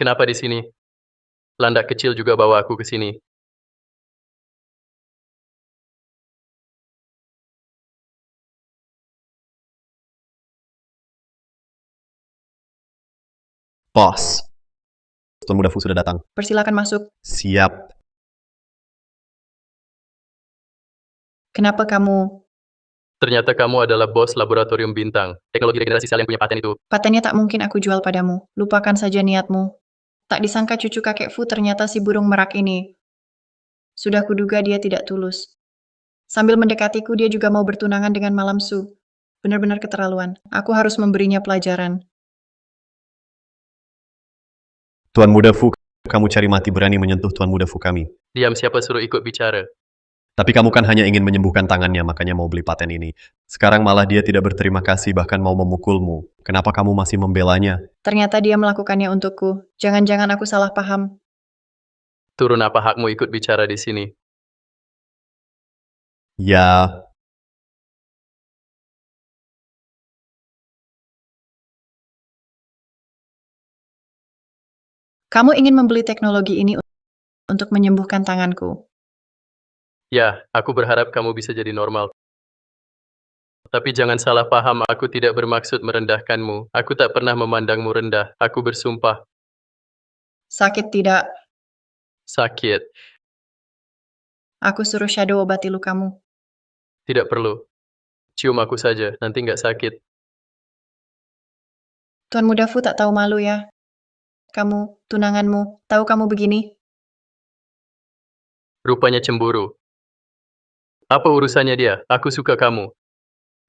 Kenapa di sini? Landak kecil juga bawa aku ke sini. Bos, Tuan Muda Fu sudah datang. Persilakan masuk. Siap. Kenapa kamu? Ternyata kamu adalah bos laboratorium bintang. Teknologi regenerasi sel yang punya paten itu. Patennya tak mungkin aku jual padamu. Lupakan saja niatmu. Tak disangka cucu kakek Fu ternyata si burung merak ini. Sudah kuduga dia tidak tulus. Sambil mendekatiku, dia juga mau bertunangan dengan Malam Su. Benar-benar keterlaluan. Aku harus memberinya pelajaran. Tuan Muda Fu, kamu cari mati berani menyentuh Tuan Muda Fu kami. Diam, siapa suruh ikut bicara? Tapi kamu kan hanya ingin menyembuhkan tangannya, makanya mau beli paten ini. Sekarang malah dia tidak berterima kasih, bahkan mau memukulmu. Kenapa kamu masih membelanya? Ternyata dia melakukannya untukku. Jangan-jangan aku salah paham. Turun apa hakmu ikut bicara di sini? Ya, Kamu ingin membeli teknologi ini untuk menyembuhkan tanganku. Ya, aku berharap kamu bisa jadi normal. Tapi jangan salah paham, aku tidak bermaksud merendahkanmu. Aku tak pernah memandangmu rendah. Aku bersumpah. Sakit tidak? Sakit. Aku suruh Shadow obati lukamu. Tidak perlu. Cium aku saja, nanti nggak sakit. Tuan Muda Fu tak tahu malu ya. Kamu, tunanganmu, tahu kamu begini? Rupanya cemburu. Apa urusannya dia? Aku suka kamu.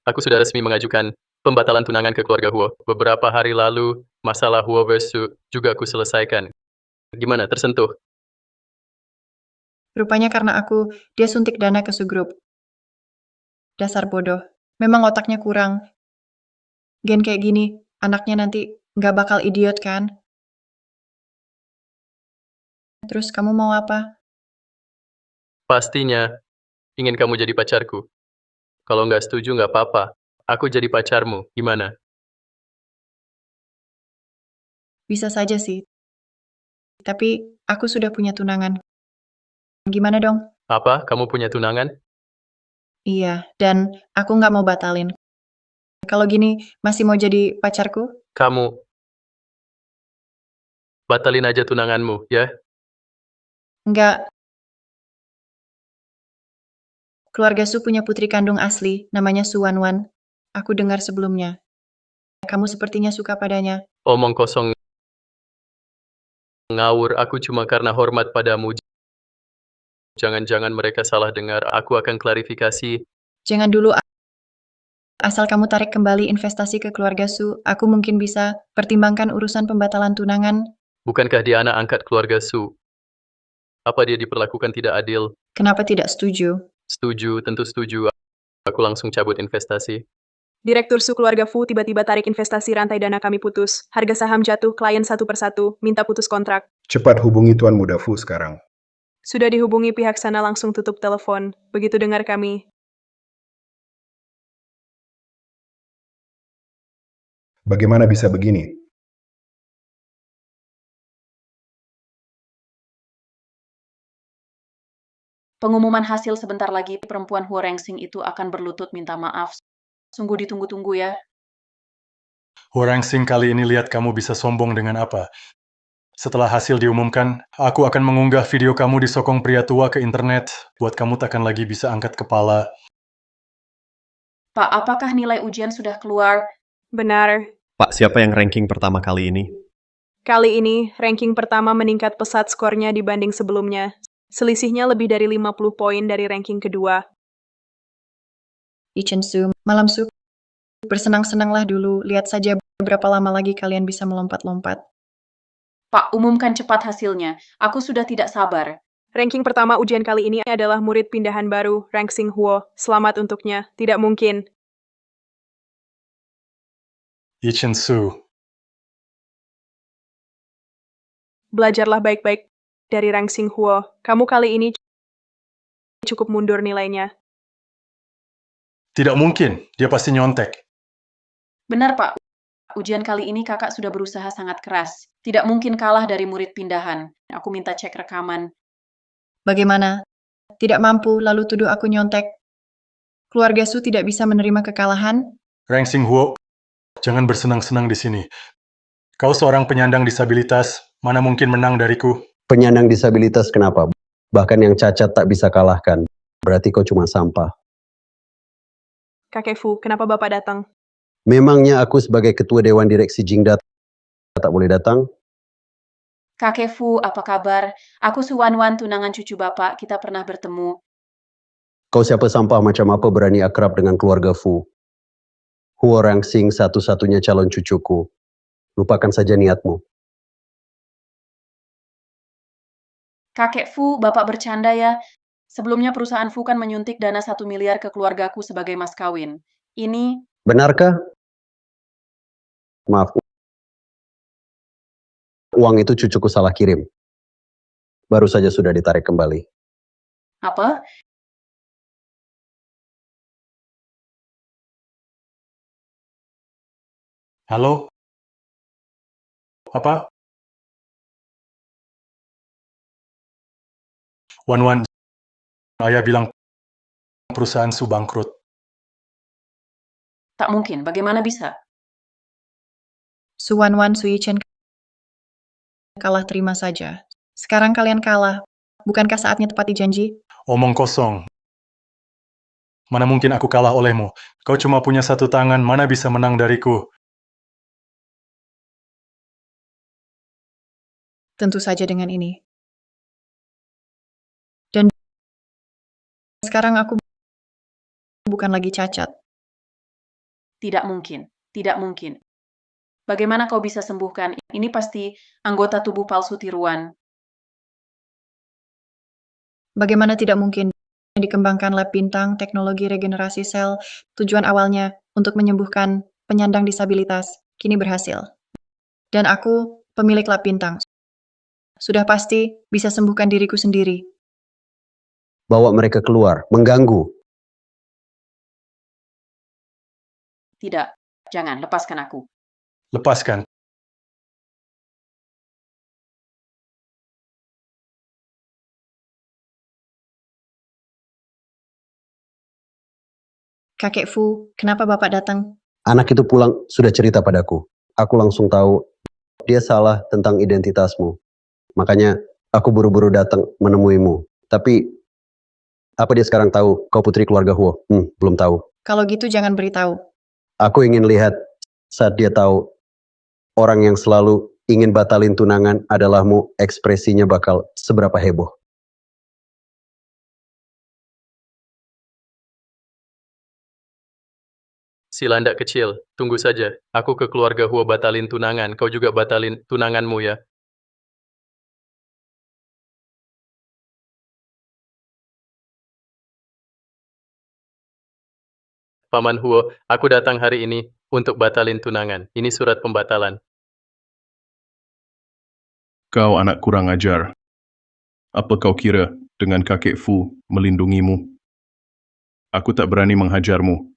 Aku sudah resmi mengajukan pembatalan tunangan ke keluarga Huo. Beberapa hari lalu, masalah Huo versus juga aku selesaikan. Gimana, tersentuh? Rupanya karena dia suntik dana ke Sugrup. Dasar bodoh. Memang otaknya kurang. Gen kayak gini, anaknya nanti nggak bakal idiot kan? Terus kamu mau apa? Pastinya, ingin kamu jadi pacarku. Kalau nggak setuju nggak apa-apa. Aku jadi pacarmu, gimana? Bisa saja sih. Tapi aku sudah punya tunangan. Gimana dong? Apa, kamu punya tunangan? Iya, dan aku nggak mau batalin. Kalau gini, masih mau jadi pacarku? Kamu batalin aja tunanganmu, ya? Nggak. Keluarga Su punya putri kandung asli, namanya Su Wanwan. Aku dengar sebelumnya. Kamu sepertinya suka padanya. Omong kosong ngawur, aku cuma karena hormat padamu. Jangan-jangan mereka salah dengar, aku akan klarifikasi. Jangan dulu, asal kamu tarik kembali investasi ke keluarga Su, aku mungkin bisa pertimbangkan urusan pembatalan tunangan. Bukankah dia anak angkat keluarga Su? Apa dia diperlakukan tidak adil? Kenapa tidak setuju? Setuju, tentu setuju. Aku langsung cabut investasi. Direktur Su keluarga Fu tiba-tiba tarik investasi, rantai dana kami putus. Harga saham jatuh, klien satu persatu, minta putus kontrak. Cepat hubungi Tuan Muda Fu sekarang. Sudah dihubungi pihak sana, langsung tutup telepon. Begitu dengar kami. Bagaimana bisa begini? Pengumuman hasil sebentar lagi, perempuan Huo Rengsing itu akan berlutut minta maaf. Sungguh ditunggu-tunggu ya. Huarangsing, kali ini lihat kamu bisa sombong dengan apa. Setelah hasil diumumkan, aku akan mengunggah video kamu disokong pria tua ke internet, buat kamu takkan lagi bisa angkat kepala. Pak, apakah nilai ujian sudah keluar? Benar. Pak, siapa yang ranking pertama kali ini? Kali ini, ranking pertama meningkat pesat skornya dibanding sebelumnya. Selisihnya lebih dari 50 poin dari ranking kedua. Chen Su, malam Su. Bersenang-senanglah dulu, lihat saja berapa lama lagi kalian bisa melompat-lompat. Pak, umumkan cepat hasilnya. Aku sudah tidak sabar. Ranking pertama ujian kali ini adalah murid pindahan baru, Rang Xing Huo. Selamat untuknya. Tidak mungkin. Yichen Su, Belajarlah baik-baik dari Rang Xing Huo. Kamu kali ini cukup mundur nilainya. tidak mungkin. Dia pasti nyontek. Benar, Pak. Ujian kali ini kakak sudah berusaha sangat keras. Tidak mungkin kalah dari murid pindahan. Aku minta cek rekaman. Bagaimana? Tidak mampu, lalu tuduh aku nyontek. Keluarga Su tidak bisa menerima kekalahan? Rang Xing Huo, jangan bersenang-senang di sini. Kau seorang penyandang disabilitas, mana mungkin menang dariku? Penyandang disabilitas kenapa? Bahkan yang cacat tak bisa kalahkan. Berarti kau cuma sampah. Kakek Fu, kenapa Bapak datang? Memangnya aku sebagai ketua Dewan Direksi Jingda tak boleh datang? Kakek Fu, apa kabar? Aku Suwan-Wan, tunangan cucu Bapak. Kita pernah bertemu. Kau siapa sampah macam apa berani akrab dengan keluarga Fu? Huo Rangxing satu-satunya calon cucuku. Lupakan saja niatmu. Kakek Fu, Bapak bercanda ya. Sebelumnya perusahaan Fu kan menyuntik dana 1 miliar ke keluargaku sebagai mas kawin. Ini, Benarkah? Maaf. Uang itu cucuku salah kirim. Baru saja sudah ditarik kembali. apa? Halo? Apa? Wan-Wan, ayah bilang perusahaan Su bangkrut. Tak mungkin, bagaimana bisa? Su Wan-Wan, Su Yichen kalah, terima saja. Sekarang kalian kalah. Bukankah saatnya tepati janji? Omong kosong. Mana mungkin aku kalah olehmu? Kau cuma punya satu tangan, mana bisa menang dariku? Tentu saja dengan ini. Dan sekarang aku bukan lagi cacat. Tidak mungkin, tidak mungkin. Bagaimana kau bisa sembuhkan? Ini pasti anggota tubuh palsu tiruan. Bagaimana tidak mungkin dikembangkan lab bintang teknologi regenerasi sel, tujuan awalnya untuk menyembuhkan penyandang disabilitas, kini berhasil. Dan aku, pemilik lab bintang, sudah pasti bisa sembuhkan diriku sendiri. Bawa mereka keluar, mengganggu. Tidak, jangan, lepaskan aku. Lepaskan. Kakek Fu, kenapa Bapak datang? Anak itu pulang sudah cerita padaku. Aku langsung tahu dia salah tentang identitasmu. Makanya aku buru-buru datang menemuimu. Tapi apa dia sekarang tahu kau putri keluarga Huo? Belum tahu. Kalau gitu jangan beritahu. Aku ingin lihat saat dia tahu orang yang selalu ingin batalin tunangan adalahmu, ekspresinya bakal seberapa heboh. Si landak kecil, tunggu saja. Aku ke keluarga Huo batalin tunangan, kau juga batalin tunanganmu ya. Paman Huo, aku datang hari ini untuk batalin tunangan. Ini surat pembatalan. Kau anak kurang ajar. Apa kau kira dengan kakek Fu melindungimu? Aku tak berani menghajarmu.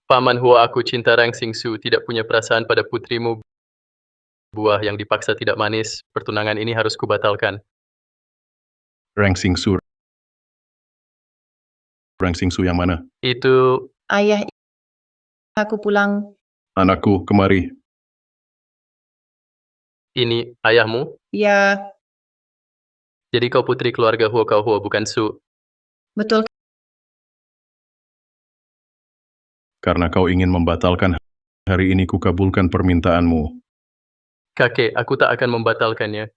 Paman Huo, aku cinta Rang Xingsu, tidak punya perasaan pada putrimu. Buah yang dipaksa tidak manis, pertunangan ini harus kubatalkan. Rang Xingsu. Rang Xingsu yang mana? Itu, Ayah, aku pulang. Anakku, kemari. ini ayahmu? Ya, Jadi kau putri keluarga Huo, kau Huo, bukan Su. betul. Karena kau ingin membatalkan Hari ini kukabulkan permintaanmu. Kakek, aku tak akan membatalkannya.